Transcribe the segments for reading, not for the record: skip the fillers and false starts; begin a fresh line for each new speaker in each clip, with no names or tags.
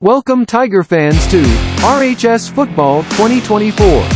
Welcome Tiger fans to RHS Football 2024.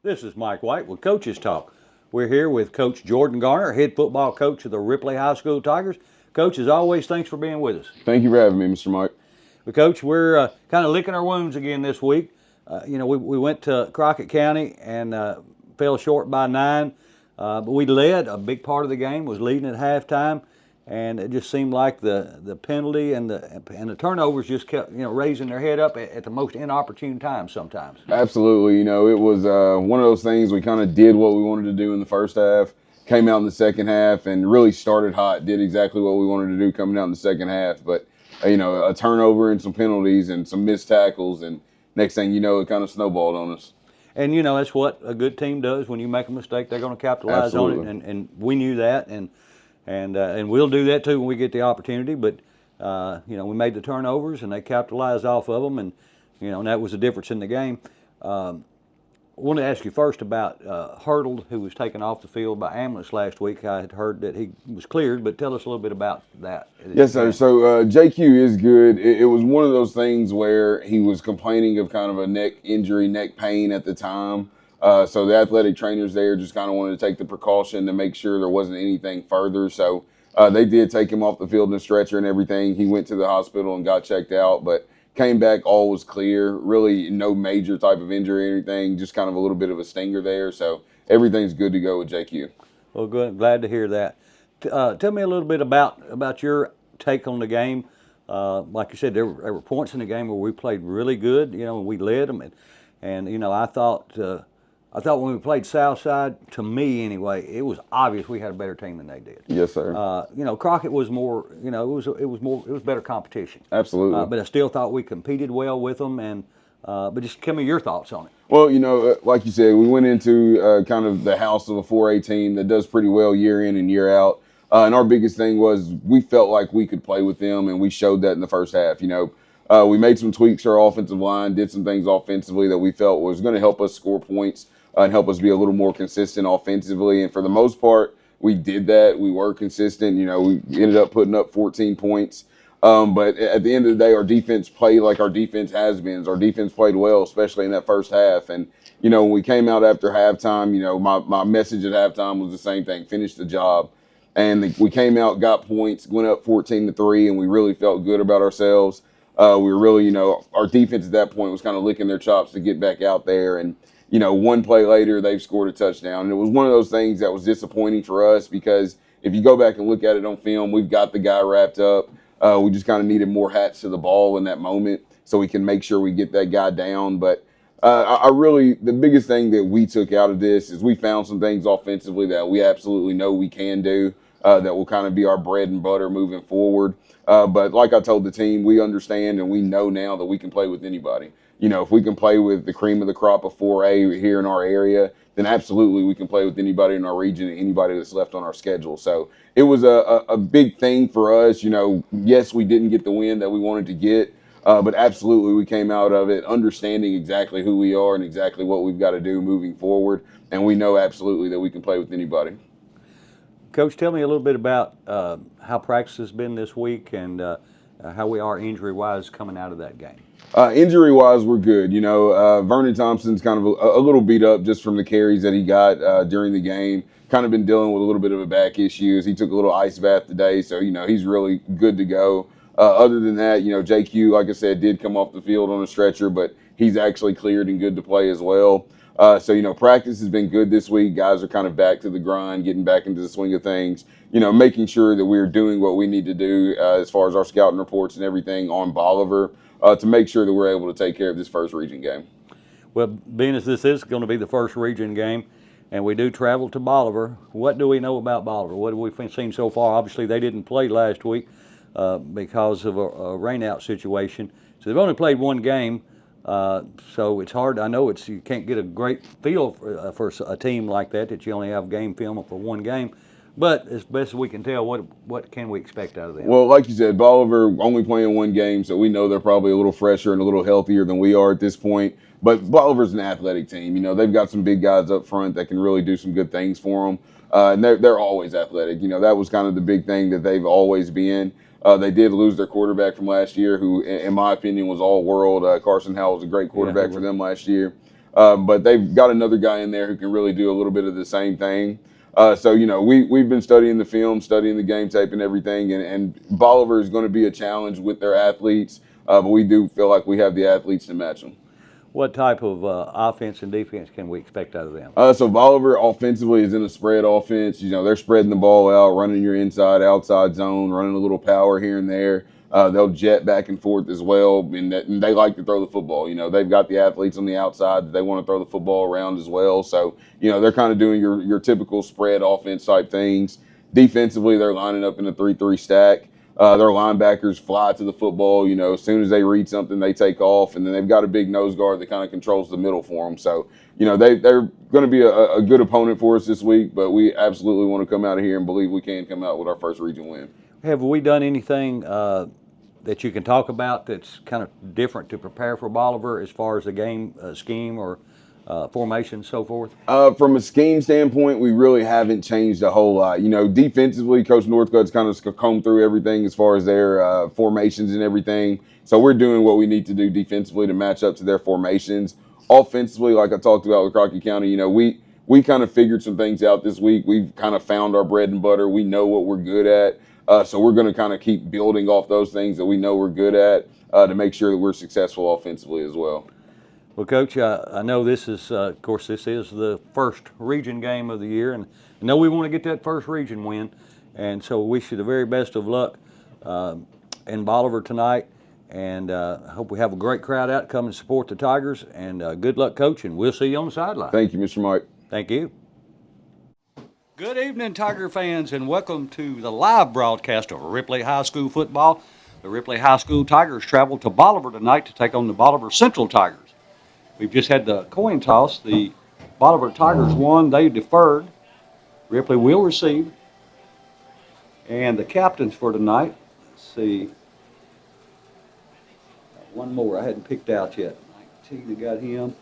This is Mike White with Coaches Talk. We're here with Coach Jordan Garner, head football coach of the Ripley High School Tigers. Coach, as always, thanks for being with us.
Thank you for having me, Mr. Mike.
Well, Coach, we're kind of licking our wounds again this week. We went to Crockett County and fell short by 9, but we led. A big part of the game was leading at halftime, and it just seemed like the penalty and the turnovers just kept raising their head up at the most inopportune times sometimes.
Absolutely. It was one of those things. We kind of did what we wanted to do in the first half, came out in the second half, and really started hot, did exactly what we wanted to do coming out in the second half. But, a turnover and some penalties and some missed tackles, and next thing you know, it kind of snowballed on us.
And, that's what a good team does. When you make a mistake, they're going to capitalize
Absolutely.
on it, and we knew that, and we'll do that too when we get the opportunity. But we made the turnovers and they capitalized off of them, and and that was the difference in the game. I want to ask you first about Hurdle, who was taken off the field by ambulance last week. I had heard that he was cleared, but tell us a little bit about that.
Yes, sir. So JQ is good. It was one of those things where he was complaining of kind of a neck injury, neck pain at the time. So the athletic trainers there just kind of wanted to take the precaution to make sure there wasn't anything further. So they did take him off the field in a stretcher and everything. He went to the hospital and got checked out, but came back, all was clear. Really no major type of injury or anything, just kind of a little bit of a stinger there. So everything's good to go with JQ.
Well, good. Glad to hear that. Tell me a little bit about your take on the game. Like you said, there were points in the game where we played really good. We led them, and I thought when we played Southside, to me anyway, it was obvious we had a better team than they did.
Yes, sir.
Crockett was more. It was better competition.
Absolutely.
But I still thought we competed well with them, and but just give me your thoughts on it.
Well, like you said, we went into kind of the house of a 4A team that does pretty well year in and year out. And our biggest thing was we felt like we could play with them, and we showed that in the first half. We made some tweaks to our offensive line, did some things offensively that we felt was going to help us score points and help us be a little more consistent offensively. And for the most part, we did that. We were consistent. We ended up putting up 14 points. But at the end of the day, our defense played like our defense has been. Our defense played well, especially in that first half. And, when we came out after halftime, my message at halftime was the same thing: finish the job. And we came out, got points, went up 14-3, and we really felt good about ourselves. We were really, our defense at that point was kind of licking their chops to get back out there. And, one play later, they've scored a touchdown. And it was one of those things that was disappointing for us because if you go back and look at it on film, we've got the guy wrapped up. We just kind of needed more hats to the ball in that moment so we can make sure we get that guy down. But the biggest thing that we took out of this is we found some things offensively that we absolutely know we can do that will kind of be our bread and butter moving forward. But like I told the team, we understand and we know now that we can play with anybody. If we can play with the cream of the crop of 4A here in our area, then absolutely we can play with anybody in our region and anybody that's left on our schedule. So it was a big thing for us. Yes, we didn't get the win that we wanted to get, but absolutely we came out of it understanding exactly who we are and exactly what we've got to do moving forward. And we know absolutely that we can play with anybody.
Coach, tell me a little bit about how practice has been this week and how we are injury-wise coming out of that game.
Injury-wise, we're good. Vernon Thompson's kind of a little beat up just from the carries that he got during the game. Kind of been dealing with a little bit of a back issue. He took a little ice bath today, so, he's really good to go. Other than that, JQ, like I said, did come off the field on a stretcher, but he's actually cleared and good to play as well. So, practice has been good this week. Guys are kind of back to the grind, getting back into the swing of things, making sure that we're doing what we need to do as far as our scouting reports and everything on Bolivar to make sure that we're able to take care of this first region game.
Well, being as this is going to be the first region game, and we do travel to Bolivar, what do we know about Bolivar? What have we seen so far? Obviously, they didn't play last week because of a rainout situation. So they've only played one game. So it's hard. I know you can't get a great feel for a team like that you only have game film for one game. But as best as we can tell, what can we expect out of them?
Well, like you said, Bolivar only playing one game, so we know they're probably a little fresher and a little healthier than we are at this point. But Bolivar's an athletic team. They've got some big guys up front that can really do some good things for them. And they're always athletic. That was kind of the big thing that they've always been. They did lose their quarterback from last year, who, in my opinion, was all-world. Carson Howell was a great quarterback for them last year. But they've got another guy in there who can really do a little bit of the same thing. So, we've been studying the film, studying the game tape and everything, and Bolivar is going to be a challenge with their athletes, but we do feel like we have the athletes to match them.
What type of offense and defense can we expect out of them?
So Bolivar offensively is in a spread offense. They're spreading the ball out, running your inside, outside zone, running a little power here and there. They'll jet back and forth as well, and they like to throw the football. They've got the athletes on the outside that they want to throw the football around as well. So, they're kind of doing your typical spread offense type things. Defensively, they're lining up in a 3-3 stack. Their linebackers fly to the football. As soon as they read something, they take off, and then they've got a big nose guard that kind of controls the middle for them. So, they're going to be a good opponent for us this week, but we absolutely want to come out of here and believe we can come out with our first region win.
Have we done anything that you can talk about that's kind of different to prepare for Bolivar as far as the game scheme or formation and so forth?
From a scheme standpoint, we really haven't changed a whole lot. Defensively, Coach Northcutt's kind of combed through everything as far as their formations and everything. So we're doing what we need to do defensively to match up to their formations. Offensively, like I talked about with Crockett County, we kind of figured some things out this week. We've kind of found our bread and butter. We know what we're good at. So we're going to kind of keep building off those things that we know we're good at to make sure that we're successful offensively as well.
Well, Coach, I know this is, of course, this is the first region game of the year, and I know we want to get that first region win, and so we wish you the very best of luck in Bolivar tonight, and I hope we have a great crowd out come and support the Tigers, and good luck, Coach, and we'll see you on the sideline.
Thank you, Mr. Mike.
Thank you. Good evening, Tiger fans, and welcome to the live broadcast of Ripley High School football. The Ripley High School Tigers travel to Bolivar tonight to take on the Bolivar Central Tigers. We've just had the coin toss. The Bolivar Tigers won. They deferred. Ripley will receive. And the captains for tonight, let's see. One more I hadn't picked out yet. 19, I got him.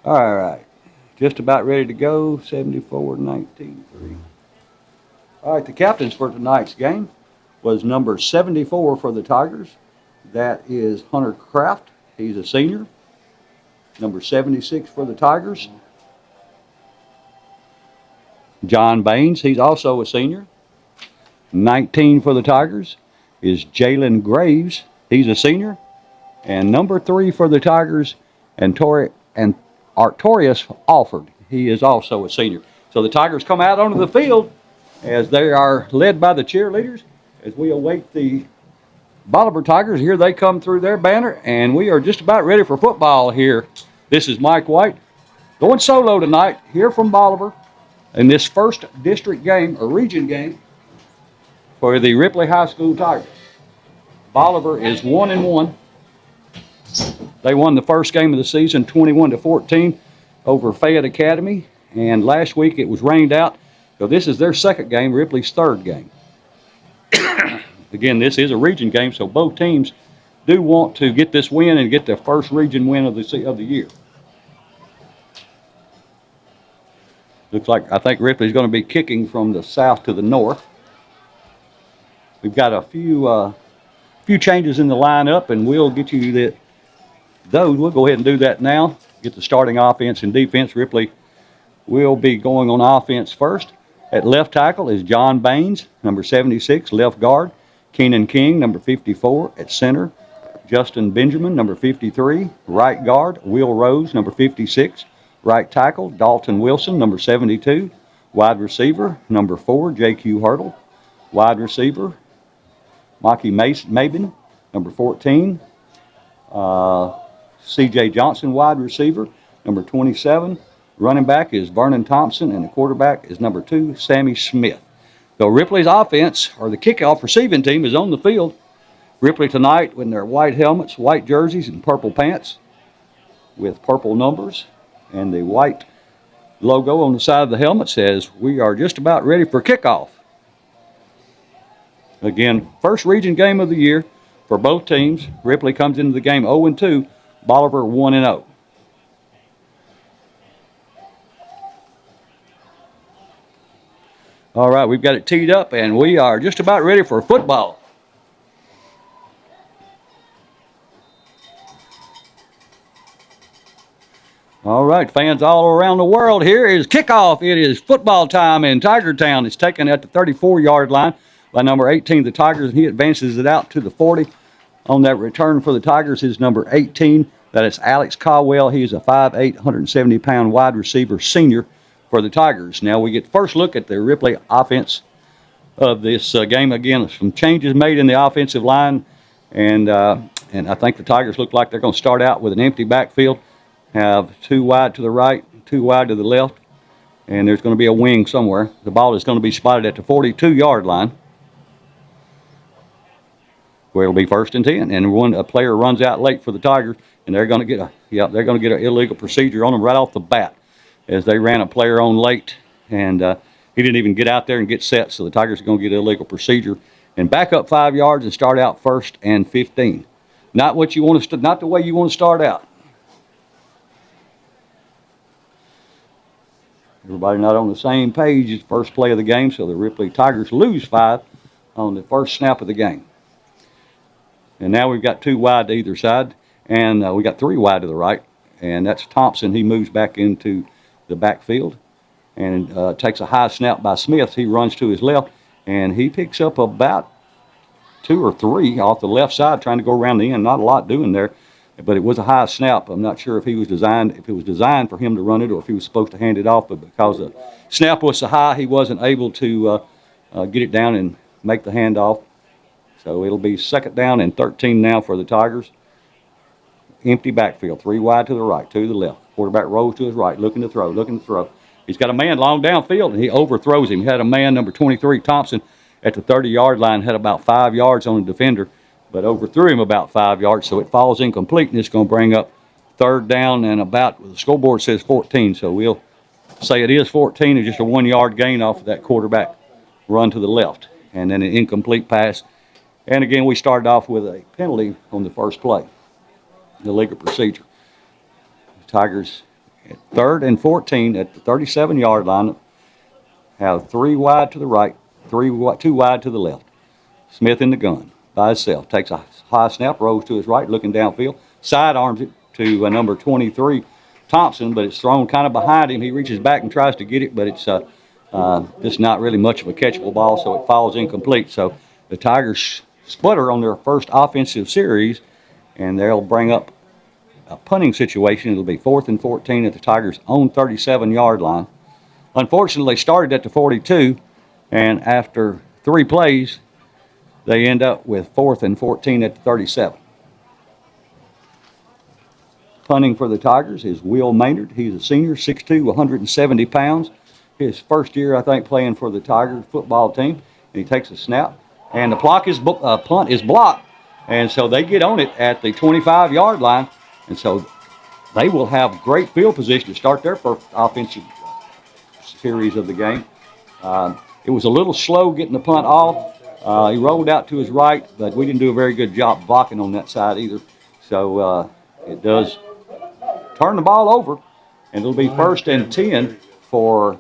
All right. Just about ready to go. 74-19. 3. All right, the captains for tonight's game was number 74 for the Tigers. That is Hunter Kraft. He's a senior. Number 76 for the Tigers, John Baines, he's also a senior. 19 for the Tigers is Jalen Graves. He's a senior. And number 3 for the Tigers, Artorius Alford. He is also a senior. So the Tigers come out onto the field as they are led by the cheerleaders as we await the Bolivar Tigers. Here they come through their banner, and we are just about ready for football here. This is Mike White going solo tonight here from Bolivar in this first district game, or region game, for the Ripley High School Tigers. Bolivar is 1-1. They won the first game of the season 21-14 over Fayette Academy, and last week it was rained out. So this is their second game, Ripley's third game. Again, this is a region game, so both teams do want to get this win and get their first region win of the year. Looks like, I think Ripley's going to be kicking from the south to the north. We've got a few changes in the lineup, and we'll get you those. We'll go ahead and do that now. Get the starting offense and defense. Ripley will be going on offense first. At left tackle is John Baines, number 76, left guard. Keenan King, number 54, at center. Justin Benjamin, number 53, right guard. Will Rose, number 56, right tackle. Dalton Wilson, number 72, wide receiver. Number 4, J.Q. Hurdle, wide receiver. Maki Mabin, number 14. C.J. Johnson, wide receiver. Number 27. Running back is Vernon Thompson, and the quarterback is number 2, Sammy Smith. So Ripley's offense, or the kickoff receiving team, is on the field. Ripley tonight with their white helmets, white jerseys, and purple pants with purple numbers. And the white logo on the side of the helmet says, "We are just about ready for kickoff." Again, first region game of the year for both teams. Ripley comes into the game 0-2, Bolivar 1-0. All right, we've got it teed up, and we are just about ready for football. All right, fans all around the world, here is kickoff. It is football time in Tigertown. It's taken at the 34-yard line by number 18, the Tigers, and he advances it out to the 40. On that return for the Tigers is number 18. That is Alex Caldwell. He is a 5'8", 170-pound wide receiver senior for the Tigers. Now we get first look at the Ripley offense of this game. Again, some changes made in the offensive line, and I think the Tigers look like they're going to start out with an empty backfield, have 2 wide to the right, 2 wide to the left, and there's going to be a wing somewhere. The ball is going to be spotted at the 42-yard line, where it'll be 1st and 10. And a player runs out late for the Tigers, and they're going to get an illegal procedure on them right off the bat, as they ran a player on late, and he didn't even get out there and get set, so the Tigers are going to get an illegal procedure and back up 5 yards and start out 1st and 15. Not what you want to, not the way you want to start out. Everybody not on the same page. It's the first play of the game, so the Ripley Tigers lose 5 on the first snap of the game. And now we've got 2 wide to either side, and we got 3 wide to the right, and that's Thompson. He moves back into the backfield and takes a high snap by Smith. He runs to his left, and he picks up about 2 or 3 off the left side, trying to go around the end. Not a lot doing there, but it was a high snap. I'm not sure if it was designed for him to run it, or if he was supposed to hand it off, but because the snap was so high, he wasn't able to get it down and make the handoff. So it'll be 2nd down and 13 now for the Tigers. Empty backfield, 3 wide to the right, 2 to the left. Quarterback rolls to his right, looking to throw. He's got a man long downfield, and he overthrows him. He had a man, number 23, Thompson, at the 30-yard line, had about 5 yards on the defender, but overthrew him about 5 yards, so it falls incomplete, and it's going to bring up 3rd down and about, the scoreboard says 14, so we'll say it is 14, and just a 1-yard gain off of that quarterback run to the left, and then an incomplete pass. And again, we started off with a penalty on the first play, the legal procedure. The Tigers at 3rd and 14 at the 37-yard line have 3 wide to the right, 2 wide to the left. Smith in the gun by himself, takes a high snap, rolls to his right, looking downfield, sidearms it to number 23, Thompson, but it's thrown kind of behind him. He reaches back and tries to get it, but it's Just not really much of a catchable ball, so it falls incomplete. So the Tigers sputter on their first offensive series, and they'll bring up a punting situation. It'll be 4th and 14 at the Tigers' own 37-yard line. Unfortunately, they started at the 42, and after 3 plays, they end up with 4th and 14 at the 37. Punting for the Tigers is Will Maynard. He's a senior, 6'2", 170 pounds. His first year, I think, playing for the Tigers football team. And he takes a snap, and the punt is blocked, and so they get on it at the 25-yard line, and so they will have great field position to start their first offensive series of the game. It was a little slow getting the punt off. He rolled out to his right, but we didn't do a very good job blocking on that side either. So it does turn the ball over, and it'll be 1st and 10 for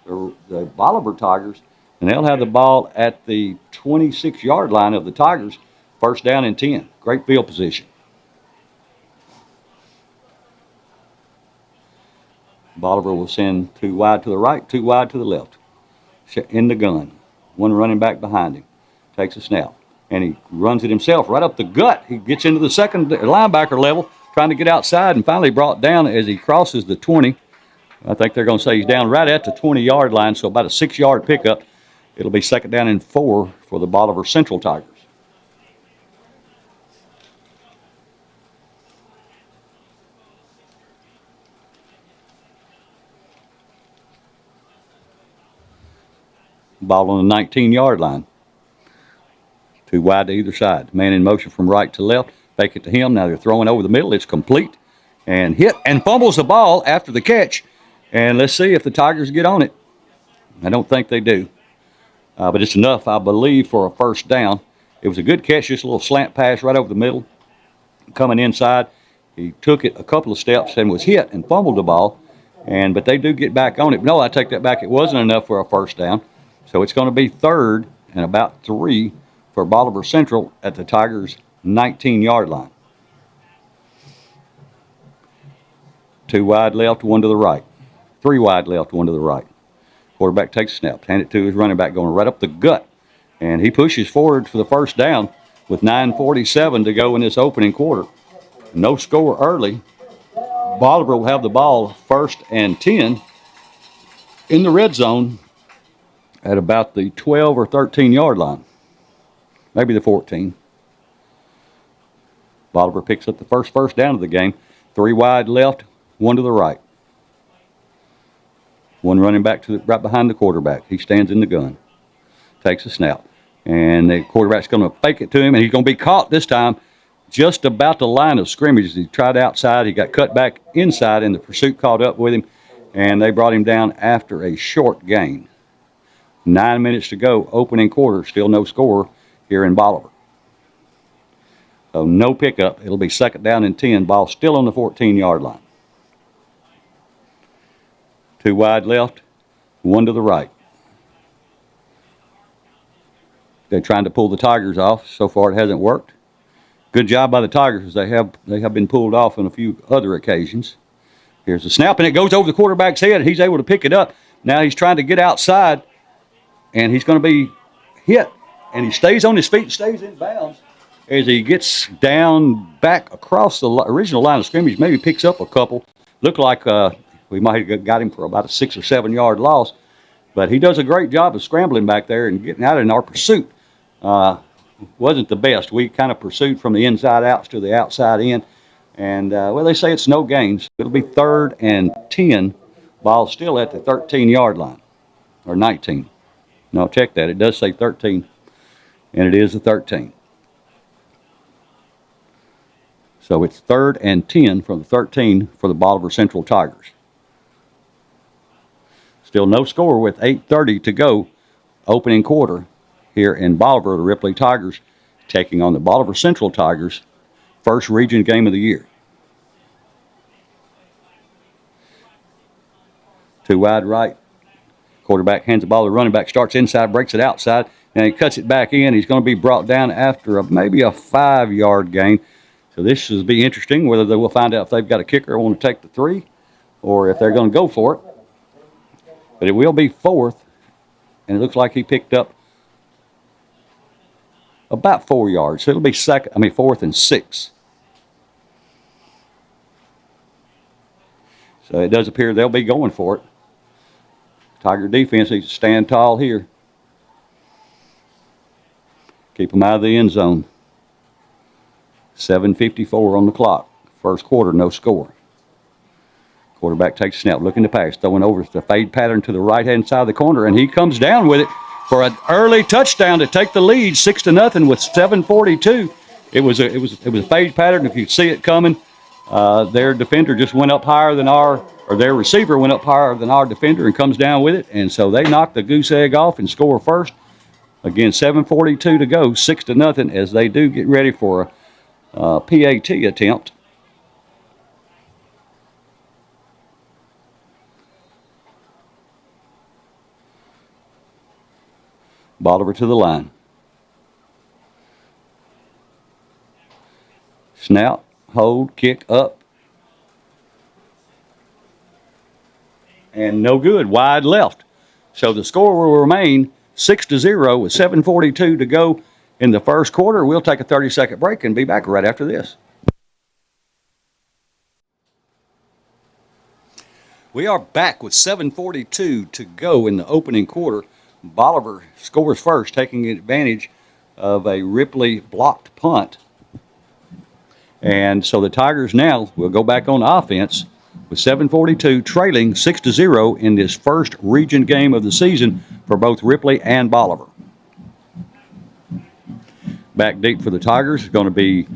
the Bolivar Tigers, and they'll have the ball at the 26-yard line of the Tigers, 1st down and 10. Great field position. Bolivar will send 2 wide to the right, 2 wide to the left. In the gun. One running back behind him. Takes a snap. And he runs it himself right up the gut. He gets into the second linebacker level, trying to get outside, and finally brought down as he crosses the 20. I think they're going to say he's down right at the 20-yard line, so about a 6-yard pickup. It'll be 2nd down and 4 for the Bolivar Central Tigers. Ball on the 19-yard line. 2 wide to either side. Man in motion from right to left. Fake it to him. Now they're throwing over the middle. It's complete. And hit and fumbles the ball after the catch. And let's see if the Tigers get on it. I don't think they do. But it's enough, I believe, for a 1st down. It was a good catch, just a little slant pass right over the middle. Coming inside, he took it a couple of steps and was hit and fumbled the ball. But they do get back on it. No, I take that back. It wasn't enough for a 1st down. So it's going to be 3rd and about 3 for Bolivar Central at the Tigers' 19-yard line. 2 wide left, 1 to the right. 3 wide left, 1 to the right. Quarterback takes a snap, hand it to his running back, going right up the gut. And he pushes forward for the 1st down with 9:47 to go in this opening quarter. No score early. Bolivar will have the ball 1st and 10 in the red zone at about the 12 or 13-yard line. Maybe the 14. Bolivar picks up the first down of the game. 3 wide left, 1 to the right. 1 running back right behind the quarterback. He stands in the gun. Takes a snap. And the quarterback's going to fake it to him, and he's going to be caught this time just about the line of scrimmage. He tried outside. He got cut back inside, and the pursuit caught up with him, and they brought him down after a short gain. 9 minutes to go, opening quarter, still no score here in Bolivar. So no pickup. It'll be 2nd down and 10. Ball still on the 14-yard line. 2 wide left, 1 to the right. They're trying to pull the Tigers off. So far it hasn't worked. Good job by the Tigers. They have been pulled off on a few other occasions. Here's the snap, and it goes over the quarterback's head. He's able to pick it up. Now he's trying to get outside, and he's going to be hit. And he stays on his feet, stays in bounds as he gets down back across the original line of scrimmage. Maybe picks up a couple. Looked like we might have got him for about a 6 or 7 yard loss. But he does a great job of scrambling back there and getting out in our pursuit. Wasn't the best. We kind of pursued from the inside outs to the outside in. And, well, they say it's no gains. It'll be 3rd and 10. Ball still at the 13-yard line. Or 19. No, check that. It does say 13. And it is a 13. So it's 3rd and 10 from the 13 for the Bolivar Central Tigers. Still no score with 8:30 to go, opening quarter here in Bolivar. The Ripley Tigers taking on the Bolivar Central Tigers, first region game of the year. 2 wide right. Quarterback hands the ball to the running back, starts inside, breaks it outside, and he cuts it back in. He's going to be brought down after maybe a 5-yard gain. So this will be interesting, whether they will find out if they've got a kicker who want to take the 3 or if they're going to go for it. But it will be 4th and it looks like he picked up about 4 yards. So it'll be 4th and 6. So it does appear they'll be going for it. Tiger defense needs to stand tall here. Keep them out of the end zone. 7:54 on the clock. First quarter, no score. Quarterback takes a snap, looking to pass, throwing over the fade pattern to the right-hand side of the corner, and he comes down with it for an early touchdown to take the lead, 6-0 with 7:42. It was a fade pattern. If you see it coming, their defender just went up higher than their receiver went up higher than our defender and comes down with it, and so they knock the goose egg off and score first. Again, 7:42 to go, 6-0 as they do get ready for a PAT attempt. Bolivar to the line. Snap, hold, kick up. And no good, wide left. So the score will remain 6-0 with 7:42 to go in the first quarter. We'll take a 30-second break and be back right after this. We are back with 7:42 to go in the opening quarter. Bolivar scores first, taking advantage of a Ripley blocked punt. And so the Tigers now will go back on offense with 7:42 trailing 6-0 in this first region game of the season for both Ripley and Bolivar. Back deep for the Tigers is going to be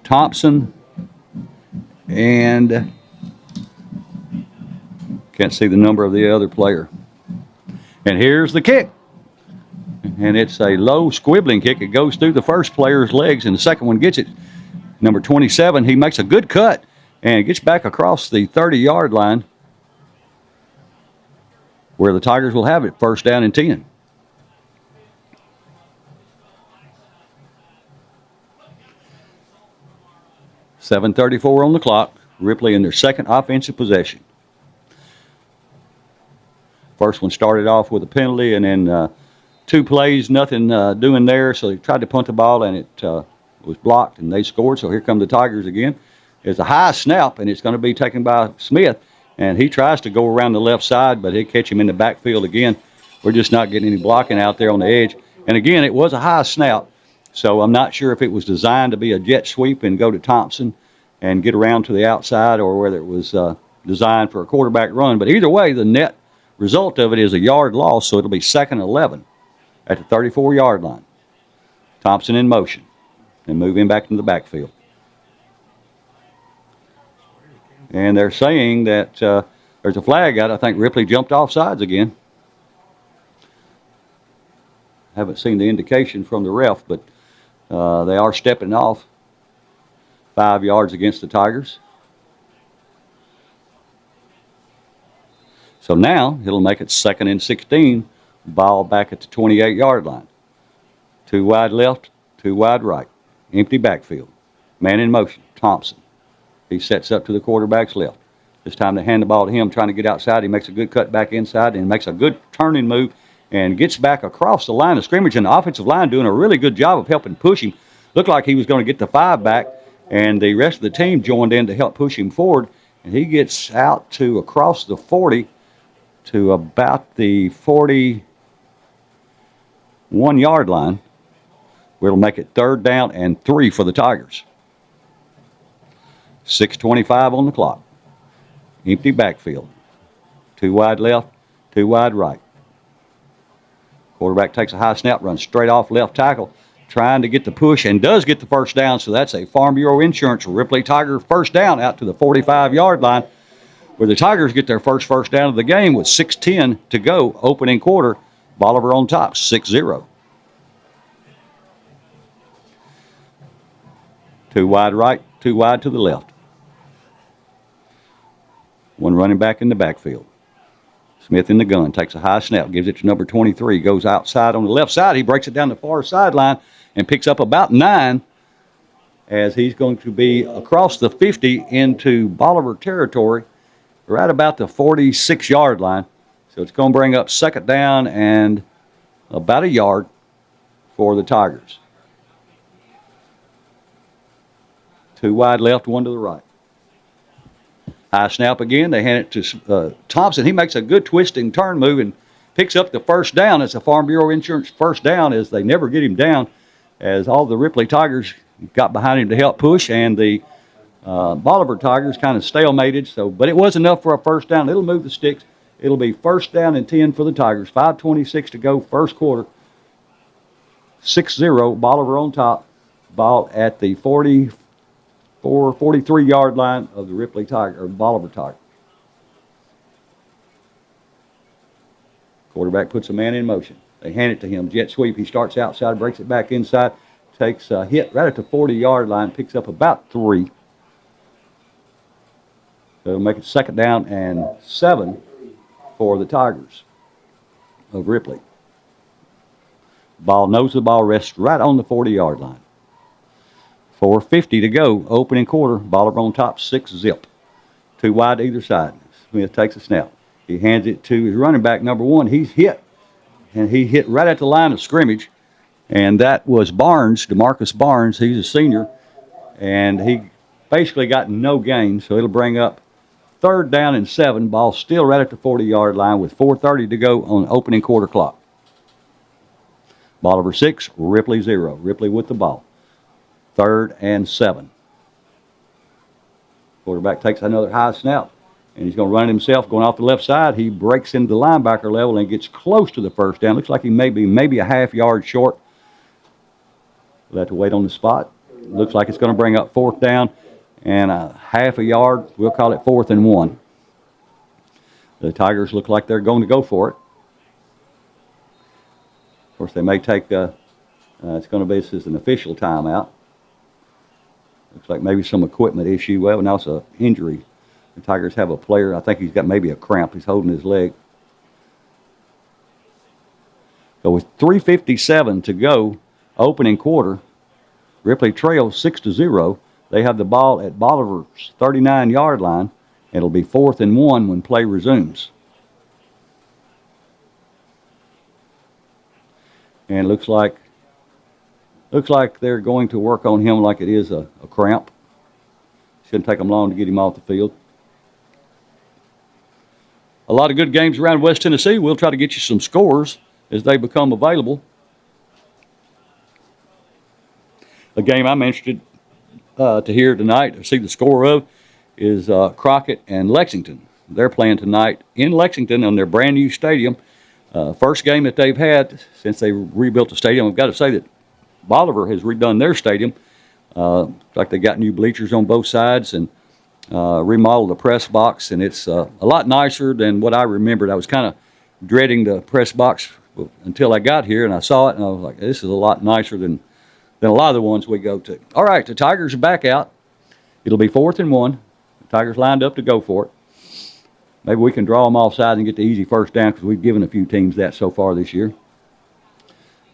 Thompson and can't see the number of the other player. And here's the kick. And it's a low squibbling kick. It goes through the first player's legs, and the second one gets it. Number 27, he makes a good cut and gets back across the 30-yard line where the Tigers will have it, first down and 10. .34 on the clock. Ripley in their second offensive possession. First one started off with a penalty, and then 2 plays, nothing doing there. So they tried to punt the ball, and it was blocked, and they scored. So here come the Tigers again. It's a high snap, and it's going to be taken by Smith. And he tries to go around the left side, but he'll catch him in the backfield again. We're just not getting any blocking out there on the edge. And again, it was a high snap. So I'm not sure if it was designed to be a jet sweep and go to Thompson and get around to the outside, or whether it was designed for a quarterback run. But either way, the net result of it is a yard loss, so it'll be 2nd and 11 at the 34-yard line. Thompson in motion and move him back into the backfield. And they're saying that there's a flag out. I think Ripley jumped off sides again. Haven't seen the indication from the ref, but they are stepping off 5 yards against the Tigers. So now it'll make it 2nd and 16, ball back at the 28-yard line. 2 wide left, 2 wide right. Empty backfield. Man in motion, Thompson. He sets up to the quarterback's left. It's time to hand the ball to him, trying to get outside. He makes a good cut back inside and makes a good turning move and gets back across the line of scrimmage. And the offensive line doing a really good job of helping push him. Looked like he was going to get the 5 back, and the rest of the team joined in to help push him forward. And he gets out to across the 40 to about the 41-yard line, where it'll make it 3rd down and 3 for the Tigers. 6:25 on the clock. Empty backfield. 2 wide left, 2 wide right. Quarterback takes a high snap, runs straight off left tackle, trying to get the push, and does get the first down. So that's a Farm Bureau Insurance Ripley Tiger first down out to the 45-yard line, where the Tigers get their first down of the game with 6:10 to go, opening quarter. Bolivar on top, 6-0. 2 wide right, 2 wide to the left. 1 running back in the backfield. Smith in the gun, takes a high snap, gives it to number 23, goes outside on the left side. He breaks it down the far sideline and picks up about 9 as he's going to be across the 50 into Bolivar territory, right about the 46-yard line. So it's going to bring up second down and about a yard for the Tigers. 2 wide left, 1 to the right. High snap again. They hand it to Thompson. He makes a good twisting turn move and picks up the first down. It's a Farm Bureau Insurance first down, as they never get him down, as all the Ripley Tigers got behind him to help push, and the Bolivar Tigers kind of stalemated. But it was enough for a first down. It'll move the sticks. It'll be first down and 10 for the Tigers. 5:26 to go, first quarter. 6-0, Bolivar on top. Ball at the 43-yard line of the Ripley Tiger, or Bolivar Tiger. Quarterback puts a man in motion. They hand it to him. Jet sweep. He starts outside, breaks it back inside, takes a hit right at the 40-yard line, picks up about 3. So it'll make it second down and 7 for the Tigers of Ripley. Nose of the ball rests right on the 40-yard line. 4:50 to go, opening quarter. Bolivar on top, 6-zip. 2 wide to either side. Smith takes a snap. He hands it to his running back, number 1. He's hit, and he hit right at the line of scrimmage, and that was Barnes, DeMarcus Barnes. He's a senior, and he basically got no gain, so it'll bring up third down and 7. Ball still right at the 40-yard line with 4:30 to go on opening quarter clock. Bolivar 6, Ripley 0. Ripley with the ball. 3rd and 7. Quarterback takes another high snap, and he's going to run it himself, going off the left side. He breaks into the linebacker level and gets close to the first down. Looks like he may be maybe a half yard short. We'll have to wait on the spot. Looks like it's going to bring up 4th down and a half a yard. We'll call it 4th and 1. The Tigers look like they're going to go for it. Of course, they may take, it's going to be, this is an official timeout. Looks like maybe some equipment issue. Well, now it's an injury. The Tigers have a player. I think he's got maybe a cramp. He's holding his leg. So with 3:57 to go, opening quarter, Ripley trails 6-0. They have the ball at Bolivar's 39-yard line. It'll be 4th and 1 when play resumes. And looks like they're going to work on him like it is a cramp. Shouldn't take them long to get him off the field. A lot of good games around West Tennessee. We'll try to get you some scores as they become available. A game I'm interested to hear tonight, to see the score of, is Crockett and Lexington. They're playing tonight in Lexington on their brand new stadium. First game that they've had since they rebuilt the stadium. I've got to say that Bolivar has redone their stadium. Like they got new bleachers on both sides and remodeled the press box, and it's a lot nicer than what I remembered. I was kind of dreading the press box until I got here, and I saw it, and I was like, this is a lot nicer than a lot of the ones we go to. All right, the Tigers are back out. It'll be 4th and 1. The Tigers lined up to go for it. Maybe we can draw them offside and get the easy first down, because we've given a few teams that so far this year.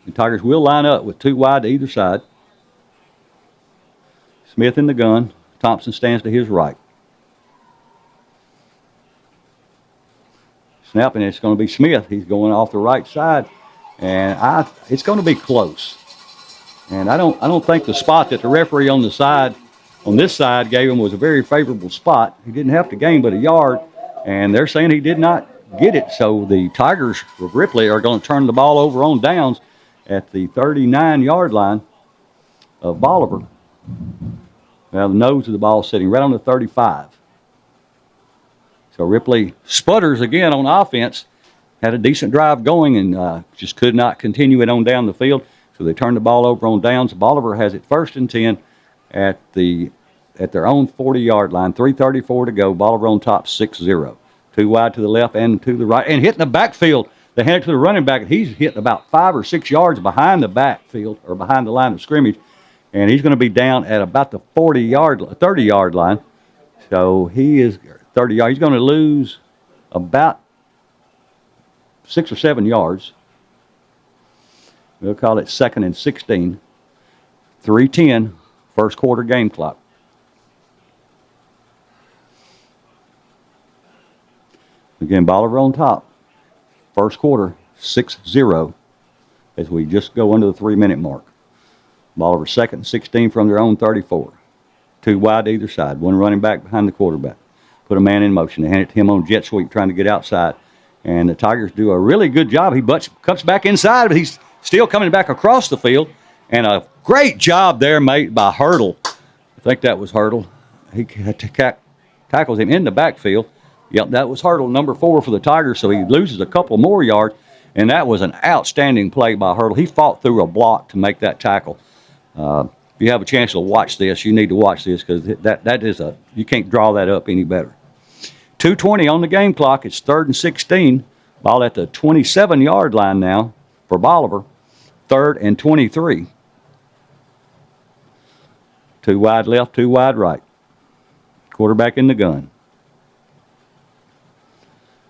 The Tigers will line up with 2 wide to either side. Smith in the gun. Thompson stands to his right. Snapping, it's going to be Smith. He's going off the right side, and it's going to be close. And I don't think the spot that the referee on this side gave him was a very favorable spot. He didn't have to gain but a yard, and they're saying he did not get it. So the Tigers of Ripley are going to turn the ball over on downs at the 39-yard line of Bolivar. Now the nose of the ball is sitting right on the 35. So Ripley sputters again on offense. Had a decent drive going and just could not continue it on down the field. So they turn the ball over on downs. Bolivar has it 1st and 10 at their own 40-yard line. 3:34 to go. Bolivar on top, 6-0. 2 wide to the left and to the right. And hitting the backfield. They hand it to the running back. He's hitting about 5 or 6 yards behind the backfield, or behind the line of scrimmage. And he's going to be down at about the 30-yard line. So he is 30 yards. He's going to lose about 6 or 7 yards. We'll call it 2nd and 16. 3:10, first quarter game clock. Again, Bolivar on top.
First quarter, 6-0 as we just go under the 3-minute mark. Bolivar second and 16 from their own 34. 2 wide to either side. One running back behind the quarterback. Put a man in motion. They hand it to him on jet sweep trying to get outside. And the Tigers do a really good job. He cuts back inside, but he's still coming back across the field. And a great job there made by Hurdle. I think that was Hurdle. He tackles him in the backfield. Yep, that was Hurdle, number 4 for the Tigers, so he loses a couple more yards. And that was an outstanding play by Hurdle. He fought through a block to make that tackle. If you have a chance to watch this, you need to watch this because that is you can't draw that up any better. 2:20 on the game clock. It's 3rd and 16. Ball at the 27-yard line now for Bolivar. 3rd and 23. 2 wide left, 2 wide right. Quarterback in the gun.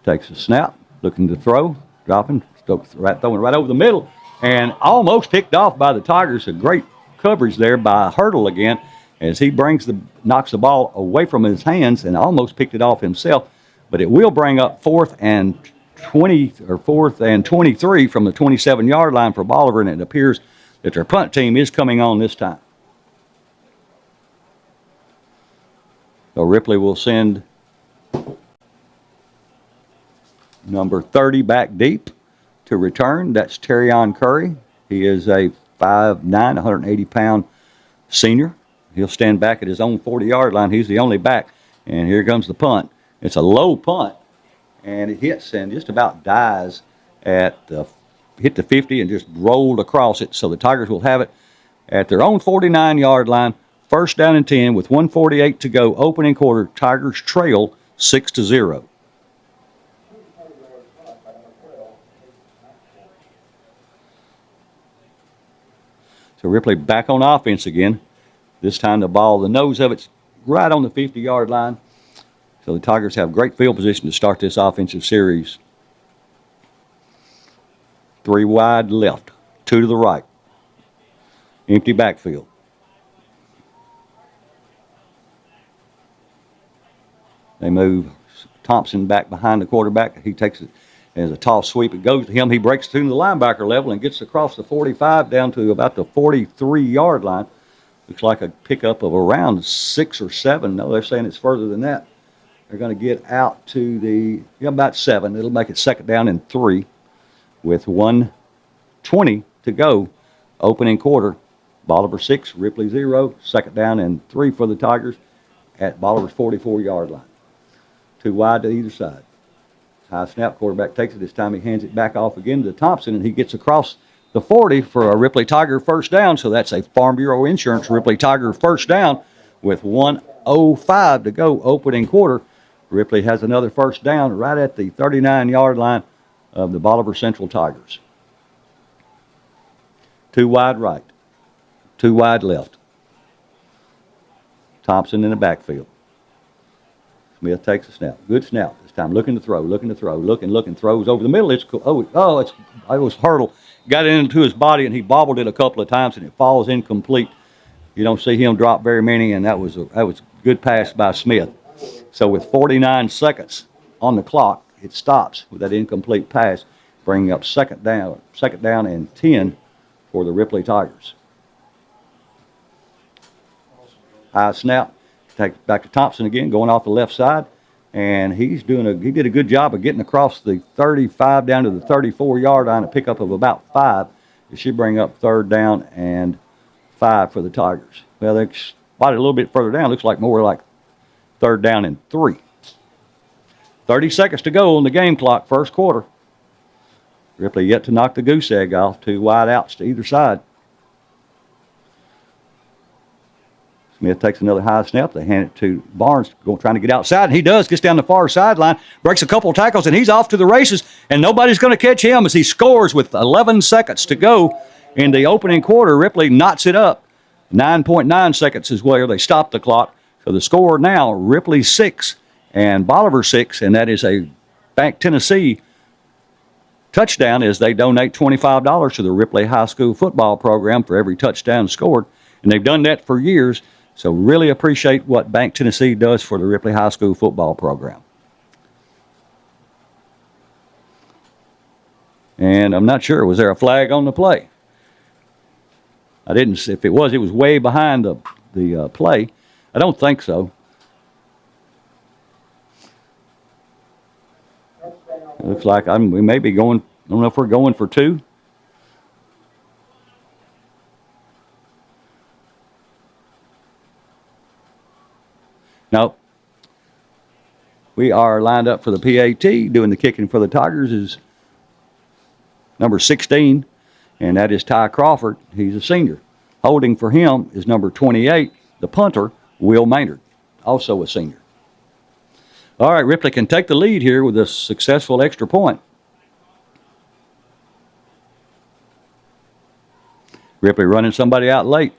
Takes a snap, looking to throw, dropping, throwing right over the middle, and almost picked off by the Tigers. A great coverage there by Hurdle again as he knocks the ball away from his hands and almost picked it off himself. But it will bring up 4th and 20 or 4th and 23 from the 27-yard line for Bolivar, and it appears that their punt team is coming on this time. So Ripley will send number 30 back deep to return. That's Terrion Curry. He is a 5'9", 180-pound senior. He'll stand back at his own 40-yard line. He's the only back. And here comes the punt. It's a low punt, and it hits and just about dies hit the 50 and just rolled across it. So the Tigers will have it at their own 49-yard line. 1st down and 10 with 1:48 to go. Opening quarter. Tigers trail 6-0. So Ripley back on offense again. This time the nose of it's right on the 50-yard line. So the Tigers have great field position to start this offensive series. 3 wide left, 2 to the right. Empty backfield. They move Thompson back behind the quarterback. He takes it as a toss sweep. It goes to him. He breaks to the linebacker level and gets across the 45 down to about the 43-yard line. Looks like a pickup of around 6 or 7. No, they're saying it's further than that. They're going to get out to about 7. It'll make it 2nd down and 3 with 1:20 to go. Opening quarter. Bolivar 6, Ripley 0. 2nd down and 3 for the Tigers at Bolivar's 44-yard line. 2 wide to either side. High snap, quarterback takes it. This time he hands it back off again to Thompson, and he gets across the 40 for a Ripley Tiger 1st down. So that's a Farm Bureau Insurance Ripley Tiger 1st down with 1:05 to go. Opening quarter. Ripley has another 1st down right at the 39-yard line of the Bolivar Central Tigers. 2 wide right, 2 wide left. Thompson in the backfield. Smith takes a snap. Good snap this time. Looking to throw, looking, throws over the middle. It's cool. It was Hurdle. Got it into his body, and he bobbled it a couple of times, and it falls incomplete. You don't see him drop very many, and that was a good pass by Smith. So with 49 seconds on the clock, it stops with that incomplete pass, bringing up 2nd down and 10 for the Ripley Tigers. High snap. Take back to Thompson again, going off the left side, and he did a good job of getting across the 35 down to the 34-yard line, a pickup of about 5. It should bring up 3rd down and 5 for the Tigers. Well, they spotted a little bit further down. Looks like more like 3rd down and 3. 30 seconds to go on the game clock, 1st quarter. Ripley yet to knock the goose egg off. 2 wide outs to either side. Smith takes another high snap. They hand it to Barnes, trying to get outside, and he does. Gets down the far sideline, breaks a couple tackles, and he's off to the races, and nobody's going to catch him as he scores with 11 seconds to go in the opening quarter. Ripley knots it up. 9.9 seconds is where they stop the clock. So the score now, Ripley 6 and Bolivar 6, and that is a Bank Tennessee touchdown as they donate $25 to the Ripley High School football program for every touchdown scored, and they've done that for years. So really appreciate what Bank Tennessee does for the Ripley High School football program. And I'm not sure, was there a flag on the play? I didn't, if it was way behind the play. I don't think so. It looks like we may be going, I don't know if we're going for 2. No. We are lined up for the PAT. Doing the kicking for the Tigers is number 16, and that is Ty Crawford. He's a senior. Holding for him is number 28, the punter, Will Maynard, also a senior. All right, Ripley can take the lead here with a successful extra point. Ripley running somebody out late.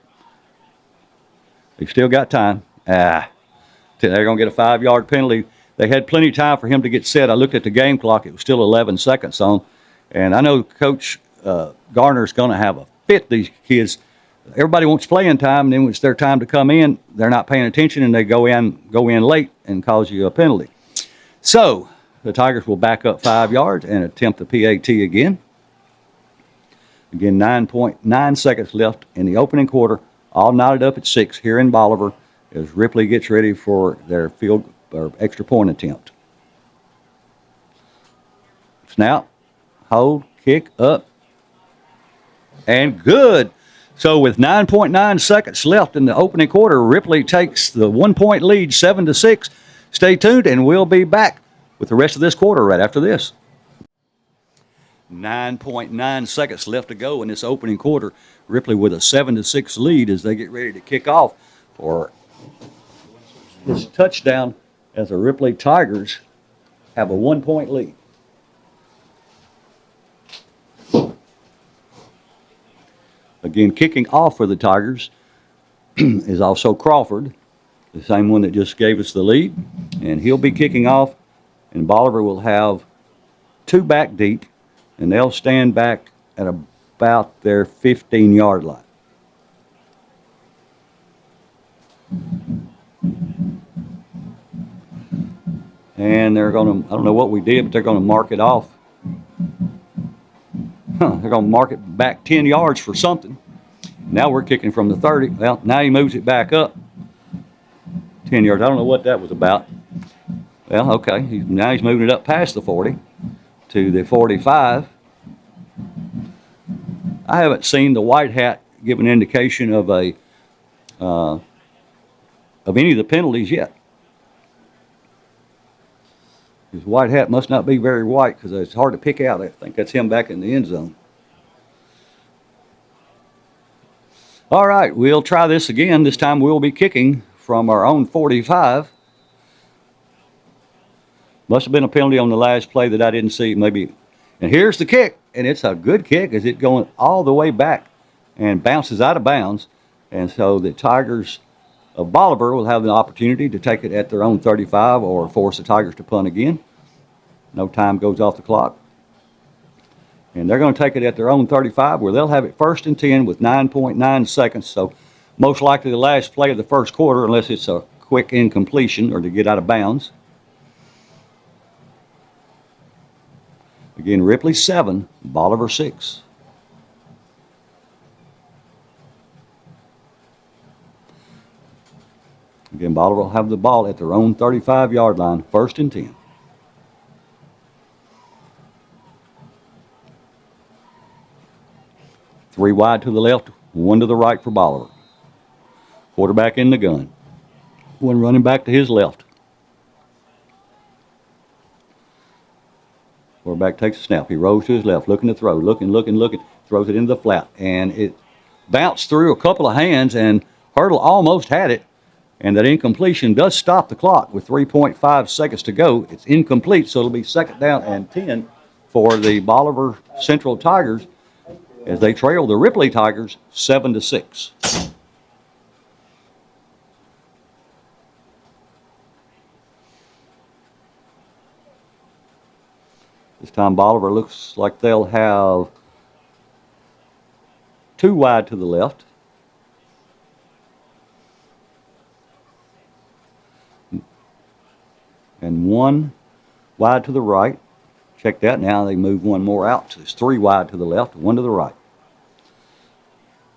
They still got time. They're going to get a 5-yard penalty. They had plenty of time for him to get set. I looked at the game clock. It was still 11 seconds on. And I know Coach Garner's going to have a fit, these kids. Everybody wants playing time, and then when it's their time to come in, they're not paying attention, and they go in late and cause you a penalty. So the Tigers will back up 5 yards and attempt the PAT again. Again, 9.9 seconds left in the opening quarter, all knotted up at 6 here in Bolivar as Ripley gets ready for their field or extra point attempt. Snap, hold, kick, up, and good. So with 9.9 seconds left in the opening quarter, Ripley takes the 1-point lead, 7-6. Stay tuned, and we'll be back with the rest of this quarter right after this. 9.9 seconds left to go in this opening quarter. Ripley with a 7-6 lead as they get ready to kick off for this touchdown as the Ripley Tigers have a 1-point lead. Again, kicking off for the Tigers is also Crawford, the same one that just gave us the lead. And he'll be kicking off, and Bolivar will have 2 back deep, and they'll stand back at about their 15-yard line. And they're going to, I don't know what we did, but they're going to mark it off. They're going to mark it back 10 yards for something. Now we're kicking from the 30. Well, now he moves it back up 10 yards. I don't know what that was about. Well, okay. Now he's moving it up past the 40 to the 45. I haven't seen the white hat give an indication of any of the penalties yet. His white hat must not be very white because it's hard to pick out. I think that's him back in the end zone. All right, we'll try this again. This time we'll be kicking from our own 45. Must have been a penalty on the last play that I didn't see, maybe. And here's the kick, and it's a good kick as it's going all the way back and bounces out of bounds. And so the Tigers of Bolivar will have the opportunity to take it at their own 35 or force the Tigers to punt again. No time goes off the clock. And they're going to take it at their own 35 where they'll have it 1st and 10 with 9.9 seconds. So most likely the last play of the first quarter unless it's a quick incompletion or to get out of bounds. Again, Ripley 7, Bolivar 6. Again, Bolivar will have the ball at their own 35-yard line, 1st and 10. Three wide to the left, 1 to the right for Bolivar. Quarterback in the gun. One running back to his left. Quarterback takes a snap. He rolls to his left, looking to throw, looking, throws it into the flat. And it bounced through a couple of hands, and Hurdle almost had it. And that incompletion does stop the clock with 3.5 seconds to go. It's incomplete, so it'll be 2nd down and 10 for the Bolivar Central Tigers as they trail the Ripley Tigers 7-6. This time Bolivar looks like they'll have 2 wide to the left. And 1 wide to the right. Check that now. They move one more out. So it's 3 wide to the left, 1 to the right.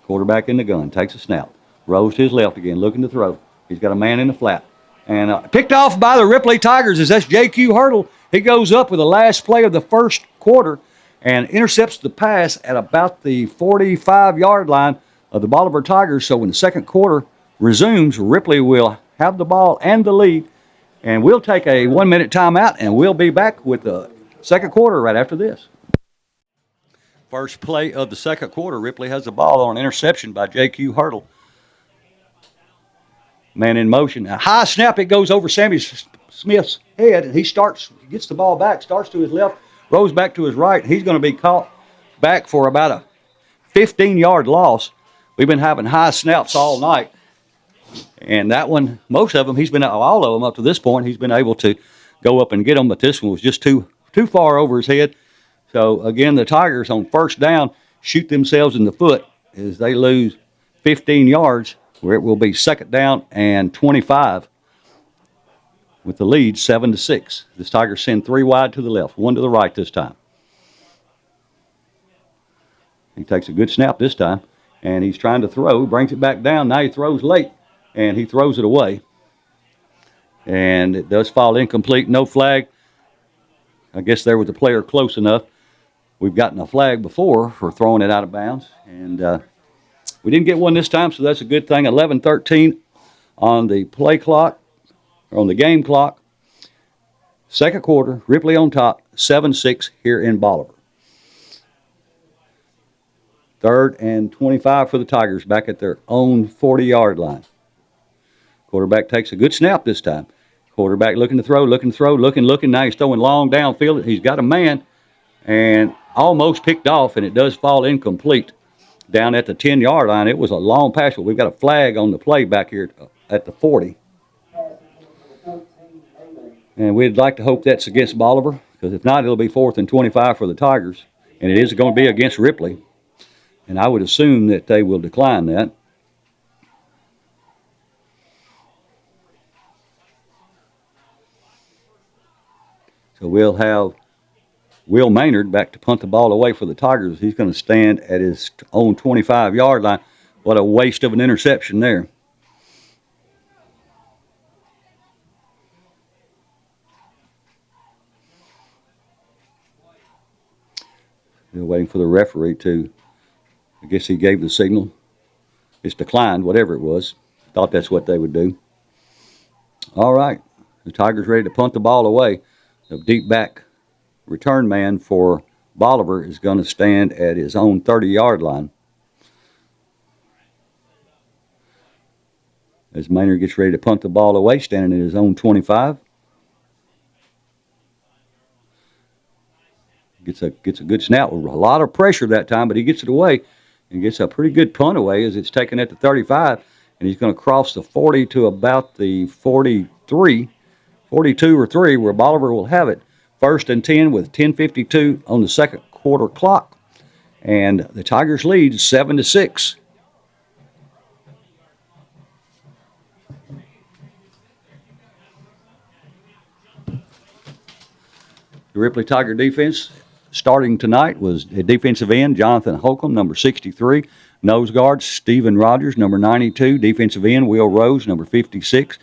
Quarterback in the gun, takes a snap. Rolls to his left again, looking to throw. He's got a man in the flat. And picked off by the Ripley Tigers as that's J.Q. Hurdle. He goes up with the last play of the first quarter and intercepts the pass at about the 45-yard line of the Bolivar Tigers. So when the second quarter resumes, Ripley will have the ball and the lead. And we'll take a 1-minute timeout, and we'll be back with the second quarter right after this. First play of the second quarter, Ripley has the ball on an interception by J.Q. Hurdle. Man in motion. A high snap, it goes over Sammy Smith's head, and he gets the ball back, starts to his left, rolls back to his right. He's going to be caught back for about a 15-yard loss. We've been having high snaps all night. And that one, most of them, all of them up to this point, he's been able to go up and get them, but this one was just too far over his head. So, again, the Tigers on first down shoot themselves in the foot as they lose 15 yards, where it will be second down and 25 with the lead 7-6. This Tigers send 3 wide to the left, 1 to the right this time. He takes a good snap this time, and he's trying to throw, brings it back down. Now he throws late, and he throws it away. And it does fall incomplete, no flag. I guess there was a player close enough. We've gotten a flag before for throwing it out of bounds, and we didn't get one this time, so that's a good thing. 11-13 on the play clock, or on the game clock. Second quarter, Ripley on top, 7-6 here in Bolivar. 3rd and 25 for the Tigers back at their own 40-yard line. Quarterback takes a good snap this time. Quarterback looking to throw, looking. Now he's throwing long downfield. He's got a man and almost picked off, and it does fall incomplete down at the 10-yard line. It was a long pass, but we've got a flag on the play back here at the 40. And we'd like to hope that's against Bolivar, because if not, it'll be 4th and 25 for the Tigers, and it is going to be against Ripley. And I would assume that they will decline that. So we'll have Will Maynard back to punt the ball away for the Tigers. He's going to stand at his own 25-yard line. What a waste of an interception there. Still waiting for the referee to, I guess he gave the signal. It's declined, whatever it was. Thought that's what they would do. All right. The Tigers ready to punt the ball away. The deep back return man for Bolivar is going to stand at his own 30-yard line. As Maynard gets ready to punt the ball away, standing at his own 25. Gets a good snap. A lot of pressure that time, but he gets it away and gets a pretty good punt away as it's taken at the 35. And he's going to cross the 40 to about the 42 or 3, where Bolivar will have it. 1st and 10 with 10:52 on the second quarter clock. And the Tigers lead 7-6. The Ripley Tiger defense starting tonight was a defensive end, Jonathan Holcomb, number 63. Nose guard, Stephen Rogers, number 92. Defensive end, Will Rose, number 56.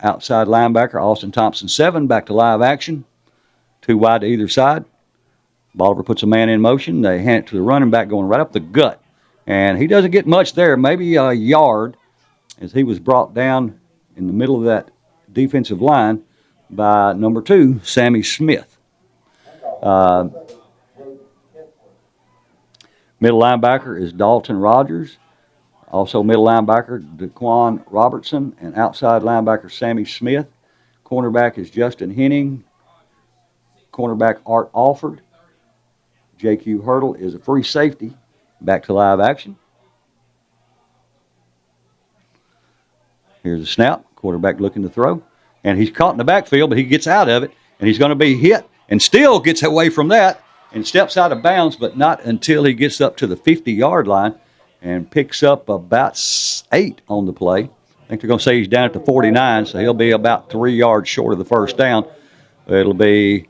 Outside linebacker, Austin Thompson, 7. Back to live action. 2 wide to either side. Bolivar puts a man in motion. They hand it to the running back going right up the gut. And he doesn't get much there, maybe a yard, as he was brought down in the middle of that defensive line by number 2, Sammy Smith. Middle linebacker is Dalton Rogers. Also middle linebacker, Daquan Robertson. And outside linebacker, Sammy Smith. Cornerback is Justin Henning. Cornerback Art Alford. J.Q. Hurdle is a free safety. Back to live action. Here's a snap. Quarterback looking to throw. And he's caught in the backfield, but he gets out of it. And he's going to be hit and still gets away from that and steps out of bounds, but not until he gets up to the 50-yard line and picks up about 8 on the play. I think they're going to say he's down at the 49, so he'll be about 3 yards short of the first down. It'll be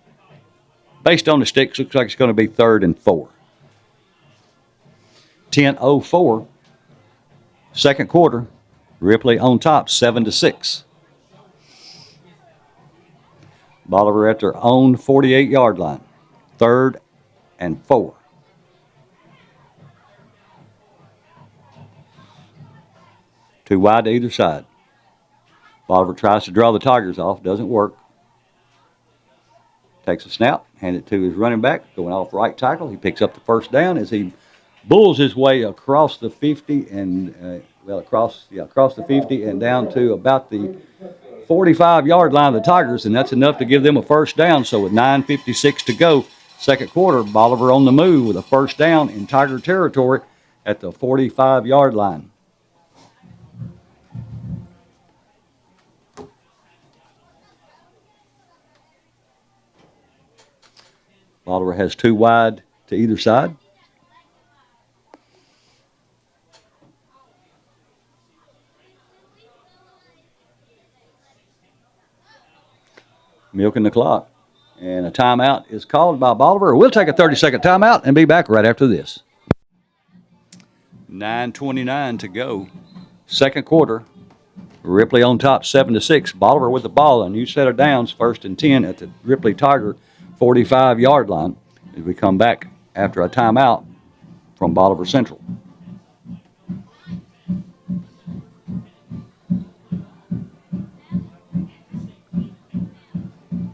Based on the sticks, looks like it's going to be 3rd and 4. 10:04, second quarter. Ripley on top, 7-6. Bolivar at their own 48-yard line, 3rd and 4. Too wide to either side. Bolivar tries to draw the Tigers off, doesn't work. Takes a snap, hand it to his running back, going off right tackle. He picks up the first down as he bulls his way across the 50 and across the 50 and down to about the 45-yard line of the Tigers, and that's enough to give them a first down. So with 9:56 to go, second quarter, Bolivar on the move with a first down in Tiger territory at the 45-yard line. Bolivar has 2 wide to either side. Milking the clock. And a timeout is called by Bolivar. We'll take a 30-second timeout and be back right after this. 9:29 to go. Second quarter. Ripley on top, 7-6. Bolivar with the ball. A new set of downs, 1st and 10 at the Ripley Tiger 45-yard line as we come back after a timeout from Bolivar Central.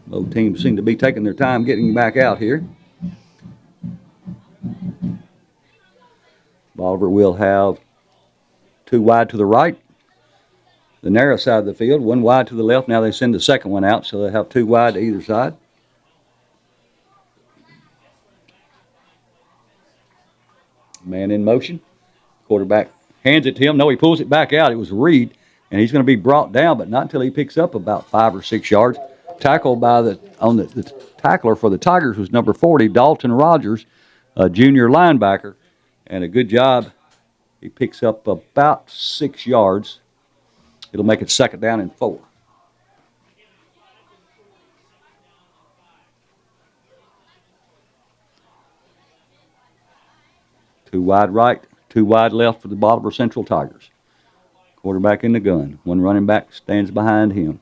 Both teams seem to be taking their time getting back out here. Bolivar will have 2 wide to the right, the narrow side of the field, 1 wide to the left. Now they send the second one out, so they have 2 wide to either side. Man in motion. Quarterback hands it to him. No, he pulls it back out. It was Reed, and he's going to be brought down, but not until he picks up about 5 or 6 yards. Tackled by the tackler for the Tigers was number 40, Dalton Rogers, a junior linebacker, and a good job. He picks up about 6 yards. It'll make it 2nd down and 4. Two wide right, 2 wide left for the Bolivar Central Tigers. Quarterback in the gun. 1 running back stands behind him.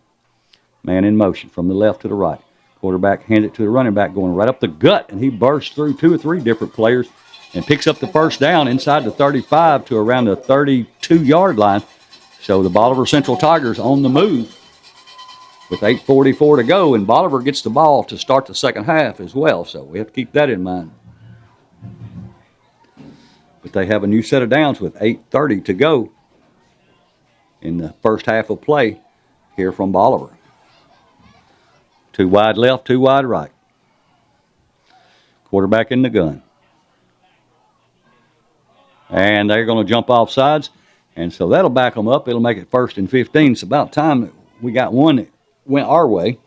Man in motion from the left to the right. Quarterback hands it to the running back going right up the gut, and he bursts through 2 or 3 different players and picks up the first down inside the 35 to around the 32-yard line. So the Bolivar Central Tigers on the move with 8:44 to go, and Bolivar gets the ball to start the second half as well, so we have to keep that in mind. But they have a new set of downs with 8:30 to go in the first half of play here from Bolivar. 2 wide left, 2 wide right. Quarterback in the gun. And they're going to jump off sides, and so that'll back them up. It'll make it 1st and 15. It's about time that we got one that went our way.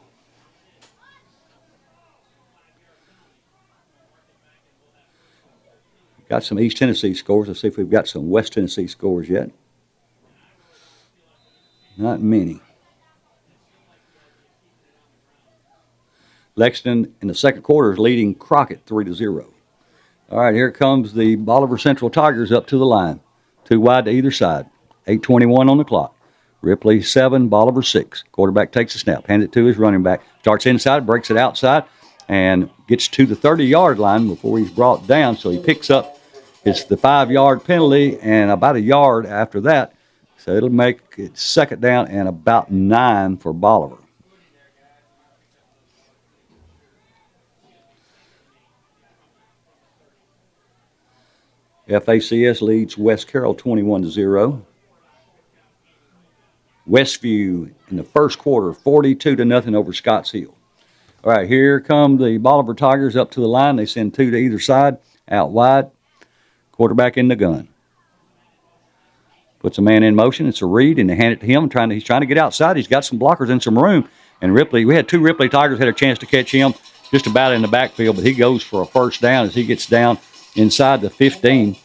Got some East Tennessee scores. Let's see if we've got some West Tennessee scores yet. Not many. Lexington in the second quarter is leading Crockett 3-0. All right, here comes the Bolivar Central Tigers up to the line. 2 wide to either side. 8:21 on the clock. Ripley 7, Bolivar 6. Quarterback takes a snap, hands it to his running back. Starts inside, breaks it outside, and gets to the 30-yard line before he's brought down. So he picks up the 5-yard penalty and about a yard after that. So it'll make it 2nd down and about 9 for Bolivar. FACS leads West Carroll 21-0. Westview in the first quarter, 42-0 over Scotts Hill. All right, here come the Bolivar Tigers up to the line. They send 2 to either side, out wide. Quarterback in the gun. Puts a man in motion. It's a Reed, and they hand it to him. He's trying to get outside. He's got some blockers and some room. And Ripley, we had 2 Ripley Tigers had a chance to catch him just about in the backfield, but he goes for a first down as he gets down inside the 15.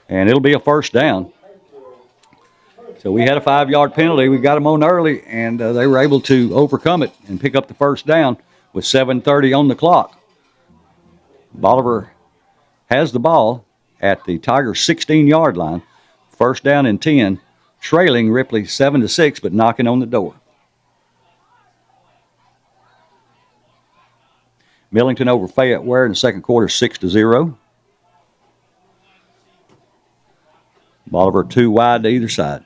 And it'll be a first down. So we had a 5-yard penalty. We got them on early, and they were able to overcome it and pick up the first down with 7:30 on the clock. Bolivar has the ball at the Tigers' 16-yard line. First down and 10, trailing Ripley 7-6, but knocking on the door. Millington over Fayette Ware in the second quarter, 6-0. Bolivar 2 wide to either side.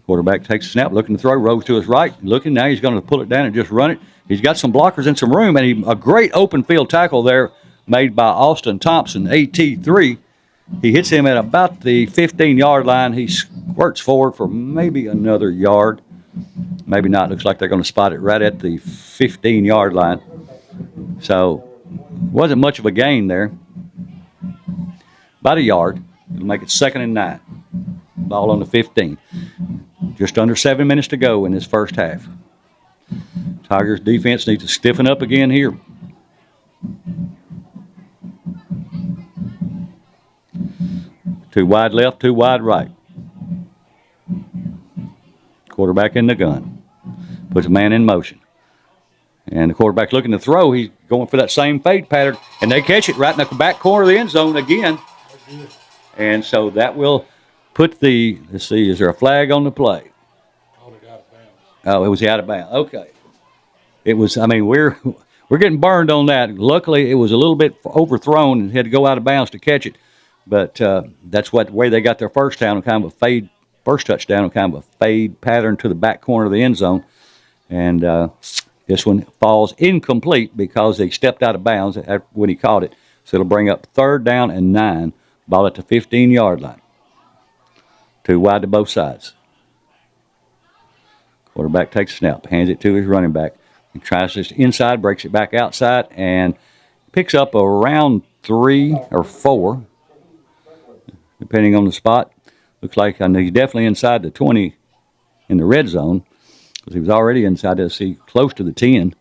Quarterback takes a snap, looking to throw, rolls to his right, looking. Now he's going to pull it down and just run it. He's got some blockers and some room, and a great open field tackle there made by Austin Thompson, AT3. He hits him at about the 15-yard line. He squirts forward for maybe another yard. Maybe not. Looks like they're going to spot it right at the 15-yard line. So wasn't much of a gain there. About a yard. It'll make it 2nd and 9. Ball on the 15. Just under 7 minutes to go in this first half. Tigers defense needs to stiffen up again here. Two wide left, two wide right. Quarterback in the gun. Puts a man in motion. And the quarterback looking to throw. He's going for that same fade pattern. And they catch it right in the back corner of the end zone again. And so that will put the, let's see, is there a flag on the play? Oh, it was out of bounds. Okay. It was, I mean, we're getting burned on that. Luckily, it was a little bit overthrown and had to go out of bounds to catch it. But that's what way they got their first touchdown, kind of a fade, first touchdown, kind of a fade pattern to the back corner of the end zone. And this one falls incomplete because they stepped out of bounds when he caught it. So it'll bring up 3rd down and 9, ball at the 15-yard line. Two wide to both sides. Quarterback takes a snap, hands it to his running back. He tries this inside, breaks it back outside, and picks up around 3 or 4, depending on the spot. Looks like he's definitely inside the 20 in the red zone because he was already inside, let's see, close to the 10.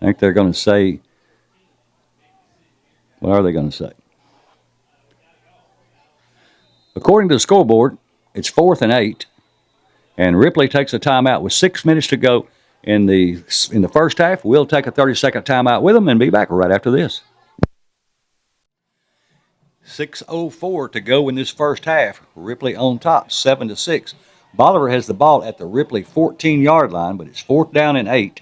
I think they're going to say, what are they going to say? According to the scoreboard, it's 4th and 8, and Ripley takes a timeout with 6 minutes to go in the first half. We'll take a 30-second timeout with them and be back right after this. 6:04 to go in this first half. Ripley on top, 7-6. Bolivar has the ball at the Ripley 14-yard line, but it's 4th down and 8.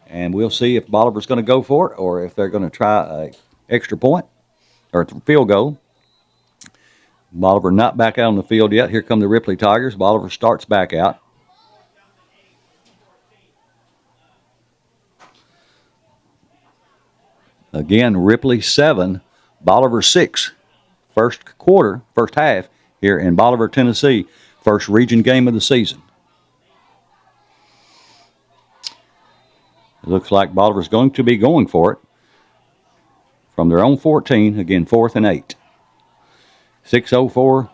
And we'll see if Bolivar's going to go for it or if they're going to try an extra point or a field goal. Bolivar not back out on the field yet. Here come the Ripley Tigers. Bolivar starts back out. Again, Ripley 7, Bolivar 6. First quarter, first half here in Bolivar, Tennessee. First region game of the season. It looks like Bolivar's going to be going for it from their own 14. Again, 4th and 8. 6:04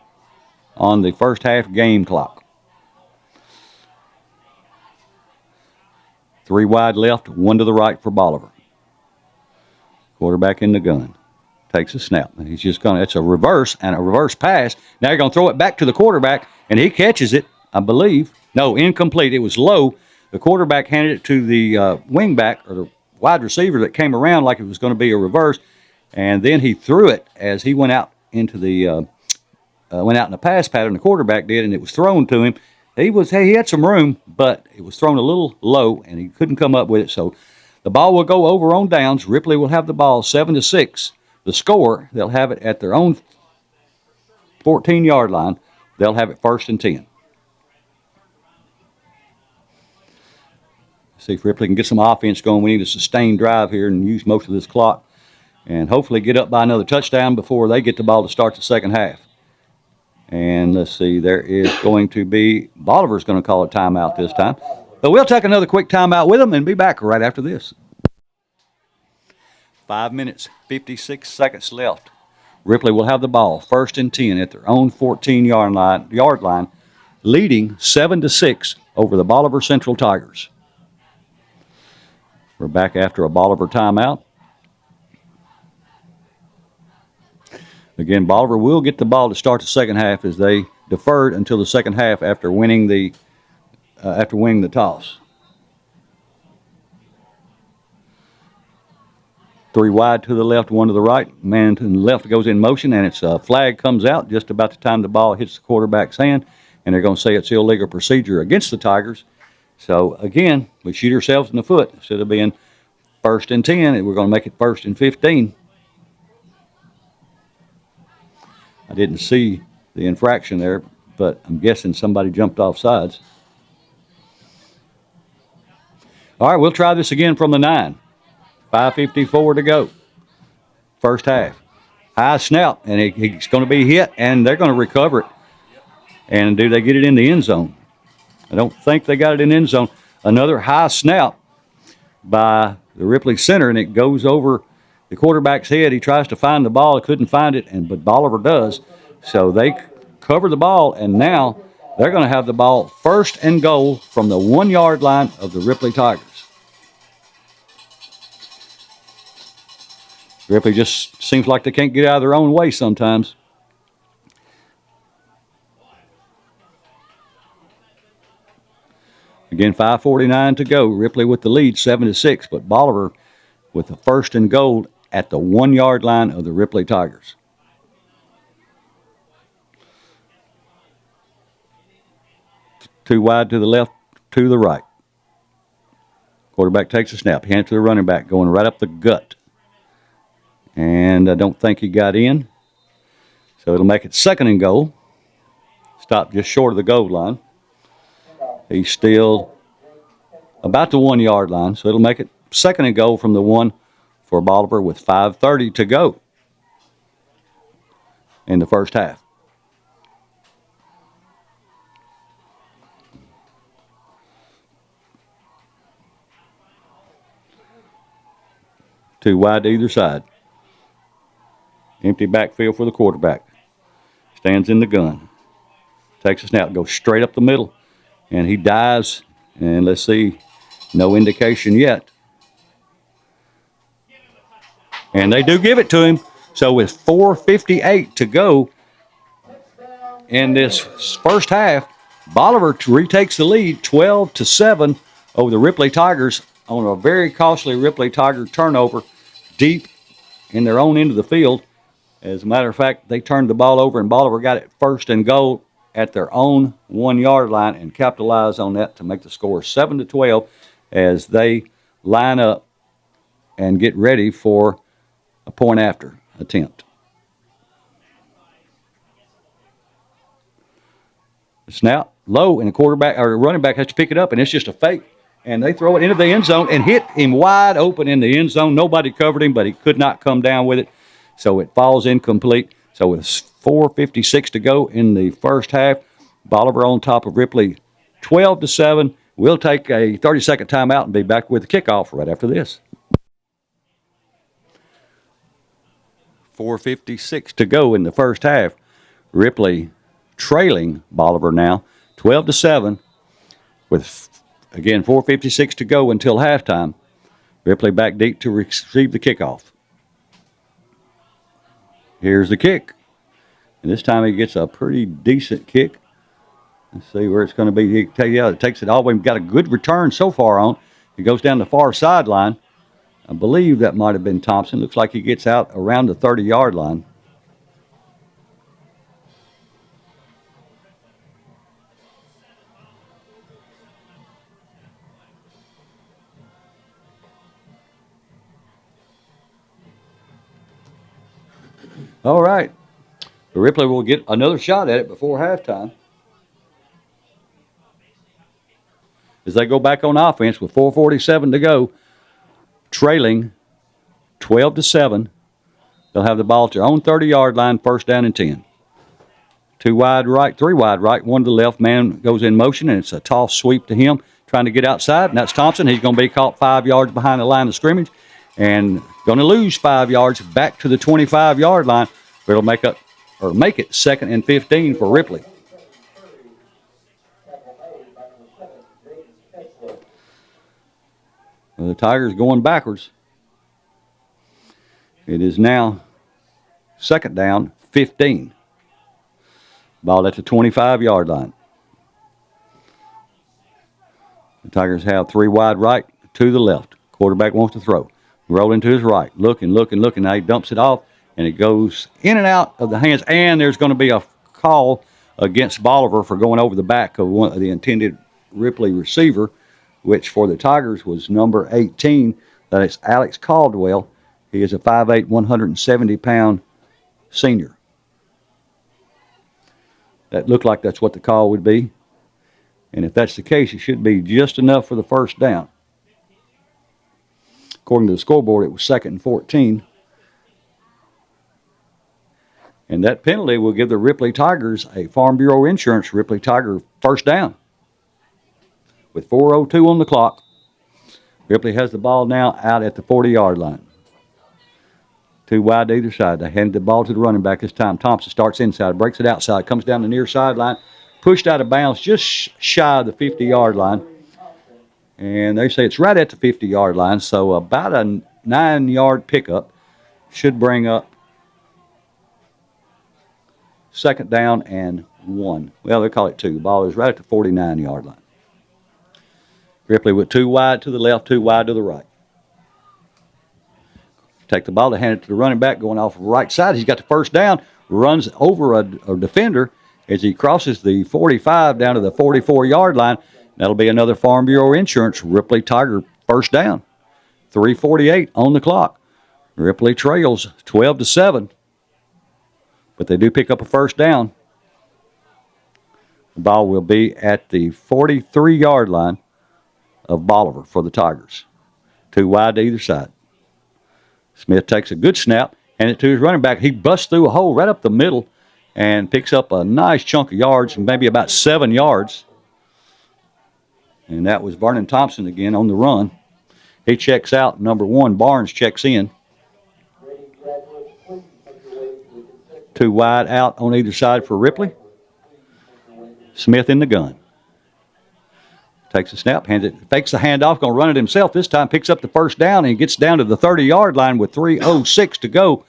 on the first half game clock. 3 wide left, 1 to the right for Bolivar. Quarterback in the gun. Takes a snap. He's just going to, it's a reverse and a reverse pass. Now you're going to throw it back to the quarterback, and he catches it, I believe. No, incomplete. It was low. The quarterback handed it to the wingback or the wide receiver that came around like it was going to be a reverse, and then he threw it as he went out into the went out in the pass pattern. The quarterback did, and it was thrown to him. He had some room, but it was thrown a little low, and he couldn't come up with it. So the ball will go over on downs. Ripley will have the ball 7-6. The score, they'll have it at their own 14-yard line. They'll have it 1st and 10. See if Ripley can get some offense going. We need a sustained drive here and use most of this clock and hopefully get up by another touchdown before they get the ball to start the second half. And let's see, there is going to be, Bolivar's going to call a timeout this time. But we'll take another quick timeout with them and be back right after this. 5 minutes, 56 seconds left. Ripley will have the ball, 1st and 10 at their own 14-yard line, leading 7-6 over the Bolivar Central Tigers. We're back after a Bolivar timeout. Again, Bolivar will get the ball to start the second half as they deferred until the second half after winning the toss. 3 wide to the left, 1 to the right. Man to the left goes in motion, and its flag comes out just about the time the ball hits the quarterback's hand, and they're going to say it's illegal procedure against the Tigers. So, again, we shoot ourselves in the foot. Instead of being 1st and 10, we're going to make it 1st and 15. I didn't see the infraction there, but I'm guessing somebody jumped off sides. All right, we'll try this again from the 9. 5:54 to go. First half. High snap, and he's going to be hit, and they're going to recover it. And do they get it in the end zone? I don't think they got it in the end zone. Another high snap by the Ripley center, and it goes over the quarterback's head. He tries to find the ball. He couldn't find it, but Bolivar does. So they cover the ball, and now they're going to have the ball 1st and goal from the 1-yard line of the Ripley Tigers. Ripley just seems like they can't get out of their own way sometimes. Again, 5:49 to go. Ripley with the lead, 7-6, but Bolivar with the 1st and goal at the 1-yard line of the Ripley Tigers. Two wide to the left, to the right. Quarterback takes a snap, hand to the running back, going right up the gut. And I don't think he got in. So it'll make it 2nd and goal. Stop just short of the goal line. He's still about the 1-yard line, so it'll make it 2nd and goal from the 1 for Bolivar with 5:30 to go in the first half. Two wide to either side. Empty backfield for the quarterback. Stands in the gun. Takes a snap, goes straight up the middle, and he dives. And let's see, no indication yet. And they do give it to him. So with 4:58 to go in this first half, Bolivar retakes the lead 12-7 over the Ripley Tigers on a very costly Ripley Tiger turnover deep in their own end of the field. As a matter of fact, they turned the ball over, and Bolivar got it 1st and goal at their own 1-yard line and capitalized on that to make the score 7-12 as they line up and get ready for a point after attempt. Snap low, and the quarterback or the running back has to pick it up, and it's just a fake. And they throw it into the end zone and hit him wide open in the end zone. Nobody covered him, but he could not come down with it. So it falls incomplete. So with 4:56 to go in the first half, Bolivar on top of Ripley 12-7. We'll take a 30-second timeout and be back with the kickoff right after this. 4:56 to go in the first half. Ripley trailing Bolivar now 12-7 with, again, 4:56 to go until halftime. Ripley back deep to receive the kickoff. Here's the kick. And this time he gets a pretty decent kick. Let's see where it's going to be. It takes it all the way. Got a good return so far on. He goes down the far sideline. I believe that might have been Thompson. Looks like he gets out around the 30-yard line. All right. Ripley will get another shot at it before halftime. As they go back on offense with 4:47 to go, trailing 12-7. They'll have the ball at their own 30-yard line, 1st down and 10. 2 wide right, 3 wide right, 1 to the left. Man goes in motion, and it's a toss sweep to him, trying to get outside, and that's Thompson. He's going to be caught 5 yards behind the line of scrimmage and going to lose 5 yards back to the 25-yard line. But it'll make it 2nd and 15 for Ripley. Well, the Tigers going backwards. It is now 2nd down, 15. Ball at the 25-yard line. The Tigers have 3 wide right, 2 to the left. Quarterback wants to throw. Rolling to his right. Looking. Now he dumps it off, and it goes in and out of the hands. And there's going to be a call against Bolivar for going over the back of one of the intended Ripley receiver, which for the Tigers was number 18. That is Alex Caldwell. He is a 5'8", 170-pound senior. That looked like that's what the call would be. And if that's the case, it should be just enough for the first down. According to the scoreboard, it was 2nd and 14. And that penalty will give the Ripley Tigers a Farm Bureau Insurance Ripley Tiger first down. With 4:02 on the clock, Ripley has the ball now out at the 40-yard line. 2 wide to either side. They hand the ball to the running back this time. Thompson starts inside, breaks it outside, comes down the near sideline, pushed out of bounds just shy of the 50-yard line. And they say it's right at the 50-yard line, so about a 9-yard pickup should bring up 2nd down and 1. Well, they call it 2. The ball is right at the 49-yard line. Ripley with 2 wide to the left, 2 wide to the right. Take the ball to hand it to the running back going off the right side. He's got the first down, runs over a defender as he crosses the 45 down to the 44-yard line. That'll be another Farm Bureau Insurance Ripley Tiger first down. 3:48 on the clock. Ripley trails 12-7, but they do pick up a first down. The ball will be at the 43-yard line of Bolivar for the Tigers. 2 wide to either side. Smith takes a good snap, hands it to his running back. He busts through a hole right up the middle and picks up a nice chunk of yards, maybe about 7 yards. And that was Vernon Thompson again on the run. He checks out. Number 1, Barnes checks in. 2 wide out on either side for Ripley. Smith in the gun. Takes a snap, hands it, fakes the handoff, going to run it himself this time, picks up the first down, and he gets down to the 30-yard line with 3:06 to go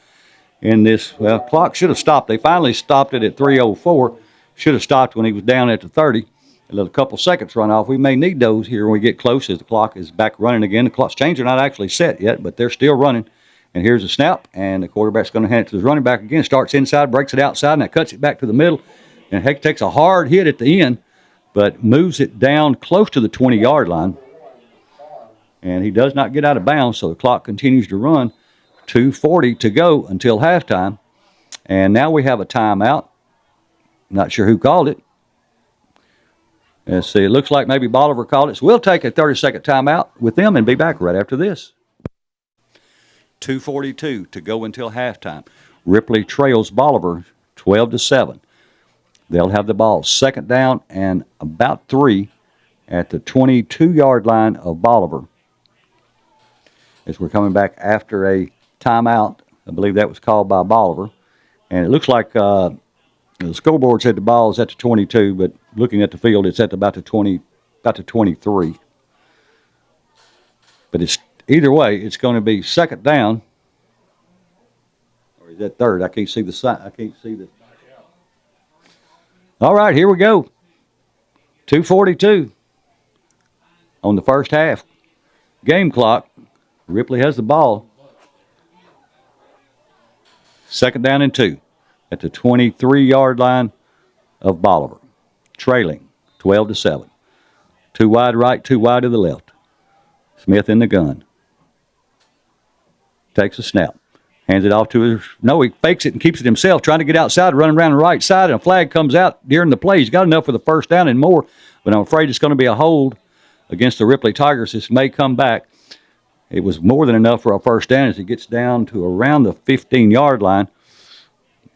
in this. Well, clock should have stopped. They finally stopped it at 3:04. Should have stopped when he was down at the 30. Let a couple seconds run off. We may need those here when we get close as the clock is back running again. The clock's changed. They're not actually set yet, but they're still running. And here's a snap, and the quarterback's going to hand it to his running back again. Starts inside, breaks it outside, and that cuts it back to the middle. And heck, takes a hard hit at the end, but moves it down close to the 20-yard line. And he does not get out of bounds, so the clock continues to run. 2:40 to go until halftime. And now we have a timeout. Not sure who called it. Let's see, it looks like maybe Bolivar called it. So we'll take a 30-second timeout with them and be back right after this. 2:42 to go until halftime. Ripley trails Bolivar 12-7. They'll have the ball 2nd down and about 3 at the 22-yard line of Bolivar. As we're coming back after a timeout, I believe that was called by Bolivar. And it looks like the scoreboard said the ball is at the 22, but looking at the field, it's at about the 23. But it's either way, it's going to be 2nd down, or is that 3rd? I can't see the sign. I can't see the. All right, here we go. 2:42 on the first half. Game clock. Ripley has the ball. 2nd down and 2 at the 23-yard line of Bolivar. Trailing 12-7. 2 wide right, 2 wide to the left. Smith in the gun. Takes a snap. Hands it off to his. No, he fakes it and keeps it himself, trying to get outside, running around the right side, and a flag comes out during the play. He's got enough for the first down and more, but I'm afraid it's going to be a hold against the Ripley Tigers. This may come back. It was more than enough for a first down as he gets down to around the 15-yard line,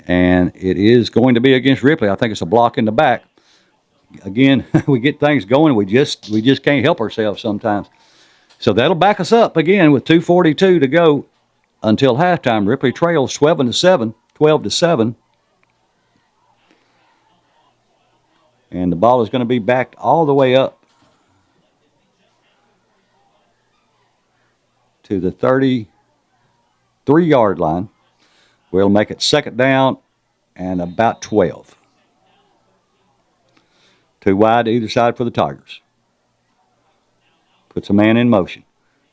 and it is going to be against Ripley. I think it's a block in the back. Again, we get things going. We just can't help ourselves sometimes. So that'll back us up again with 2:42 to go until halftime. Ripley trails 12-7. And the ball is going to be backed all the way up to the 33-yard line. We'll make it 2nd down and about 12. Two wide to either side for the Tigers. Puts a man in motion.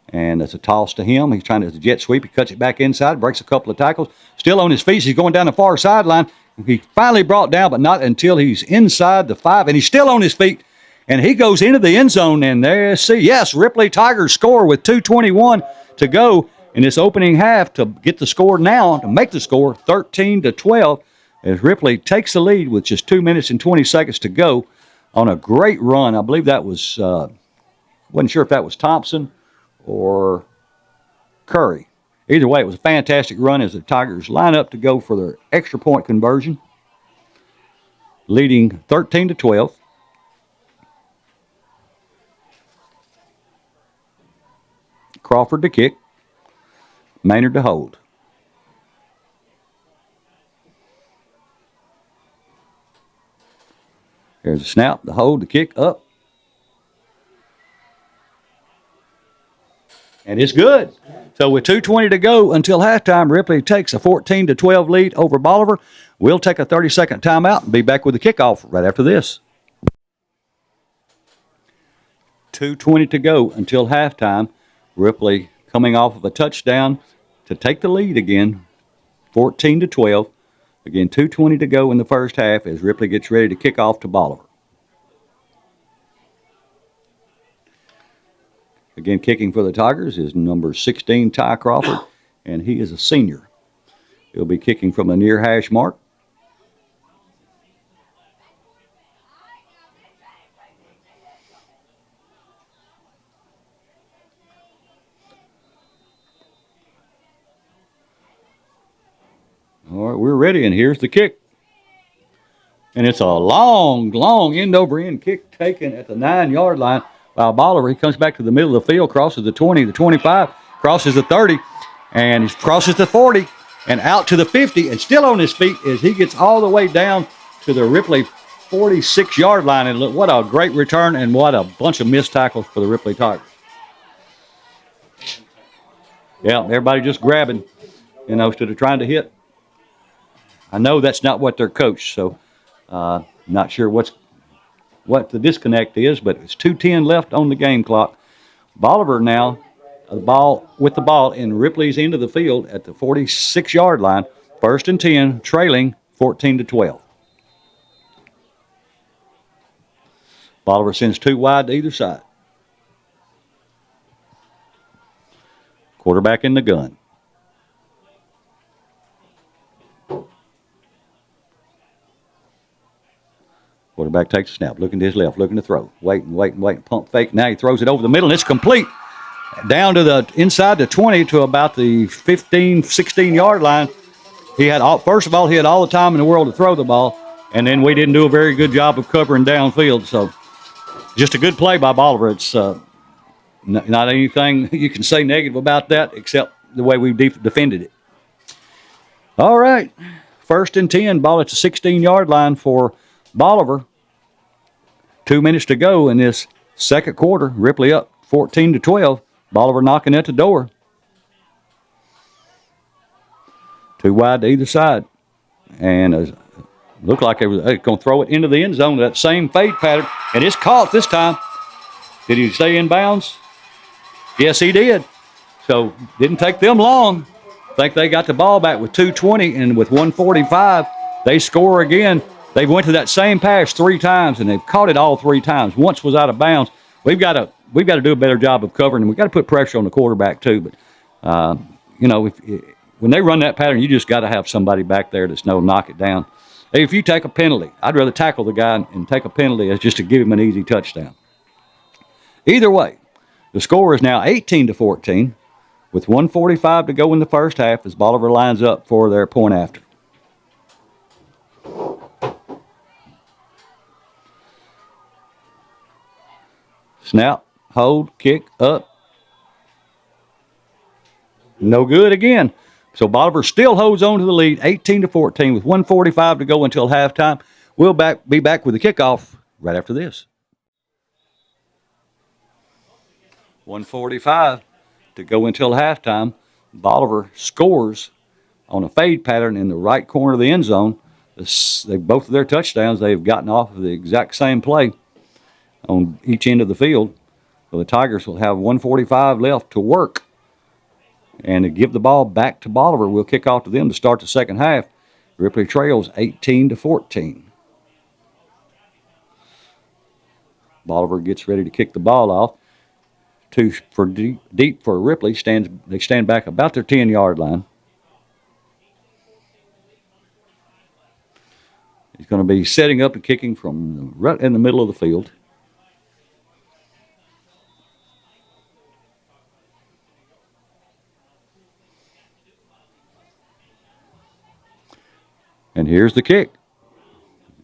And that's a toss to him. He's trying to jet sweep. He cuts it back inside, breaks a couple of tackles. Still on his feet. He's going down the far sideline. He finally brought down, but not until he's inside the 5. And he's still on his feet. And he goes into the end zone. And there, yes, Ripley Tigers score with 2:21 to go in this opening half to get the score now, to make the score 13-12, as Ripley takes the lead with just 2 minutes and 20 seconds to go on a great run. I believe that was, wasn't sure if that was Thompson or Curry. Either way, it was a fantastic run as the Tigers line up to go for their extra point conversion, leading 13-12. Crawford to kick. Maynard to hold. There's a snap, the hold, the kick, up. And it's good. So with 2:20 to go until halftime, Ripley takes a 14-12 lead over Bolivar. We'll take a 30-second timeout and be back with the kickoff right after this. 2:20 to go until halftime. Ripley coming off of a touchdown to take the lead again, 14-12. Again, 2:20 to go in the first half as Ripley gets ready to kick off to Bolivar. Again, kicking for the Tigers is number 16, Ty Crawford, and he is a senior. He'll be kicking from a near hash mark. All right, we're ready, and here's the kick. And it's a long, long end-over-end kick taken at the 9-yard line by Bolivar. He comes back to the middle of the field, crosses the 20, the 25, crosses the 30, and he crosses the 40, and out to the 50, and still on his feet as he gets all the way down to the Ripley 46-yard line. And look, what a great return, and what a bunch of missed tackles for the Ripley Tigers. Yeah, everybody just grabbing, instead of trying to hit. I know that's not what they're coached, so not sure what the disconnect is, but it's 2:10 left on the game clock. Bolivar now, with the ball in Ripley's end of the field at the 46-yard line, 1st and 10, trailing 14-12. Bolivar sends two wide to either side. Quarterback in the gun. Quarterback takes a snap, looking to his left, looking to throw. Waiting, pump fake. Now he throws it over the middle, and it's complete. Down to the inside the 20 to about the 15, 16-yard line. First of all, he had all the time in the world to throw the ball, and then we didn't do a very good job of covering downfield. So just a good play by Bolivar. It's not anything you can say negative about that except the way we defended it. All right, 1st and 10, ball at the 16-yard line for Bolivar. 2 minutes to go in this second quarter. Ripley up 14-12. Bolivar knocking at the door. Two wide to either side. And looked like they were going to throw it into the end zone, that same fade pattern. And it's caught this time. Did he stay in bounds? Yes, he did. So didn't take them long. I think they got the ball back with 2:20, and with 1:45, they score again. They went to that same pass 3 times, and they've caught it all 3 times. Once was out of bounds. We've got to do a better job of covering, and we've got to put pressure on the quarterback too. But when they run that pattern, you just got to have somebody back there that's knock it down. Hey, if you take a penalty, I'd rather tackle the guy and take a penalty as just to give him an easy touchdown. Either way, the score is now 18-14, with 1:45 to go in the first half as Bolivar lines up for their point after. Snap, hold, kick, up. No good again. So Bolivar still holds on to the lead, 18-14, with 1:45 to go until halftime. We'll be back with the kickoff right after this. 1:45 to go until halftime. Bolivar scores on a fade pattern in the right corner of the end zone. Both of their touchdowns, they've gotten off of the exact same play on each end of the field. So the Tigers will have 1:45 left to work. And to give the ball back to Bolivar, we'll kick off to them to start the second half. Ripley trails 18-14. Bolivar gets ready to kick the ball off. Two for deep for Ripley. They stand back about their 10-yard line. He's going to be setting up and kicking from right in the middle of the field. And here's the kick.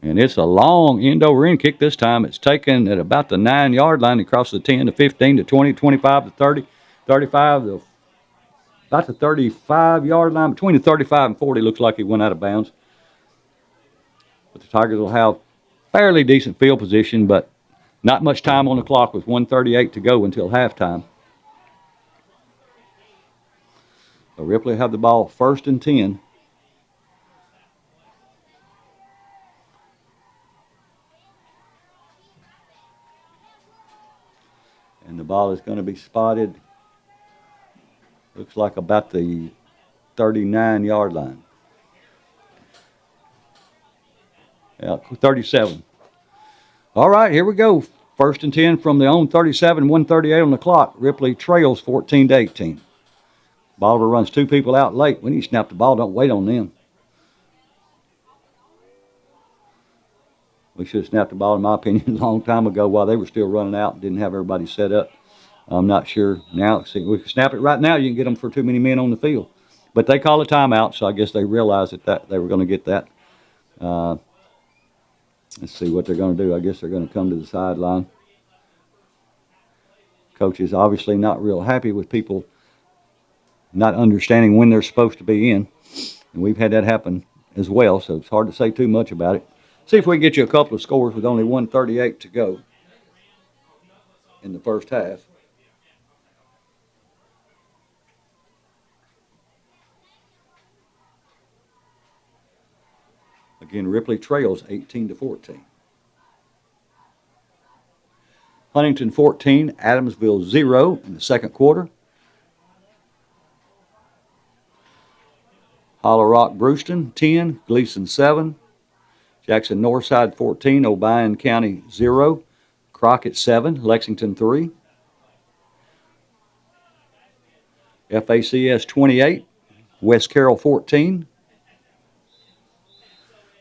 And it's a long end-over-end kick this time. It's taken at about the 9-yard line across the 10 to 15 to 20, 25 to 30, 35 to about the 35-yard line. Between the 35 and 40 looks like he went out of bounds. But the Tigers will have fairly decent field position, but not much time on the clock with 1:38 to go until halftime. So Ripley have the ball 1st and 10. And the ball is going to be spotted, looks like about the 39-yard line. Yeah, 37. All right, here we go. 1st and 10 from their own 37, 1:38 on the clock. Ripley trails 14-18. Bolivar runs 2 people out late. When you snap the ball, don't wait on them. We should have snapped the ball, in my opinion, a long time ago while they were still running out and didn't have everybody set up. I'm not sure. Now, see, we can snap it right now. You can get them for too many men on the field. But they call a timeout, so I guess they realized that they were going to get that. Let's see what they're going to do. I guess they're going to come to the sideline. Coach is obviously not real happy with people not understanding when they're supposed to be in. And we've had that happen as well, so it's hard to say too much about it. See if we can get you a couple of scores with only 1:38 to go in the first half. Again, Ripley trails 18-14. Huntington 14, Adamsville 0 in the second quarter. Hollow Rock Brewston 10, Gleason 7. Jackson Northside 14, Obion County 0. Crockett 7, Lexington 3. FACS 28, West Carroll 14.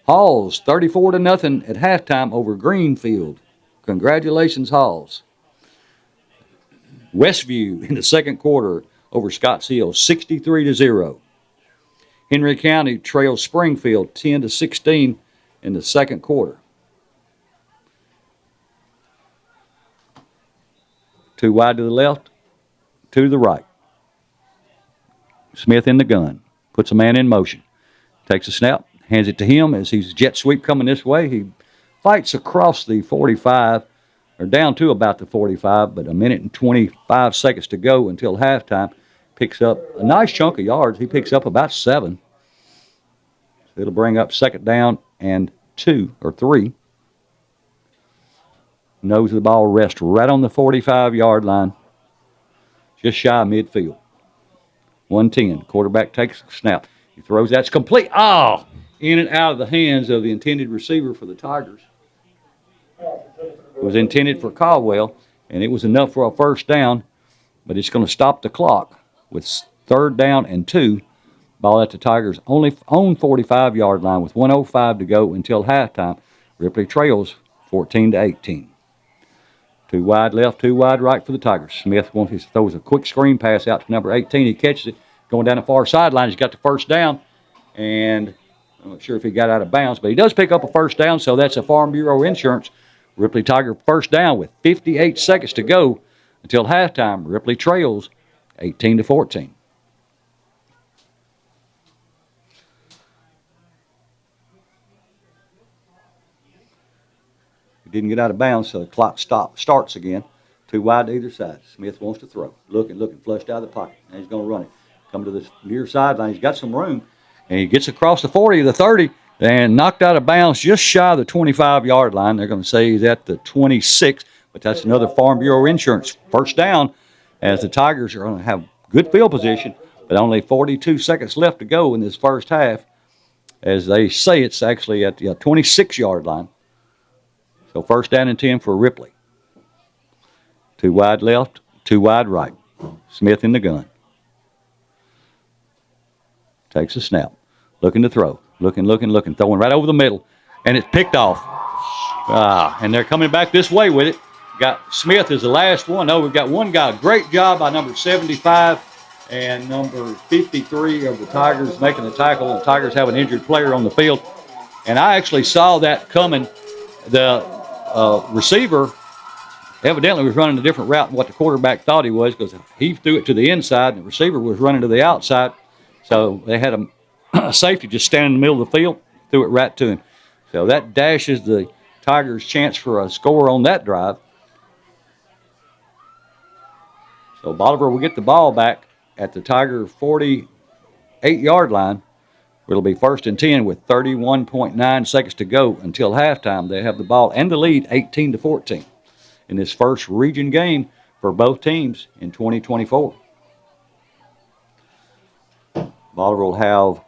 Halls 34-0 at halftime over Greenfield. Congratulations, Halls. Westview in the second quarter over Scotts Hill 63-0. Henry County trails Springfield 10-16 in the second quarter. 2 wide to the left, 2 to the right. Smith in the gun, puts a man in motion, takes a snap, hands it to him as he's jet sweep coming this way. He fights across the 45, or down to about the 45, but 1 minute and 25 seconds to go until halftime. Picks up a nice chunk of yards. He picks up about 7. So it'll bring up 2nd down and 2 or 3. Nose of the ball rests right on the 45-yard line, just shy of midfield. 1:10. Quarterback takes a snap. He throws. That's complete. Oh, in and out of the hands of the intended receiver for the Tigers. It was intended for Caldwell, and it was enough for a 1st down, but it's going to stop the clock with 3rd down and 2. Ball at the Tigers' own 45-yard line with 1:05 to go until halftime. Ripley trails 14-18. 2 wide left, 2 wide right for the Tigers. Smith throws a quick screen pass out to number 18. He catches it going down the far sideline. He's got the 1st down, and I'm not sure if he got out of bounds, but he does pick up a 1st down, so that's a Farm Bureau insurance. Ripley Tiger 1st down with 58 seconds to go until halftime. Ripley trails 18-14. Didn't get out of bounds, so the clock starts again. 2 wide to either side. Smith wants to throw. Looking, flushed out of the pocket. And he's going to run it. Come to the near sideline. He's got some room. And he gets across the 40, the 30, and knocked out of bounds just shy of the 25-yard line. They're going to say he's at the 26, but that's another Farm Bureau insurance first down, as the Tigers are going to have good field position, but only 42 seconds left to go in this first half. As they say, it's actually at the 26-yard line. So first down and 10 for Ripley. 2 wide left, 2 wide right. Smith in the gun. Takes a snap. Looking to throw. Looking. Throwing right over the middle. And it's picked off. And they're coming back this way with it. Got Smith as the last one. Oh, we've got one guy. Great job by number 75 and number 53 of the Tigers making the tackle. The Tigers have an injured player on the field. And I actually saw that coming. The receiver evidently was running a different route than what the quarterback thought he was, because he threw it to the inside and the receiver was running to the outside. So they had a safety just standing in the middle of the field, threw it right to him. So that dashes the Tigers' chance for a score on that drive. So Bolivar will get the ball back at the Tiger 48-yard line. It'll be first and 10 with 31.9 seconds to go until halftime. They have the ball and the lead 18-14 in this first region game for both teams in 2024. Bolivar will have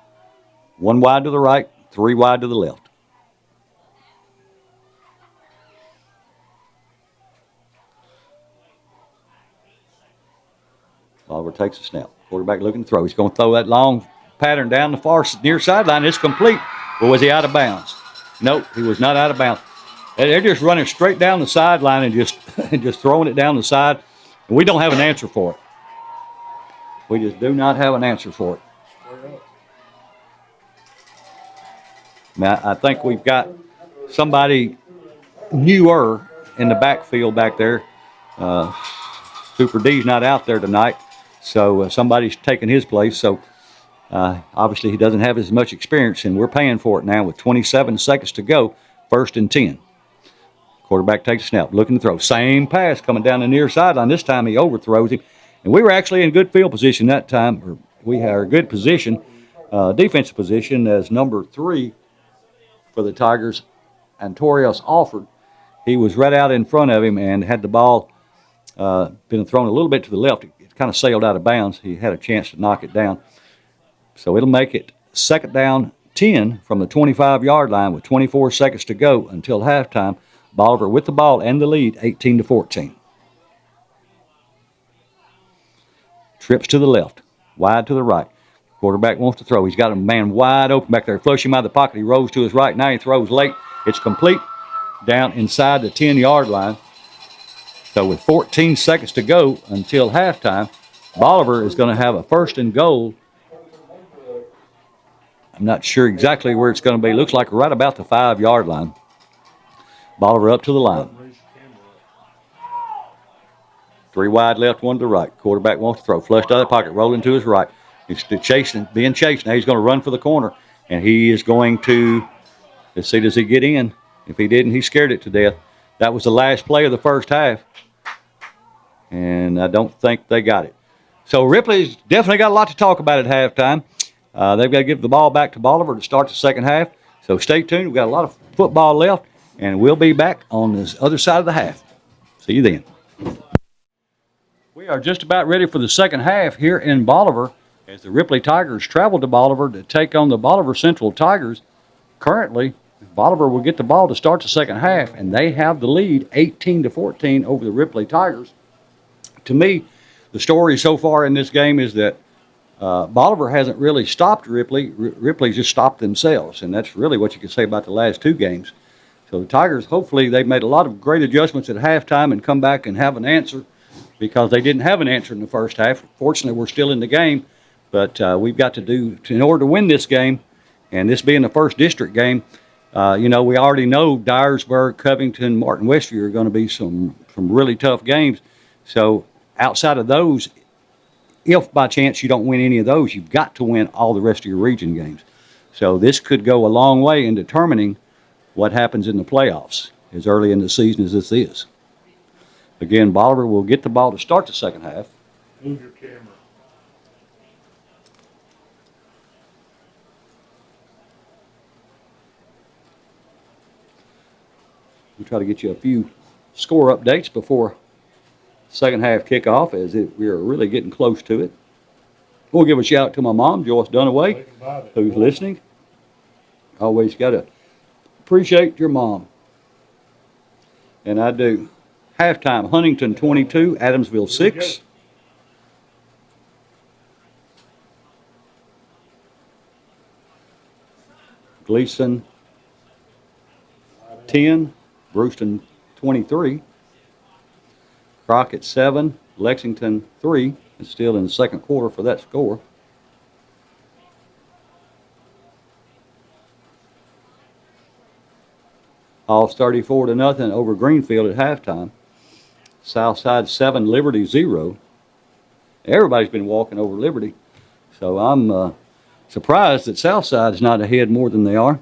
1 wide to the right, 3 wide to the left. Bolivar takes a snap. Quarterback looking to throw. He's going to throw that long pattern down the far near sideline. It's complete. Or was he out of bounds? Nope, he was not out of bounds. They're just running straight down the sideline and just throwing it down the side. And we don't have an answer for it. We just do not have an answer for it. Now, I think we've got somebody newer in the backfield back there. Super D's not out there tonight, so somebody's taking his place. So obviously he doesn't have as much experience, and we're paying for it now with 27 seconds to go, first and 10. Quarterback takes a snap, looking to throw. Same pass coming down the near sideline. This time he overthrows him. And we were actually in good field position that time. Or we had a good position, defensive position, as number 3 for the Tigers, Antorios Alford. He was right out in front of him and had the ball been thrown a little bit to the left. It kind of sailed out of bounds. He had a chance to knock it down. So it'll make it second down 10 from the 25-yard line with 24 seconds to go until halftime. Bolivar with the ball and the lead, 18-14. Trips to the left, wide to the right. Quarterback wants to throw. He's got a man wide open back there. Flush him out of the pocket. He rolls to his right. Now he throws late. It's complete down inside the 10-yard line. So with 14 seconds to go until halftime, Bolivar is going to have a first and goal. I'm not sure exactly where it's going to be. Looks like right about the 5-yard line. Bolivar up to the line. 3 wide left, 1 to the right. Quarterback wants to throw. Flushed out of the pocket, rolling to his right. He's being chased. Now he's going to run for the corner. And he is going to, let's see, does he get in? If he didn't, he scared it to death. That was the last play of the first half. And I don't think they got it. So Ripley's definitely got a lot to talk about at halftime. They've got to give the ball back to Bolivar to start the second half. So stay tuned. We've got a lot of football left. And we'll be back on this other side of the half. See you then. We are just about ready for the second half here in Bolivar as the Ripley Tigers travel to Bolivar to take on the Bolivar Central Tigers. Currently, Bolivar will get the ball to start the second half, and they have the lead 18-14 over the Ripley Tigers. To me, the story so far in this game is that Bolivar hasn't really stopped Ripley. Ripley's just stopped themselves, and that's really what you can say about the last 2 games. So the Tigers, hopefully, they've made a lot of great adjustments at halftime and come back and have an answer, because they didn't have an answer in the first half. Fortunately, we're still in the game, but we've got to do, in order to win this game, and this being the first district game, we already know Dyersburg, Covington, Martin Westview are going to be some really tough games. So outside of those, if by chance you don't win any of those, you've got to win all the rest of your region games. So this could go a long way in determining what happens in the playoffs as early in the season as this is. Again, Bolivar will get the ball to start the second half.
Move your camera.
We'll try to get you a few score updates before second half kickoff, as we are really getting close to it. We'll give a shout out to my mom, Joyce Dunaway, who's listening. Always got to appreciate your mom. And I do. Halftime, Huntington 22, Adamsville 6. Gleason 10, Brewston 23. Crockett 7, Lexington 3. It's still in the second quarter for that score. Hall's 34-0 over Greenfield at halftime. Southside 7, Liberty 0. Everybody's been walking over Liberty, so I'm surprised that Southside's not ahead more than they are.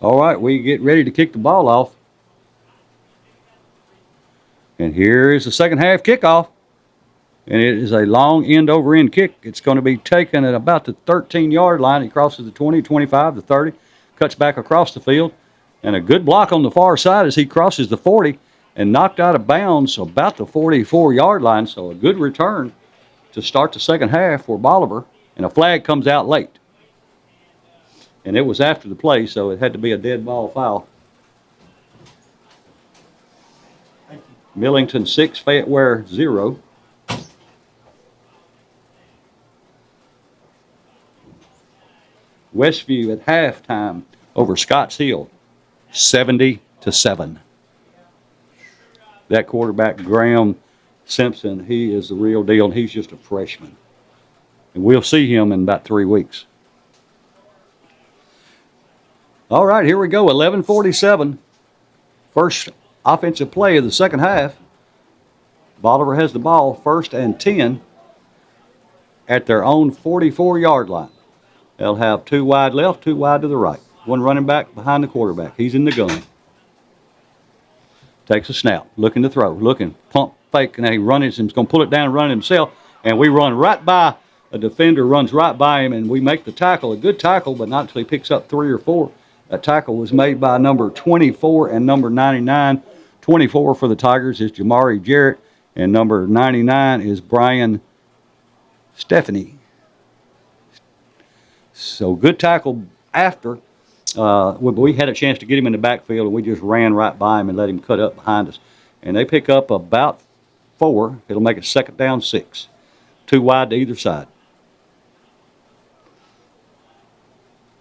All right, we get ready to kick the ball off. And here is the second half kickoff. And it is a long end-over-end kick. It's going to be taken at about the 13-yard line. He crosses the 20, 25, the 30, cuts back across the field. And a good block on the far side as he crosses the 40 and knocked out of bounds about the 44-yard line. So a good return to start the second half for Bolivar. And a flag comes out late. And it was after the play, so it had to be a dead ball foul. Millington 6, Fayetteware 0. Westview at halftime over Scotts Hill, 70-7. That quarterback, Graham Simpson, he is the real deal, and he's just a freshman. And we'll see him in about 3 weeks. All right, here we go, 11:47. First offensive play of the second half. Bolivar has the ball, 1st and 10 at their own 44-yard line. They'll have 2 wide left, 2 wide to the right. One running back behind the quarterback. He's in the gun. Takes a snap, looking to throw, looking, pump, fake, and he runs. He's going to pull it down and run himself. And we run right by, a defender runs right by him, and we make the tackle. A good tackle, but not until he picks up 3 or 4. That tackle was made by number 24 and number 99. 24 for the Tigers is Jamari Jarrett, and number 99 is Brian Stephanie. So good tackle after. We had a chance to get him in the backfield, and we just ran right by him and let him cut up behind us. And they pick up about 4. It'll make it 2nd down 6. 2 wide to either side.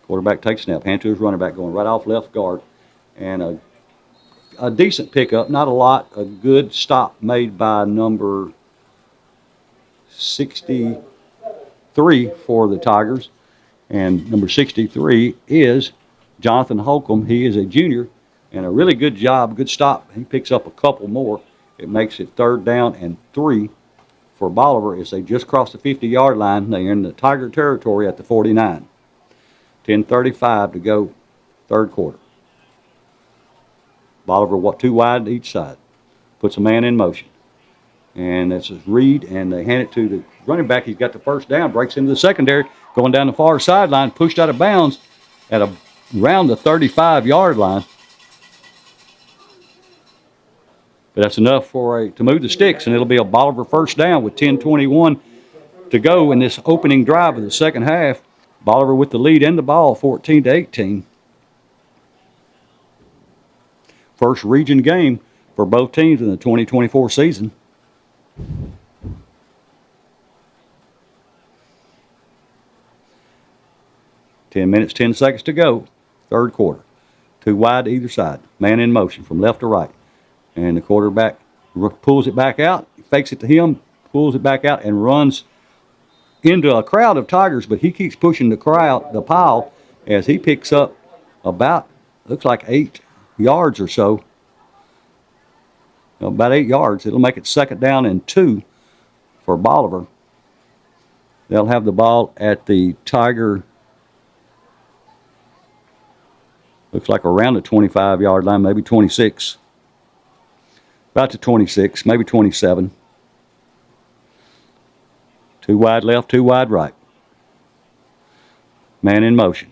Quarterback takes snap, hand to his running back, going right off left guard. And a decent pickup, not a lot. A good stop made by number 63 for the Tigers. And number 63 is Jonathan Holcomb. He is a junior, and a really good job, good stop. He picks up a couple more. It makes it 3rd down and 3 for Bolivar as they just crossed the 50-yard line. They're in the Tiger territory at the 49. 10:35 to go, 3rd quarter. Bolivar 2 wide to each side. Puts a man in motion. And that's his read, and they hand it to the running back. He's got the 1st down, breaks into the secondary, going down the far sideline, pushed out of bounds at around the 35-yard line. But that's enough to move the sticks, and it'll be a Bolivar 1st down with 10:21 to go in this opening drive of the second half. Bolivar with the lead and the ball, 14-18. First region game for both teams in the 2024 season. Ten minutes, 10 seconds to go. 3rd quarter. 2 wide to either side. Man in motion from left to right. And the quarterback pulls it back out, fakes it to him, pulls it back out, and runs into a crowd of Tigers, but he keeps pushing the pile, as he picks up about, looks like 8 yards or so. About 8 yards. It'll make it 2nd down and 2 for Bolivar. They'll have the ball at the Tiger, looks like around the 25-yard line, maybe 26. About to 26, maybe 27. 2 wide left, 2 wide right. Man in motion.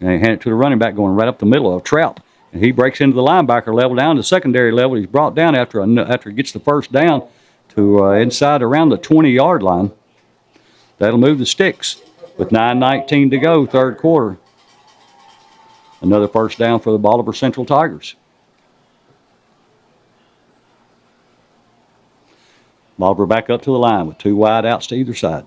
And they hand it to the running back going right up the middle of Trout. And he breaks into the linebacker level, down to secondary level. He's brought down after he gets the first down to inside around the 20-yard line. That'll move the sticks with 9:19 to go, third quarter. Another first down for the Bolivar Central Tigers. Bolivar back up to the line with 2 wide outs to either side.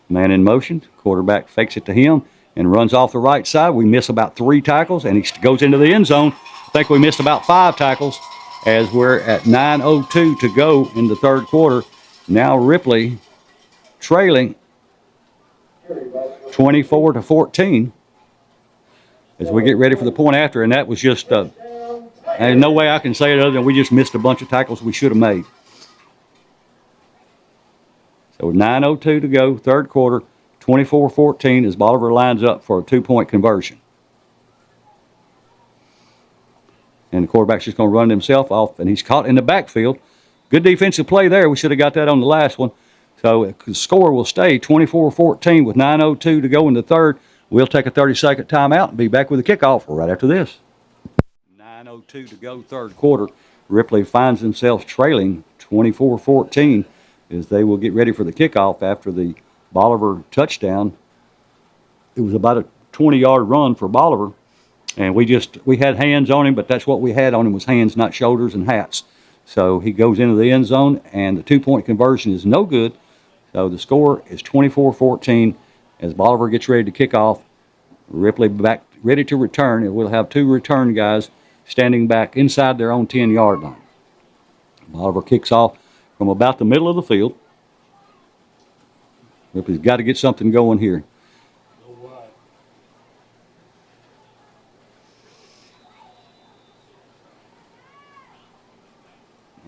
Man in motion. Quarterback fakes it to him and runs off the right side. We miss about 3 tackles, and he goes into the end zone. I think we missed about 5 tackles as we're at 9:02 to go in the third quarter. Now Ripley trailing 24-14 as we get ready for the point after, and that was just there's no way I can say it other than we just missed a bunch of tackles we should have made. So 9:02 to go, third quarter, 24-14 as Bolivar lines up for a 2-point conversion. And the quarterback's just going to run himself off, and he's caught in the backfield. Good defensive play there. We should have got that on the last one. So the score will stay 24-14 with 9:02 to go in the third. We'll take a 30-second timeout and be back with the kickoff right after this. 9:02 to go, third quarter. Ripley finds themselves trailing 24-14 as they will get ready for the kickoff after the Bolivar touchdown. It was about a 20-yard run for Bolivar, and we had hands on him, but that's what we had on him was hands, not shoulders and hats. So he goes into the end zone, and the 2-point conversion is no good. So the score is 24-14 as Bolivar gets ready to kick off. Ripley back ready to return, and we'll have 2 return guys standing back inside their own 10-yard line. Bolivar kicks off from about the middle of the field. Ripley's got to get something going here.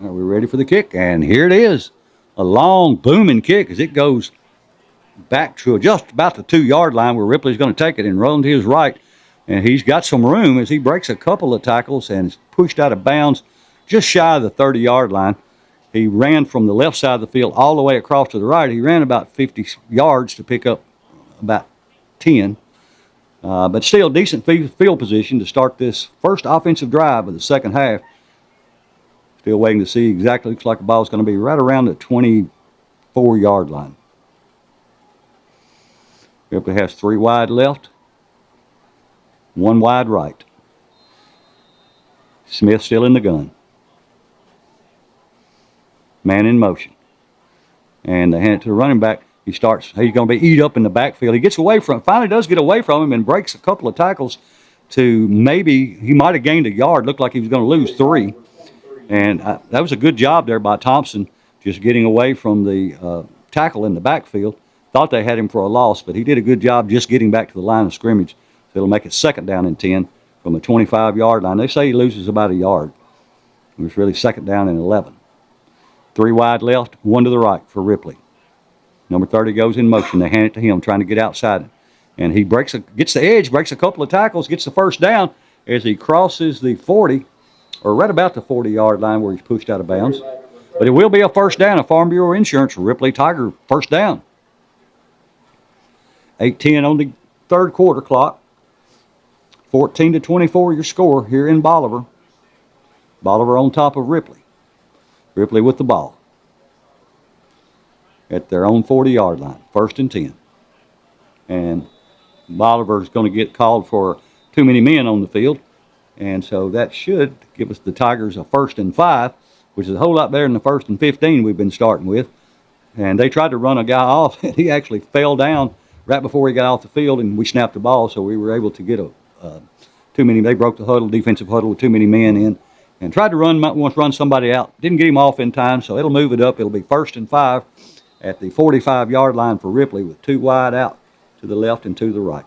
All right, we're ready for the kick, and here it is. A long, booming kick as it goes back to just about the 2-yard line where Ripley's going to take it and run to his right. And he's got some room as he breaks a couple of tackles and is pushed out of bounds just shy of the 30-yard line. He ran from the left side of the field all the way across to the right. He ran about 50 yards to pick up about 10. But still decent field position to start this first offensive drive of the second half. Still waiting to see exactly. Looks like the ball's going to be right around the 24-yard line. Ripley has 3 wide left, 1 wide right. Smith still in the gun. Man in motion. And they hand it to the running back. He's going to be eat up in the backfield. He gets away from, finally does get away from him and breaks a couple of tackles to maybe, he might have gained a yard. Looked like he was going to lose 3. And that was a good job there by Thompson, just getting away from the tackle in the backfield. Thought they had him for a loss, but he did a good job just getting back to the line of scrimmage. So it'll make it 2nd down and 10 from the 25-yard line. They say he loses about a yard. It was really 2nd down and 11. 3 wide left, 1 to the right for Ripley. Number 30 goes in motion. They hand it to him, trying to get outside it. And he gets the edge, breaks a couple of tackles, gets the first down as he crosses the 40, or right about the 40-yard line where he's pushed out of bounds. But it will be a first down, a Farm Bureau Insurance Ripley Tiger first down. 8:10 on the third quarter clock. 14-24 your score here in Bolivar. Bolivar on top of Ripley. Ripley with the ball at their own 40-yard line, 1st and 10. And Bolivar's going to get called for too many men on the field. And so that should give us the Tigers a 1st and 5, which is a whole lot better than the 1st and 15 we've been starting with. And they tried to run a guy off, and he actually fell down right before he got off the field, and we snapped the ball, so we were able to get too many. They broke the huddle, defensive huddle with too many men in, and tried to run somebody out. Didn't get him off in time, so it'll move it up. It'll be 1st and 5 at the 45-yard line for Ripley with 2 wide out to the left and to the right.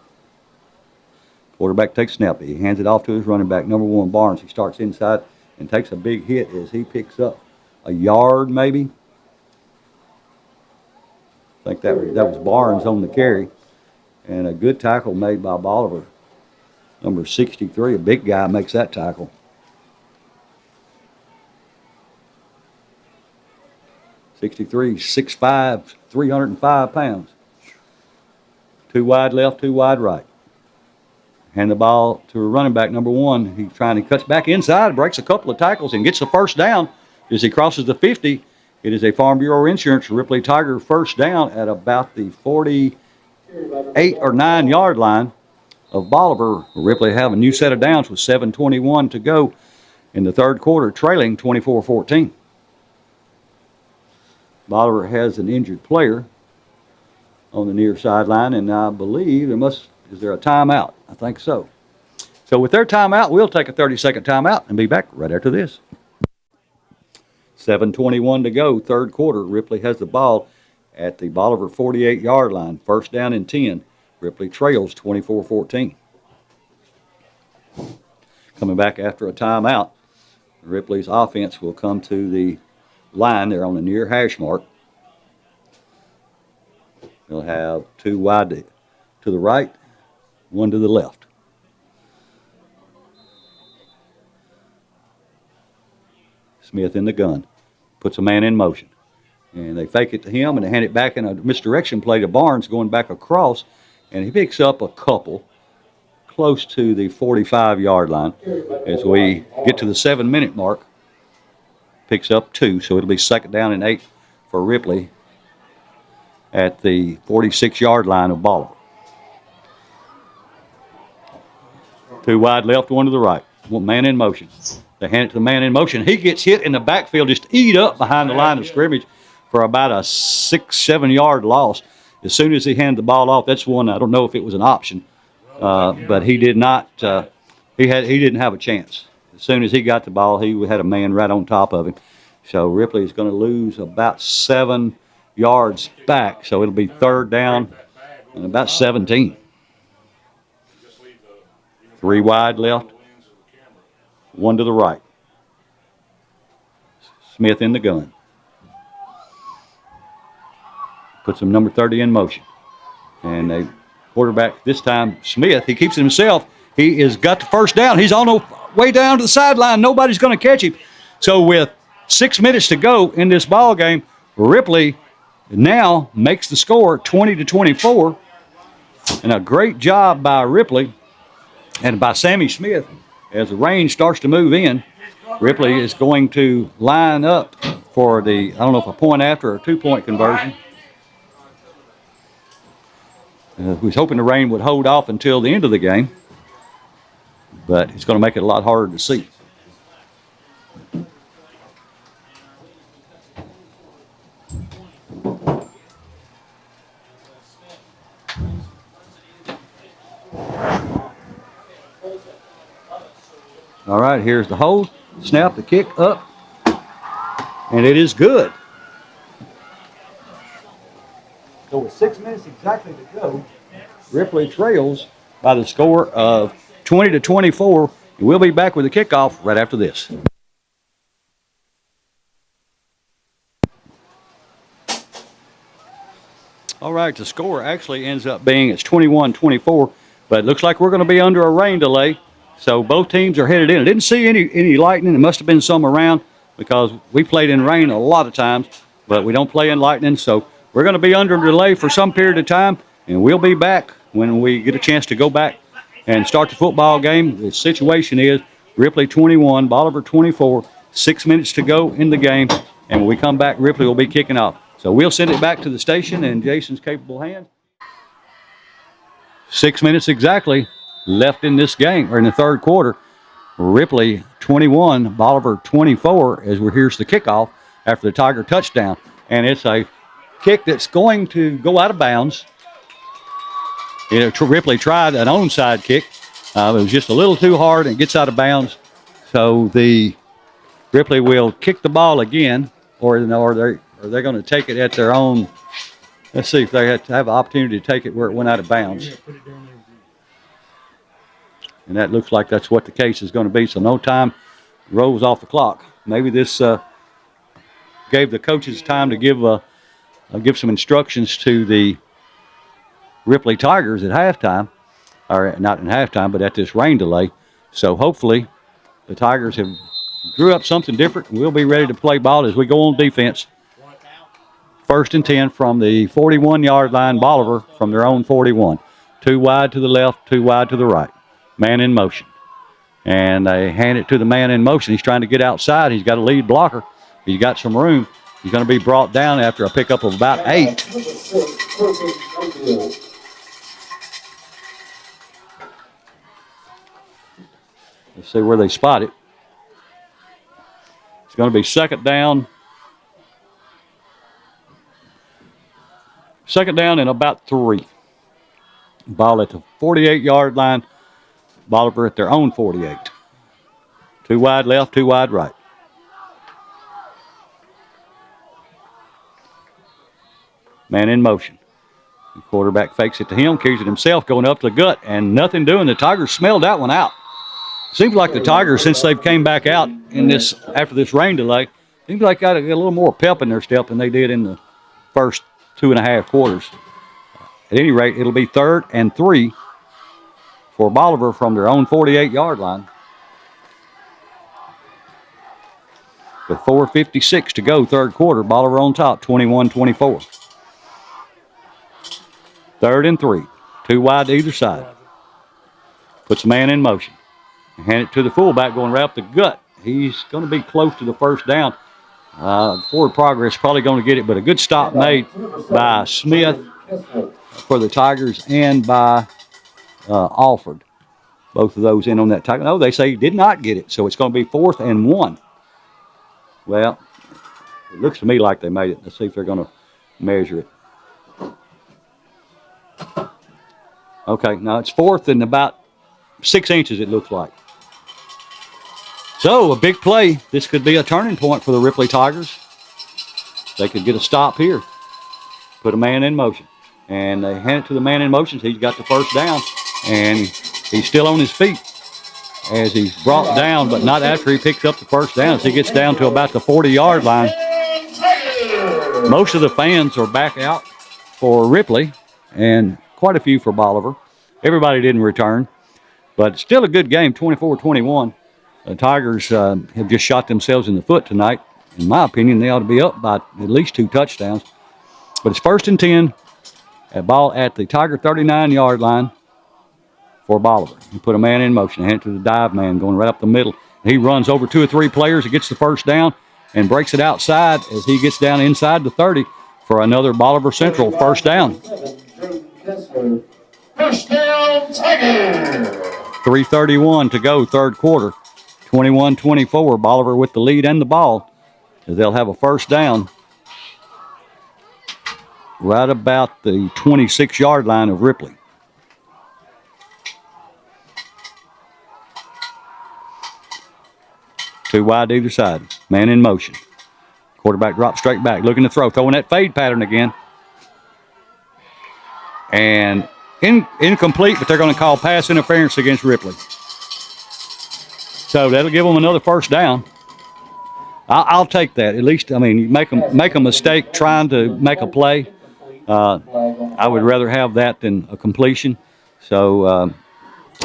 Quarterback takes snap. He hands it off to his running back, number 1, Barnes. He starts inside and takes a big hit as he picks up a yard maybe. I think that was Barnes on the carry. And a good tackle made by Bolivar. Number 63, a big guy, makes that tackle. 63, 6'5", 305 pounds. 2 wide left, 2 wide right. hand the ball to running back number 1. He's trying to cuts back inside, breaks a couple of tackles, and gets the first down as he crosses the 50. It is a Farm Bureau Insurance Ripley Tiger first down at about the 48 or 9 yard line of Bolivar. Ripley have a new set of downs with 7:21 to go in the third quarter, trailing 24-14. Bolivar has an injured player on the near sideline, and I believe is there a timeout? I think so. So with their timeout, we'll take a 30-second timeout and be back right after this. 7:21 to go, third quarter. Ripley has the ball at the Bolivar 48-yard line. First down and 10. Ripley trails 24-14. Coming back after a timeout, Ripley's offense will come to the line. They're on the near hash mark. They'll have 2 wide to the right, 1 to the left. Smith in the gun. Puts a man in motion. And they fake it to him, and they hand it back in a misdirection play to Barnes going back across. And he picks up a couple close to the 45-yard line. As we get to the 7-minute mark, picks up 2. So it'll be second down and 8 for Ripley at the 46-yard line of Bolivar. 2 wide left, 1 to the right. Man in motion. They hand it to the man in motion. He gets hit in the backfield, just eat up behind the line of scrimmage for about a 6-7 yard loss. As soon as he handed the ball off, that's one, I don't know if it was an option, but he did not, he didn't have a chance. As soon as he got the ball, he had a man right on top of him. So Ripley is going to lose about 7 yards back, so it'll be third down and about 17. 3 wide left, 1 to the right. Smith in the gun. Puts him number 30 in motion. And the quarterback, this time Smith, he keeps it himself. He has got the first down. He's on the way down to the sideline. Nobody's going to catch him. So with 6 minutes to go in this ball game, Ripley now makes the score 20-24. And a great job by Ripley and by Sammy Smith. As the rain starts to move in, Ripley is going to line up for the, I don't know if a point after or a 2-point conversion. We was hoping the rain would hold off until the end of the game, but it's going to make it a lot harder to see. All right, here's the hold. Snap, the kick up, and it is good. So with 6 minutes exactly to go, Ripley trails by the score of 20-24. And we'll be back with the kickoff right after this. All right, the score actually ends up being it's 21-24, but it looks like we're going to be under a rain delay. So both teams are headed in. I didn't see any lightning. There must have been some around because we played in rain a lot of times, but we don't play in lightning. So we're going to be under a delay for some period of time, and we'll be back when we get a chance to go back and start the football game. The situation is Ripley 21, Bolivar 24, 6 minutes to go in the game, and when we come back, Ripley will be kicking off. So we'll send it back to the station in Jason's capable hands. 6 minutes exactly left in this game, or in the third quarter. Ripley 21, Bolivar 24, as here's the kickoff after the Tiger touchdown. And it's a kick that's going to go out of bounds. Ripley tried an onside kick. It was just a little too hard and it gets out of bounds. So the Ripley will kick the ball again, or they're going to take it at their own. Let's see if they have an opportunity to take it where it went out of bounds. And that looks like that's what the case is going to be. So no time rolls off the clock. Maybe this gave the coaches time to give some instructions to the Ripley Tigers at halftime, or not in halftime, but at this rain delay. So hopefully the Tigers have drew up something different. We'll be ready to play ball as we go on defense. First and 10 from the 41-yard line, Bolivar from their own 41. 2 wide to the left, 2 wide to the right. Man in motion. And they hand it to the man in motion. He's trying to get outside. He's got a lead blocker. He's got some room. He's going to be brought down after a pickup of about 8. Let's see where they spot it. It's going to be second down. Second down and about 3. Ball at the 48-yard line. Bolivar at their own 48. 2 wide left, 2 wide right. Man in motion. The quarterback fakes it to him, carries it himself, going up to the gut, and nothing doing. The Tigers smelled that one out. Seems like the Tigers, since they've came back out in this after this rain delay, seems like got a little more pep in their step than they did in the first 2.5 quarters. At any rate, it'll be 3rd and 3 for Bolivar from their own 48-yard line. With 4:56 to go, 3rd quarter, Bolivar on top, 21-24. 3rd and 3, 2 wide to either side. Puts a man in motion. Hand it to the fullback going right up the gut. He's going to be close to the first down. Forward progress probably going to get it, but a good stop made by Smith for the Tigers and by Alford. Both of those in on that Tiger. No, they say he did not get it, so it's going to be 4th and 1. Well, it looks to me like they made it. Let's see if they're going to measure it. Okay, now it's 4th and about 6 inches, it looks like. So, a big play. This could be a turning point for the Ripley Tigers. They could get a stop here. Put a man in motion. And they hand it to the man in motion. So he's got the first down. And he's still on his feet as he's brought down, but not after he picks up the first down. So he gets down to about the 40-yard line. Most of the fans are back out for Ripley and quite a few for Bolivar. Everybody didn't return. But still a good game, 24-21. The Tigers have just shot themselves in the foot tonight. In my opinion, they ought to be up by at least 2 touchdowns. But it's 1st and 10. At ball at the Tiger 39-yard line for Bolivar. He put a man in motion. Hand it to the dive man going right up the middle. He runs over 2 or 3 players. He gets the first down and breaks it outside as he gets down inside the 30 for another Bolivar Central first down.
First down, Tiger.
3:31 to go, 3rd quarter. 21-24. Bolivar with the lead and the ball. As they'll have a first down right about the 26-yard line of Ripley. Two wide to either side. Man in motion. Quarterback drops straight back, looking to throw, throwing that fade pattern again. And incomplete, but they're going to call pass interference against Ripley. So that'll give them another first down. I'll take that. At least, I mean, you make a mistake trying to make a play. I would rather have that than a completion. So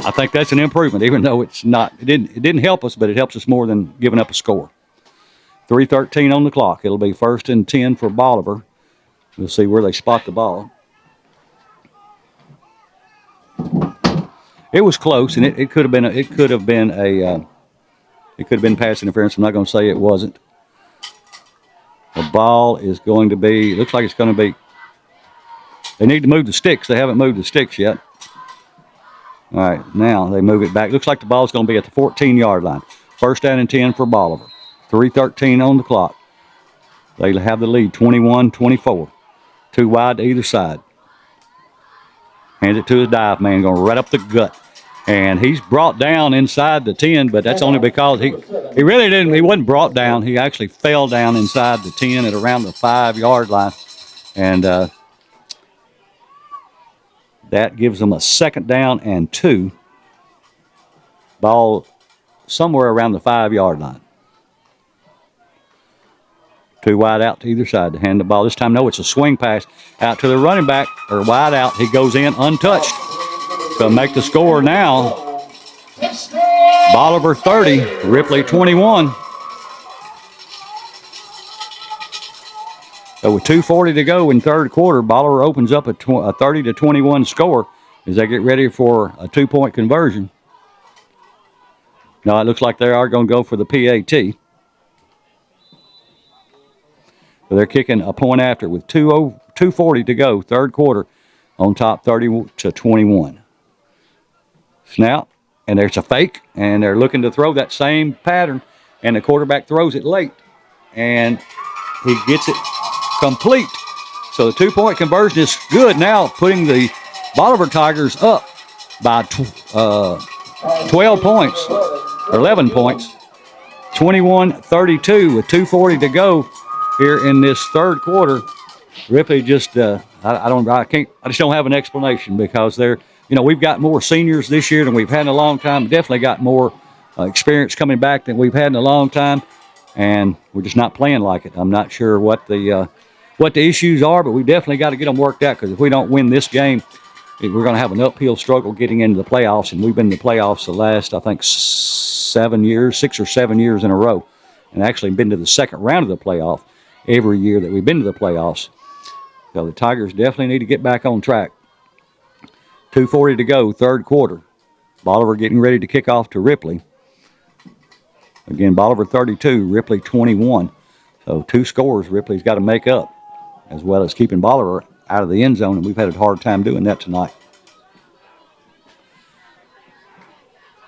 I think that's an improvement, even though it's not. It didn't help us, but it helps us more than giving up a score. 3:13 on the clock. It'll be 1st and 10 for Bolivar. We'll see where they spot the ball. It was close, and it could have been pass interference. I'm not going to say it wasn't. The ball is going to be. Looks like it's going to be. They need to move the sticks. They haven't moved the sticks yet. All right, now they move it back. Looks like the ball's going to be at the 14-yard line. 1st down and 10 for Bolivar. 3:13 on the clock. They have the lead, 21-24. Two wide to either side. Hands it to his dive man, going right up the gut. And he's brought down inside the 10, but that's only because he really didn't. He wasn't brought down. He actually fell down inside the 10 at around the 5-yard line. And that gives them a 2nd down and 2. Ball somewhere around the 5-yard line. Two wide out to either side to hand the ball. This time, no, it's a swing pass out to the running back, or wide out. He goes in untouched. So make the score now. Bolivar 30, Ripley 21. So with 2:40 to go in 3rd quarter, Bolivar opens up a 30-21 score as they get ready for a 2-point conversion. No, it looks like they are going to go for the PAT. So they're kicking a point after with 2:40 to go, third quarter, on top 30-21. Snap, and there's a fake, and they're looking to throw that same pattern, and the quarterback throws it late, and he gets it complete. So the 2-point conversion is good now, putting the Bolivar Tigers up by 12 points, or 11 points, 21-32 with 2:40 to go here in this third quarter. Ripley just, I just don't have an explanation, because they're, we've got more seniors this year than we've had in a long time. Definitely got more experience coming back than we've had in a long time, and we're just not playing like it. I'm not sure what the issues are, but we definitely got to get them worked out, because if we don't win this game, we're going to have an uphill struggle getting into the playoffs, and we've been in the playoffs the last, I think, 6 or 7 years in a row, and actually been to the second round of the playoff every year that we've been to the playoffs. So the Tigers definitely need to get back on track. 2:40 to go, third quarter. Bolivar getting ready to kick off to Ripley. Again, Bolivar 32, Ripley 21. So 2 scores Ripley's got to make up, as well as keeping Bolivar out of the end zone, and we've had a hard time doing that tonight.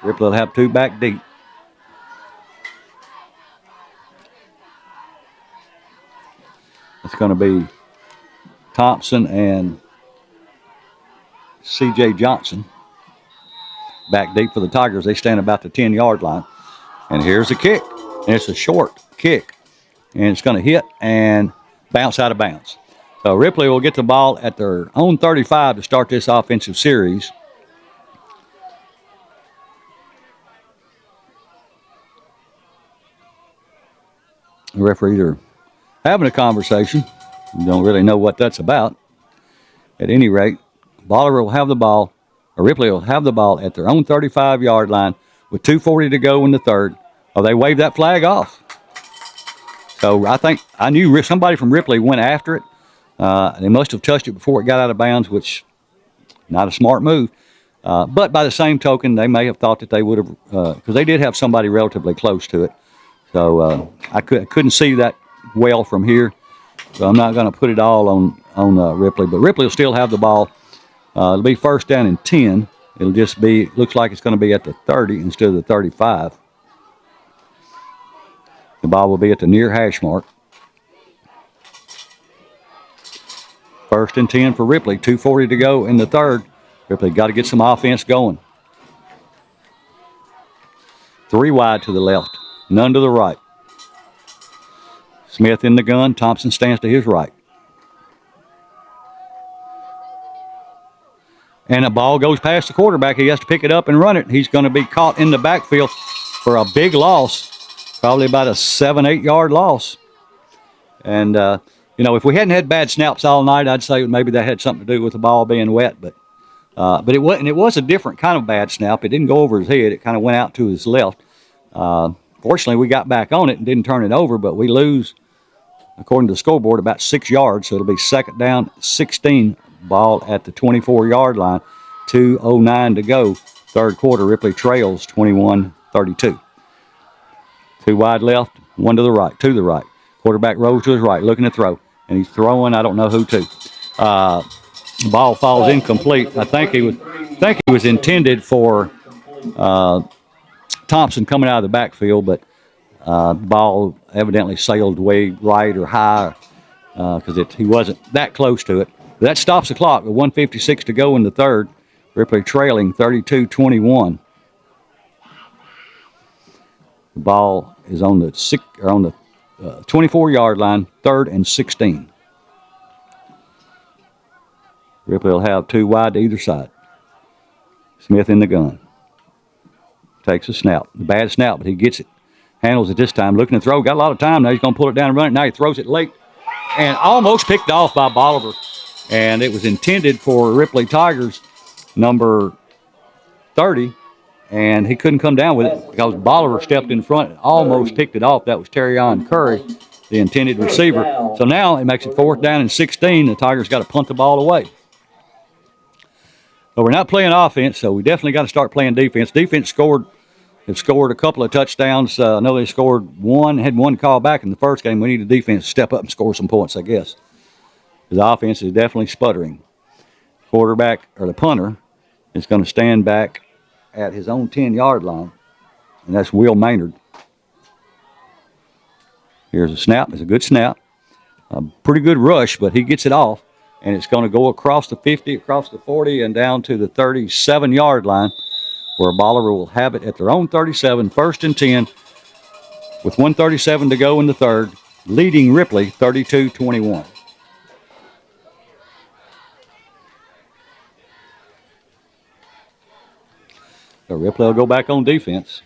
Ripley will have 2 back deep. It's going to be Thompson and C.J. Johnson back deep for the Tigers. They stand about the 10-yard line. And here's a kick. And it's a short kick. And it's going to hit and bounce out of bounds. So Ripley will get the ball at their own 35 to start this offensive series. The referees are having a conversation. We don't really know what that's about. At any rate, Bolivar will have the ball, or Ripley will have the ball at their own 35-yard line with 2:40 to go in the third. Oh, they waved that flag off. So I knew somebody from Ripley went after it. They must have touched it before it got out of bounds, which not a smart move. But by the same token, they may have thought that they would have, because they did have somebody relatively close to it. So I couldn't see that well from here. So I'm not going to put it all on Ripley. But Ripley will still have the ball. It'll be first down and 10. It'll just be, looks like it's going to be at the 30 instead of the 35. The ball will be at the near hash mark. First and 10 for Ripley. 2:40 to go in the third. Ripley got to get some offense going. 3 wide to the left, none to the right. Smith in the gun. Thompson stands to his right. And a ball goes past the quarterback. He has to pick it up and run it. He's going to be caught in the backfield for a big loss, probably about a 7-8 yard loss. And, if we hadn't had bad snaps all night, I'd say maybe that had something to do with the ball being wet. But it wasn't. It was a different kind of bad snap. It didn't go over his head. It kind of went out to his left. Fortunately, we got back on it and didn't turn it over, but we lose, according to the scoreboard, about 6 yards. So it'll be second down, 16, ball at the 24-yard line. 2:09 to go. Third quarter, Ripley trails 21-32. 2 wide left, 1 to the right. Quarterback rolls to his right, looking to throw. And he's throwing, I don't know who to. The ball falls incomplete. I think he was intended for Thompson coming out of the backfield, but the ball evidently sailed way right or high because he wasn't that close to it. That stops the clock with 1:56 to go in the third. Ripley trailing 32-21. The ball is on the 24-yard line, 3rd and 16. Ripley will have 2 wide to either side. Smith in the gun. Takes a snap. A bad snap, but he gets it. Handles it this time. Looking to throw. Got a lot of time. Now he's going to pull it down and run it. Now he throws it late. And almost picked off by Bolivar. And it was intended for Ripley Tigers, number 30. And he couldn't come down with it because Bolivar stepped in front and almost picked it off. That was Terrion Curry, the intended receiver. So now it makes it 4th down and 16. The Tigers got to punt the ball away. But we're not playing offense, so we definitely got to start playing defense. Defense scored have scored a couple of touchdowns. I know they scored one, had one call back in the first game. We need the defense to step up and score some points, I guess. The offense is definitely sputtering. Quarterback, or the punter, is going to stand back at his own 10-yard line, and that's Will Maynard. Here's a snap. It's a good snap. A pretty good rush, but he gets it off, and it's going to go across the 50, across the 40, and down to the 37-yard line, where Bolivar will have it at their own 37, 1st and 10, with 1:37 to go in the third, leading Ripley 32-21. So Ripley will go back on defense.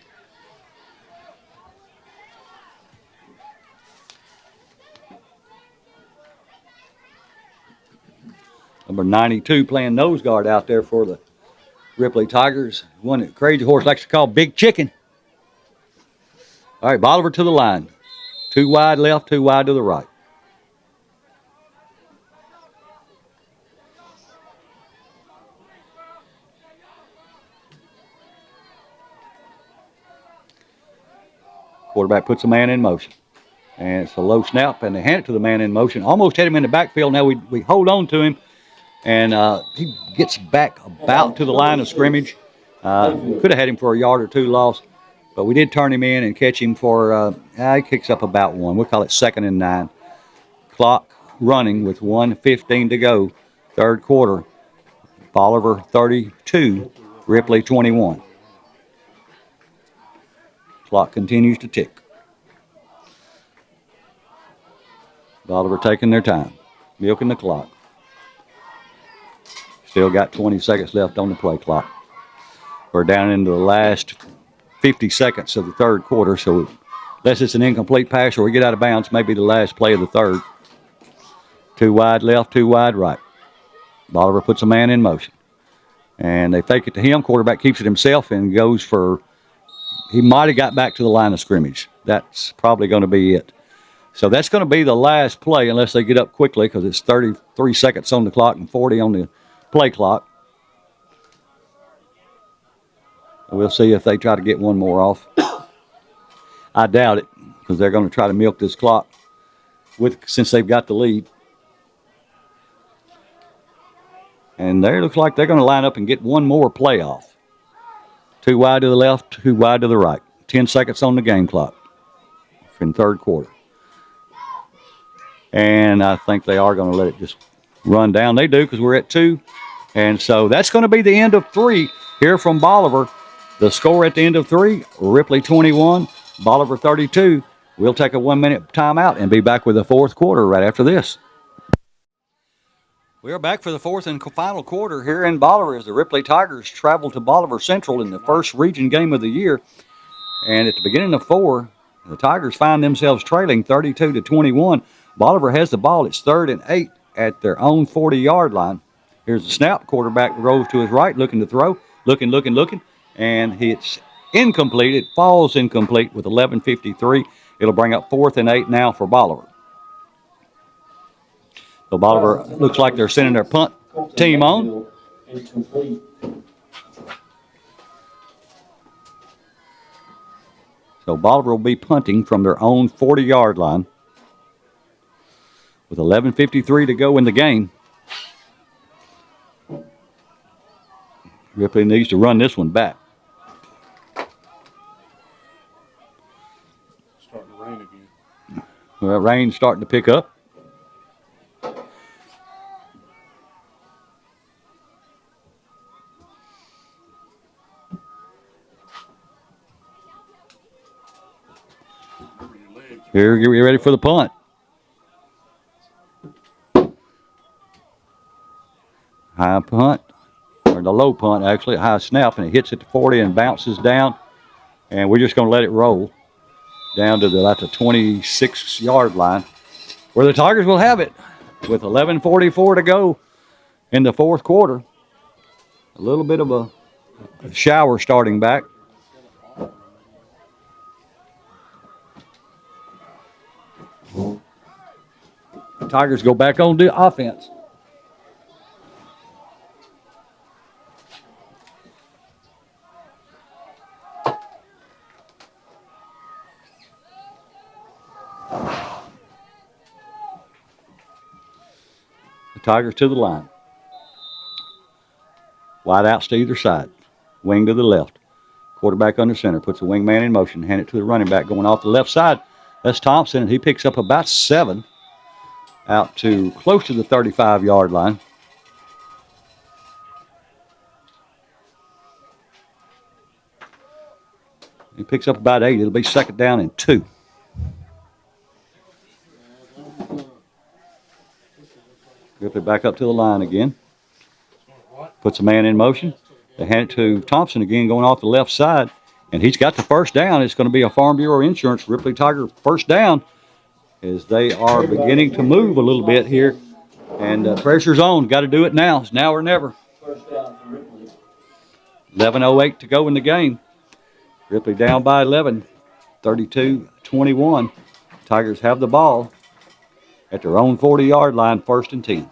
Number 92 playing nose guard out there for the Ripley Tigers. One that Crazy Horse likes to call Big Chicken. All right, Bolivar to the line. 2 wide left, 2 wide to the right. Quarterback puts a man in motion. And it's a low snap, and they hand it to the man in motion. Almost had him in the backfield. Now we hold on to him, and he gets back about to the line of scrimmage. Could have had him for a yard or 2 loss, but we did turn him in and catch him for, he kicks up about 1. We'll call it 2nd and 9. Clock running with 1:15 to go, third quarter. Bolivar 32, Ripley 21. Clock continues to tick. Bolivar taking their time, milking the clock. Still got 20 seconds left on the play clock. We're down into the last 50 seconds of the third quarter, so unless it's an incomplete pass or we get out of bounds, maybe the last play of the third. 2 wide left, 2 wide right. Bolivar puts a man in motion. And they fake it to him. Quarterback keeps it himself and goes for, he might have got back to the line of scrimmage. That's probably going to be it. So that's going to be the last play unless they get up quickly, because it's 33 seconds on the clock and 40 on the play clock. We'll see if they try to get one more off. I doubt it, because they're going to try to milk this clock since they've got the lead. And there looks like they're going to line up and get one more play off. 2 wide to the left, 2 wide to the right. 10 seconds on the game clock in third quarter. And I think they are going to let it just run down. They do, because we're at 2. And so that's going to be the end of 3 here from Bolivar. The score at the end of 3, Ripley 21, Bolivar 32. We'll take a 1-minute timeout and be back with the fourth quarter right after this. We are back for the fourth and final quarter here in Bolivar as the Ripley Tigers travel to Bolivar Central in the first region game of the year. And at the beginning of 4, the Tigers find themselves trailing 32-21. Bolivar has the ball. It's 3rd and 8 at their own 40-yard line. Here's the snap. Quarterback rolls to his right, looking to throw. Looking. And it's incomplete. It falls incomplete with 11:53. It'll bring up 4th and 8 now for Bolivar. So Bolivar looks like they're sending their punt team on. So Bolivar will be punting from their own 40-yard line with 11:53 to go in the game. Ripley needs to run this one back.
Starting to rain again.
Well, rain's starting to pick up. Here, get ready for the punt. High punt, or the low punt actually, high snap, and it hits at the 40 and bounces down. And we're just going to let it roll down to about the 26-yard line, where the Tigers will have it with 11:44 to go in the fourth quarter. A little bit of a shower starting back. Tigers go back on the offense. Tigers to the line. Wide outs to either side. Wing to the left. Quarterback under center. Puts the wing man in motion. Hand it to the running back going off the left side. That's Thompson, and he picks up about 7 out to close to the 35-yard line. He picks up about 8. It'll be 2nd down and 2. Ripley back up to the line again. Puts a man in motion. They hand it to Thompson again going off the left side. And he's got the first down. It's going to be a Farm Bureau Insurance Ripley Tiger first down as they are beginning to move a little bit here. And pressure's on. Got to do it now. It's now or never. 11:08 to go in the game. Ripley down by 11, 32-21. Tigers have the ball at their own 40-yard line, 1st and 10.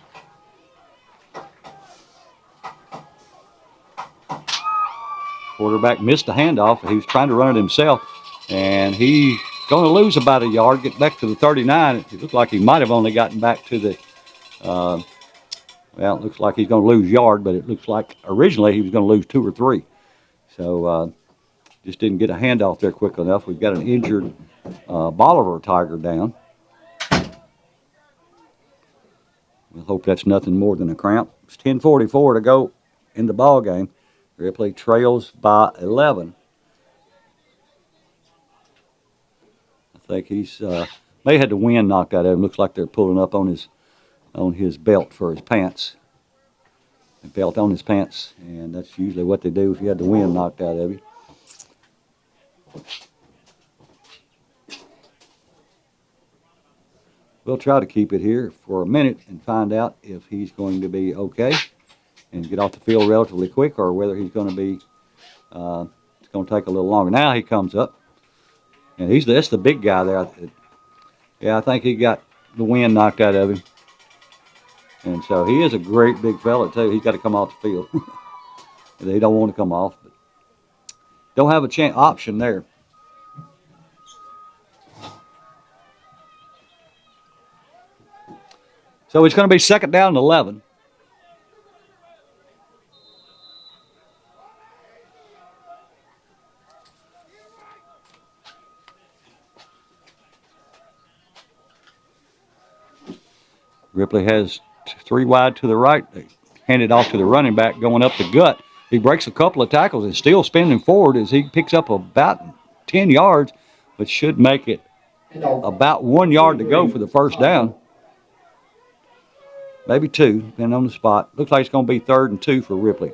Quarterback missed the handoff. He was trying to run it himself, and he's going to lose about a yard, get back to the 39. It looked like he might have only gotten back to the, well, it looks like he's going to lose yard, but it looks like originally he was going to lose 2 or 3. So just didn't get a handoff there quick enough. We've got an injured Bolivar Tiger down. We'll hope that's nothing more than a cramp. It's 10:44 to go in the ball game. Ripley trails by 11. I think he's may have had the wind knocked out of him. Looks like they're pulling up on his belt for his pants. The belt on his pants, and that's usually what they do if you had the wind knocked out of you. We'll try to keep it here for a minute and find out if he's going to be okay and get off the field relatively quick, or whether he's going to be, it's going to take a little longer. Now he comes up, and that's the big guy there. Yeah, I think he got the wind knocked out of him. And so he is a great big fella, too. He's got to come off the field. They don't want to come off, but don't have a option there. So it's going to be 2nd down and 11. Ripley has 3 wide to the right. They hand it off to the running back going up the gut. He breaks a couple of tackles and still spinning forward as he picks up about 10 yards, but should make it about 1 yard to go for the first down. Maybe 2, depending on the spot. Looks like it's going to be 3rd and 2 for Ripley.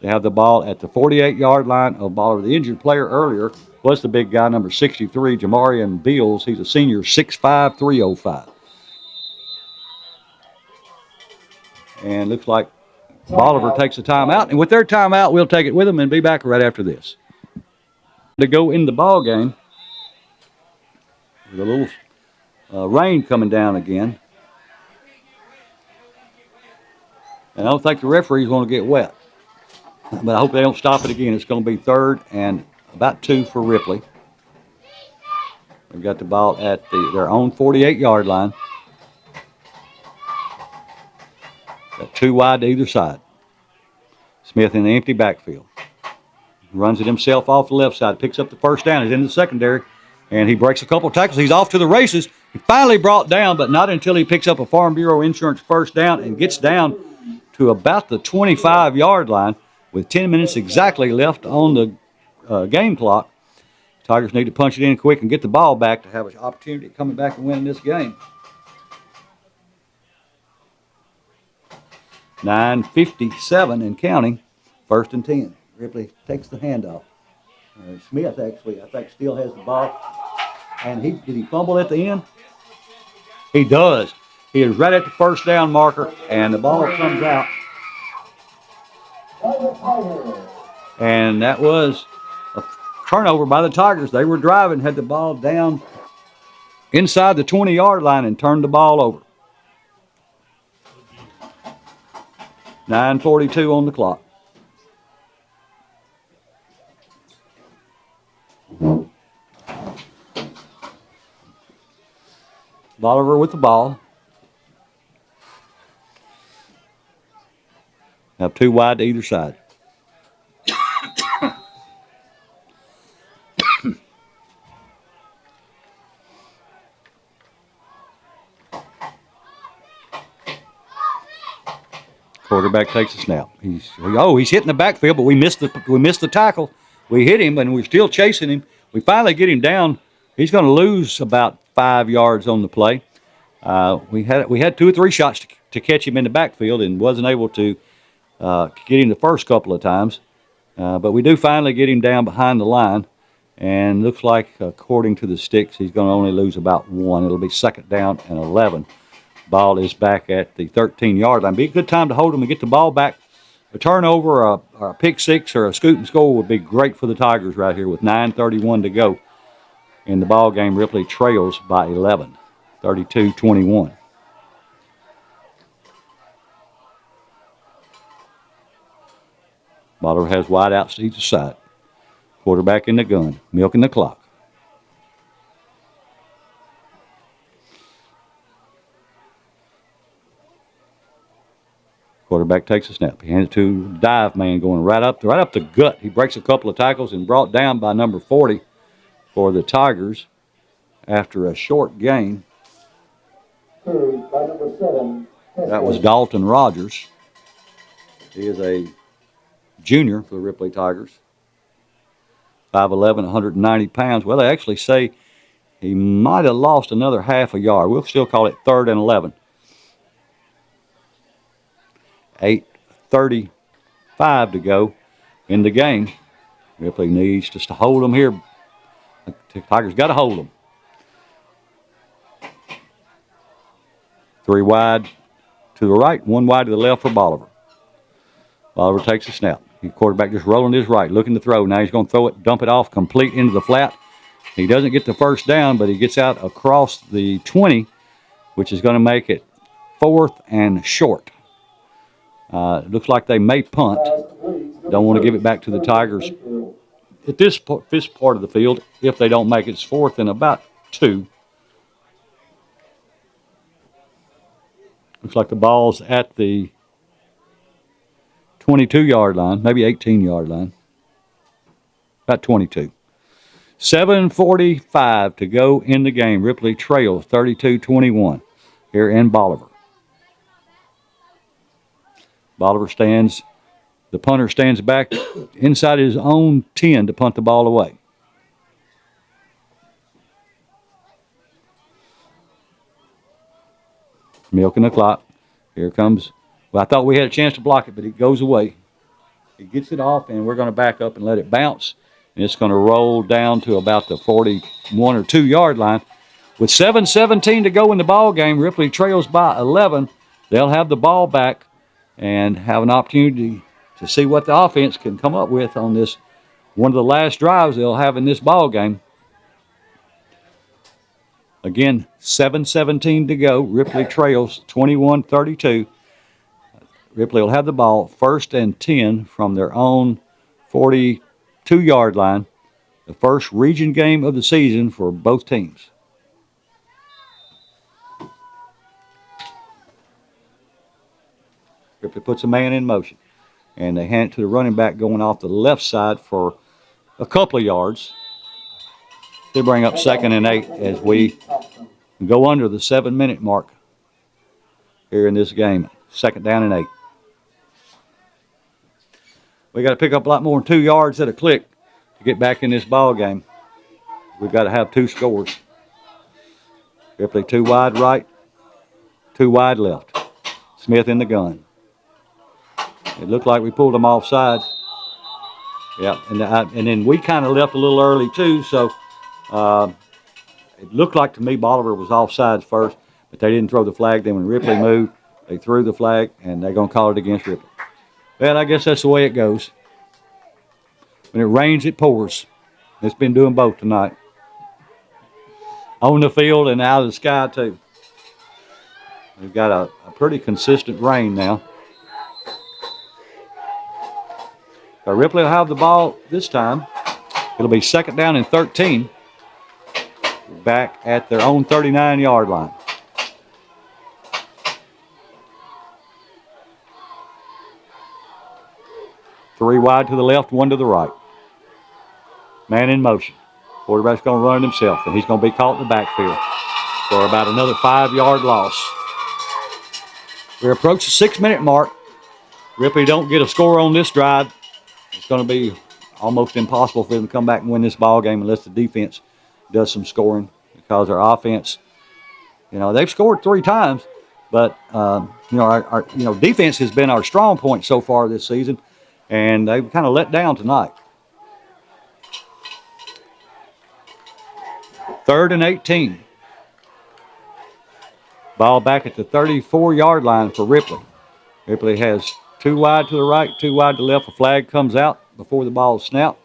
They have the ball at the 48-yard line of Bolivar. The injured player earlier was the big guy, number 63, Jamarian Beals. He's a senior, 6'5", 305. And looks like Bolivar takes a timeout. And with their timeout, we'll take it with them and be back right after this. To go in the ball game, with a little rain coming down again. And I don't think the referees want to get wet. But I hope they don't stop it again. It's going to be 3rd and about 2 for Ripley. They've got the ball at their own 48-yard line. Got 2 wide to either side. Smith in the empty backfield. Runs it himself off the left side. Picks up the first down. He's in the secondary. And he breaks a couple of tackles. He's off to the races. He finally brought down, but not until he picks up a Farm Bureau Insurance first down and gets down to about the 25-yard line with 10 minutes exactly left on the game clock. Tigers need to punch it in quick and get the ball back to have an opportunity of coming back and winning this game. 9:57 and counting, 1st and 10. Ripley takes the handoff. Smith, actually, I think, still has the ball. And did he fumble at the end? He does. He is right at the first down marker, and the ball comes out. And that was a turnover by the Tigers. They were driving, had the ball down inside the 20-yard line and turned the ball over. 9:42 on the clock. Bolivar with the ball. Have 2 wide to either side. Quarterback takes a snap. He's hitting the backfield, but we missed the tackle. We hit him, and we're still chasing him. We finally get him down. He's going to lose about 5 yards on the play. We had 2 or 3 shots to catch him in the backfield and wasn't able to get him the first couple of times. But we do finally get him down behind the line, and looks like, according to the sticks, he's going to only lose about 1. It'll be 2nd down and 11. Ball is back at the 13-yard line. Be a good time to hold them and get the ball back. A turnover, or a pick six, or a scoop and score would be great for the Tigers right here with 9:31 to go in the ball game. Ripley trails by 11, 32-21. Bolivar has wide outs to each side. Quarterback in the gun, milking the clock. Quarterback takes a snap. He hands it to dive man going right up the gut. He breaks a couple of tackles and brought down by number 40 for the Tigers after a short gain.
Carried by number 7.
That was Dalton Rogers. He is a junior for the Ripley Tigers. 5'11", 190 pounds. Well, they actually say he might have lost another half a yard. We'll still call it 3rd and 11. 8:35 to go in the game. Ripley needs just to hold them here. The Tigers got to hold them. 3 wide to the right, 1 wide to the left for Bolivar. Bolivar takes a snap. The quarterback just rolling to his right, looking to throw. Now he's going to throw it, dump it off complete into the flat. He doesn't get the first down, but he gets out across the 20, which is going to make it 4th and short. It looks like they may punt. Don't want to give it back to the Tigers at this part of the field. If they don't make it, it's 4th and about 2. Looks like the ball's at the 22-yard line, maybe 18-yard line. About 22. 7:45 to go in the game. Ripley trails 32-21 here in Bolivar. The punter stands back inside his own 10 to punt the ball away. Milking the clock. Here comes, well, I thought we had a chance to block it, but it goes away. He gets it off, and we're going to back up and let it bounce. And it's going to roll down to about the 41 or 2-yard line. With 7:17 to go in the ball game, Ripley trails by 11. They'll have the ball back and have an opportunity to see what the offense can come up with on this, one of the last drives they'll have in this ball game. Again, 7:17 to go. Ripley trails 21-32. Ripley will have the ball 1st and 10 from their own 42-yard line. The first region game of the season for both teams. Ripley puts a man in motion, and they hand it to the running back going off the left side for a couple of yards. They bring up 2nd and 8 as we go under the 7-minute mark here in this game. 2nd down and 8. We got to pick up a lot more than 2 yards at a click to get back in this ball game. We've got to have 2 scores. Ripley 2 wide right, 2 wide left. Smith in the gun. It looked like we pulled them offside. Yeah, and then we kind of left a little early too, so it looked like to me Bolivar was offsides first, but they didn't throw the flag. Then when Ripley moved, they threw the flag, and they're going to call it against Ripley. Well, I guess that's the way it goes. When it rains, it pours. It's been doing both tonight. On the field and out of the sky too. We've got a pretty consistent rain now. Ripley will have the ball this time. It'll be 2nd down and 13. Back at their own 39-yard line. 3 wide to the left, 1 to the right. Man in motion. Quarterback's going to run it himself, and he's going to be caught in the backfield for about another 5-yard loss. We're approaching the 6-minute mark. Ripley don't get a score on this drive. It's going to be almost impossible for them to come back and win this ball game unless the defense does some scoring, because our offense, they've scored 3 times, but our defense has been our strong point so far this season, and they've kind of let down tonight. 3rd and 18. Ball back at the 34-yard line for Ripley. Ripley has 2 wide to the right, 2 wide to the left. A flag comes out before the ball is snapped.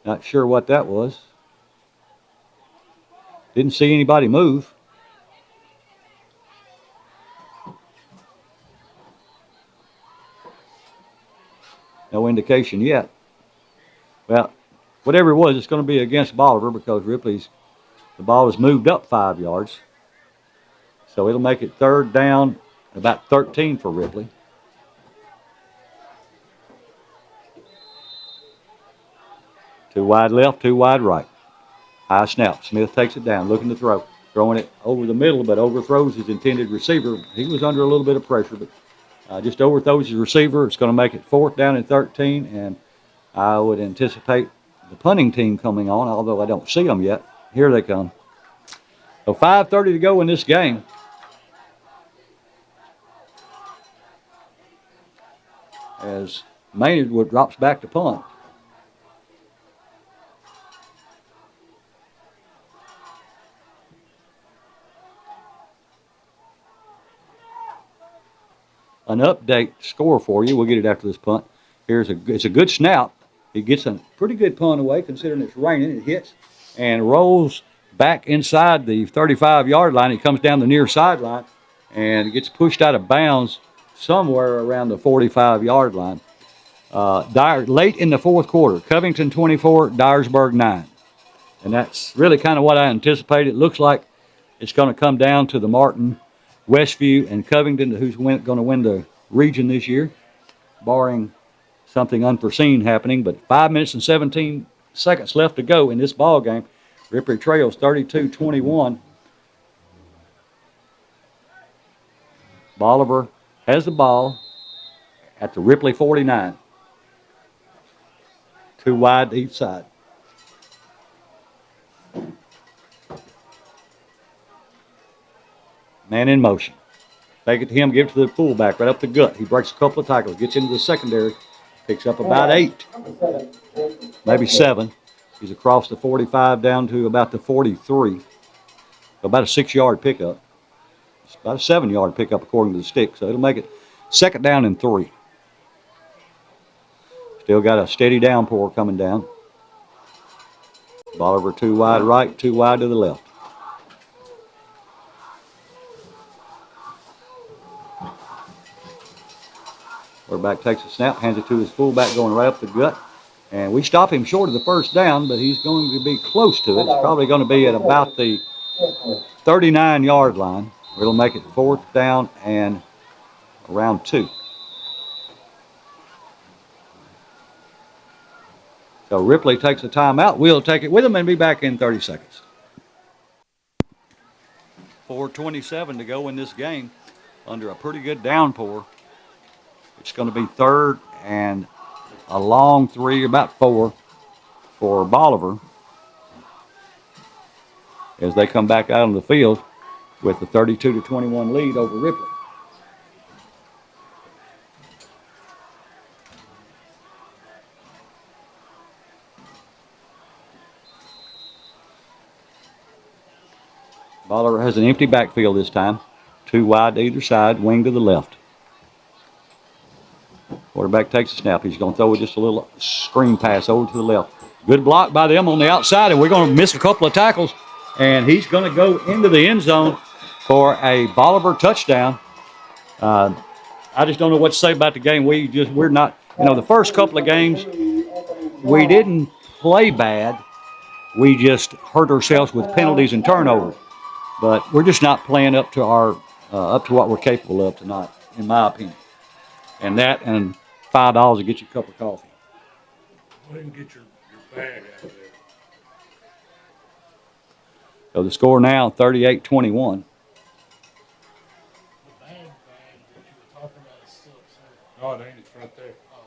Not sure what that was. Didn't see anybody move. No indication yet. Well, whatever it was, it's going to be against Bolivar because the ball is moved up 5 yards. So it'll make it 3rd down, about 13 for Ripley. Two wide left, 2 wide right. High snap. Smith takes it down, looking to throw. Throwing it over the middle, but overthrows his intended receiver. He was under a little bit of pressure, but just overthrows his receiver. It's going to make it 4th down and 13, and I would anticipate the punting team coming on, although I don't see them yet. Here they come. So 5:30 to go in this game. As Maynard drops back to punt. An update score for you. We'll get it after this punt. It's a good snap. He gets a pretty good punt away considering it's raining. It hits and rolls back inside the 35-yard line. It comes down the near sideline and gets pushed out of bounds somewhere around the 45-yard line. Late in the 4th quarter, Covington 24, Dyersburg 9. And that's really kind of what I anticipated. It looks like it's going to come down to the Martin, Westview, and Covington, who's going to win the region this year, barring something unforeseen happening. But 5 minutes and 17 seconds left to go in this ball game. Ripley trails 32-21. Bolivar has the ball at the Ripley 49. 2 wide to each side. Man in motion. Take it to him, give it to the fullback, right up the gut. He breaks a couple of tackles, gets into the secondary, picks up about 8, maybe 7. He's across the 45 down to about the 43. About a 6-yard pickup. It's about a 7-yard pickup according to the stick, so it'll make it 2nd down and 3. Still got a steady downpour coming down. Bolivar 2 wide right, 2 wide to the left. Quarterback takes a snap, hands it to his fullback going right up the gut. And we stop him short of the 1st down, but he's going to be close to it. It's probably going to be at about the 39-yard line. It'll make it 4th down and around 2. So Ripley takes a timeout. We'll take it with him and be back in 30 seconds. 4:27 to go in this game under a pretty good downpour. It's going to be 3rd and a long 3, about 4 for Bolivar as they come back out on the field with the 32-21 lead over Ripley. Bolivar has an empty backfield this time. 2 wide to either side, wing to the left. Quarterback takes a snap. He's going to throw just a little screen pass over to the left. Good block by them on the outside, and we're going to miss a couple of tackles. And he's going to go into the end zone for a Bolivar touchdown. I just don't know what to say about the game. We're not, the first couple of games, we didn't play bad. We just hurt ourselves with penalties and turnovers. But we're just not playing up to what we're capable of tonight, in my opinion. And $5 to get you a cup of coffee.
Go ahead and get your bag out of there.
So the score now 38-21.
The bag that you were talking about is still upstairs. No, it ain't. It's right there. Oh.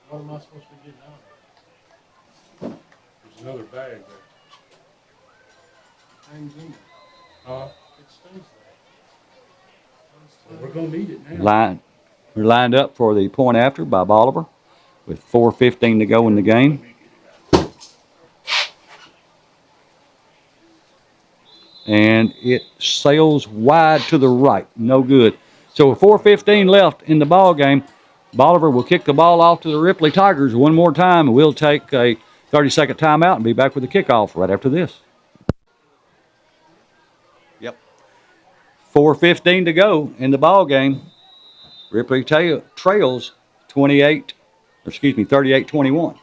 What am I supposed to be getting out of it? There's another bag there. Hangs in there. It stays there. Well, we're gonna need it now.
We're lined up for the point after by Bolivar with 4:15 to go in the game. And it sails wide to the right. No good. So with 4:15 left in the ball game, Bolivar will kick the ball off to the Ripley Tigers one more time, and we'll take a 30-second timeout and be back with the kickoff right after this. Yep. 4:15 to go in the ball game. Ripley trails 38-21.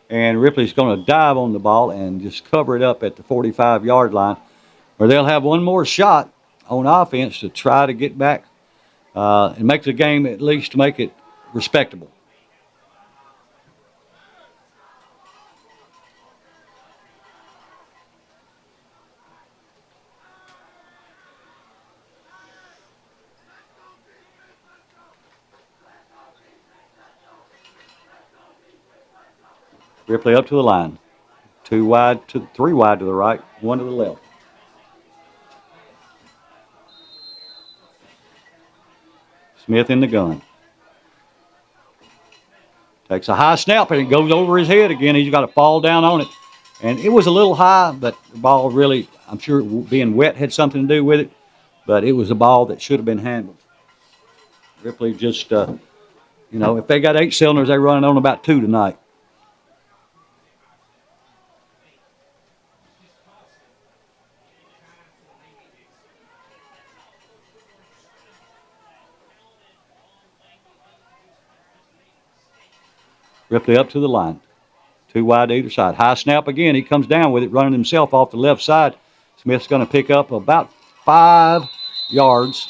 And Ripley's going to dive on the ball and just cover it up at the 45-yard line, where they'll have one more shot on offense to try to get back and make the game, at least to make it respectable. Ripley up to the line. 3 wide to the right, 1 to the left. Smith in the gun. Takes a high snap and it goes over his head again. He's got to fall down on it. And it was a little high, but the ball really, I'm sure being wet had something to do with it. But it was a ball that should have been handled. Ripley just, if they got 8 cylinders, they're running on about 2 tonight. Ripley up to the line. 2 wide to either side. High snap again. He comes down with it, running himself off the left side. Smith's going to pick up about 5 yards,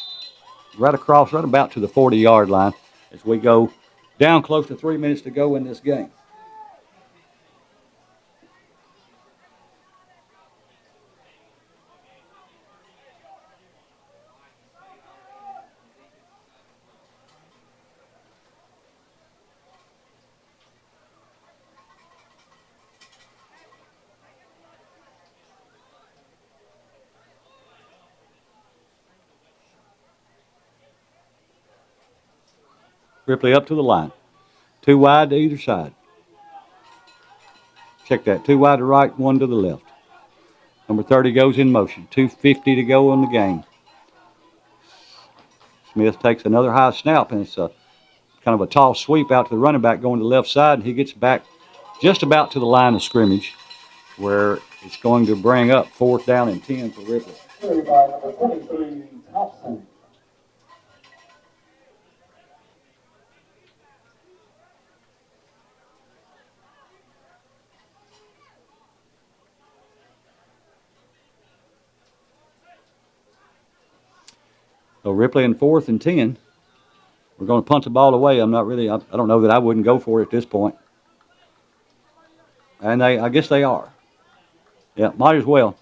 right about to the 40-yard line as we go down close to 3 minutes to go in this game. Ripley up to the line. 2 wide to either side. Check that. 2 wide to right, 1 to the left. Number 30 goes in motion. 2:50 to go in the game. Smith takes another high snap, and it's kind of a toss sweep out to the running back going to the left side, and he gets back just about to the line of scrimmage where it's going to bring up 4th down and 10 for Ripley.
Carried by number 23, Thompson.
So Ripley in 4th and 10. We're going to punt the ball away. I don't know that I wouldn't go for it at this point. And I guess they are. Yeah, might as well.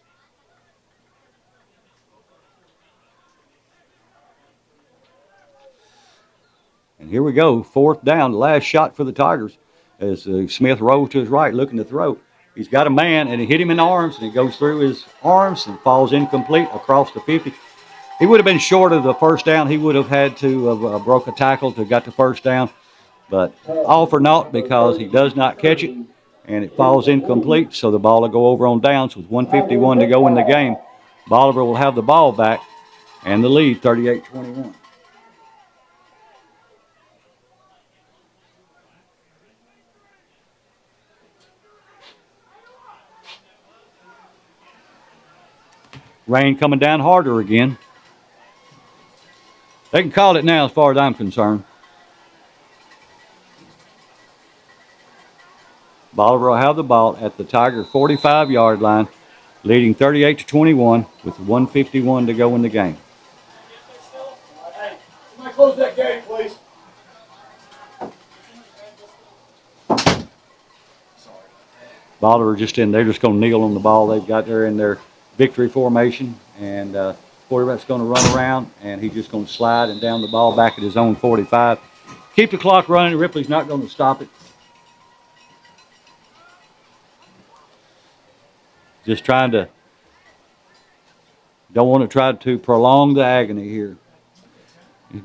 And here we go, 4th down, the last shot for the Tigers as Smith rolls to his right looking to throw. He's got a man, and he hit him in the arms, and he goes through his arms and falls incomplete across the 50. He would have been short of the first down. He would have had to have broke a tackle to got the first down. But all for naught because he does not catch it, and it falls incomplete, so the ball will go over on downs with 1:51 to go in the game. Bolivar will have the ball back and the lead, 38-21. Rain coming down harder again. They can call it now as far as I'm concerned. Bolivar will have the ball at the Tiger 45-yard line, leading 38-21 with 1:51 to go in the game.
Close that gate, please.
Bolivar just in, they're just going to kneel on the ball. They've got there in their victory formation, and quarterback's going to run around, and he's just going to slide and down the ball back at his own 45. Keep the clock running. Ripley's not going to stop it. Just trying to, don't want to try to prolong the agony here.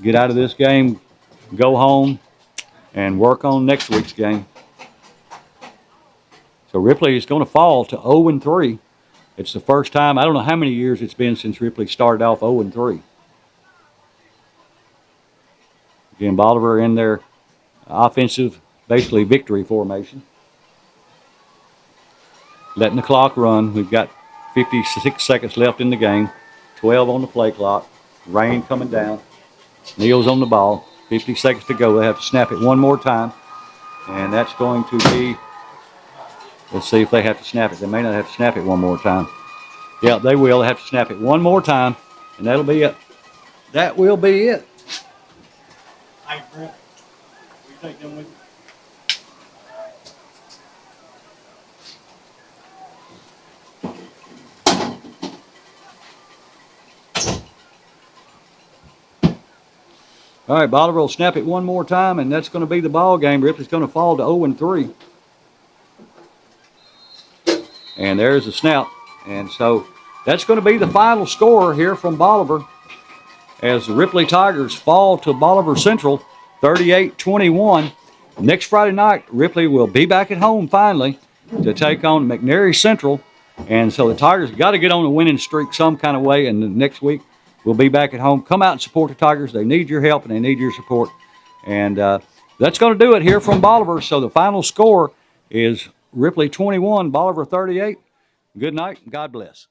Get out of this game, go home, and work on next week's game. So Ripley is going to fall to 0-3. It's the first time, I don't know how many years it's been since Ripley started off 0-3. Again, Bolivar in their offensive, basically victory formation. Letting the clock run. We've got 56 seconds left in the game. 12 on the play clock. Rain coming down. Neal's on the ball. 50 seconds to go. They have to snap it one more time. And that's going to be, let's see if they have to snap it. They may not have to snap it one more time. Yeah, they will. They have to snap it one more time. And that'll be it. That will be it.
Hey, Brent, will you take them with you?
All right, Bolivar will snap it one more time, and that's going to be the ball game. Ripley's going to fall to 0-3. And there's the snap. And so that's going to be the final score here from Bolivar as the Ripley Tigers fall to Bolivar Central 38-21. Next Friday night, Ripley will be back at home finally to take on McNary Central. And so the Tigers got to get on a winning streak some kind of way, and the next week we'll be back at home. Come out and support the Tigers. They need your help and they need your support. And that's going to do it here from Bolivar. So the final score is Ripley 21, Bolivar 38. Good night and God bless.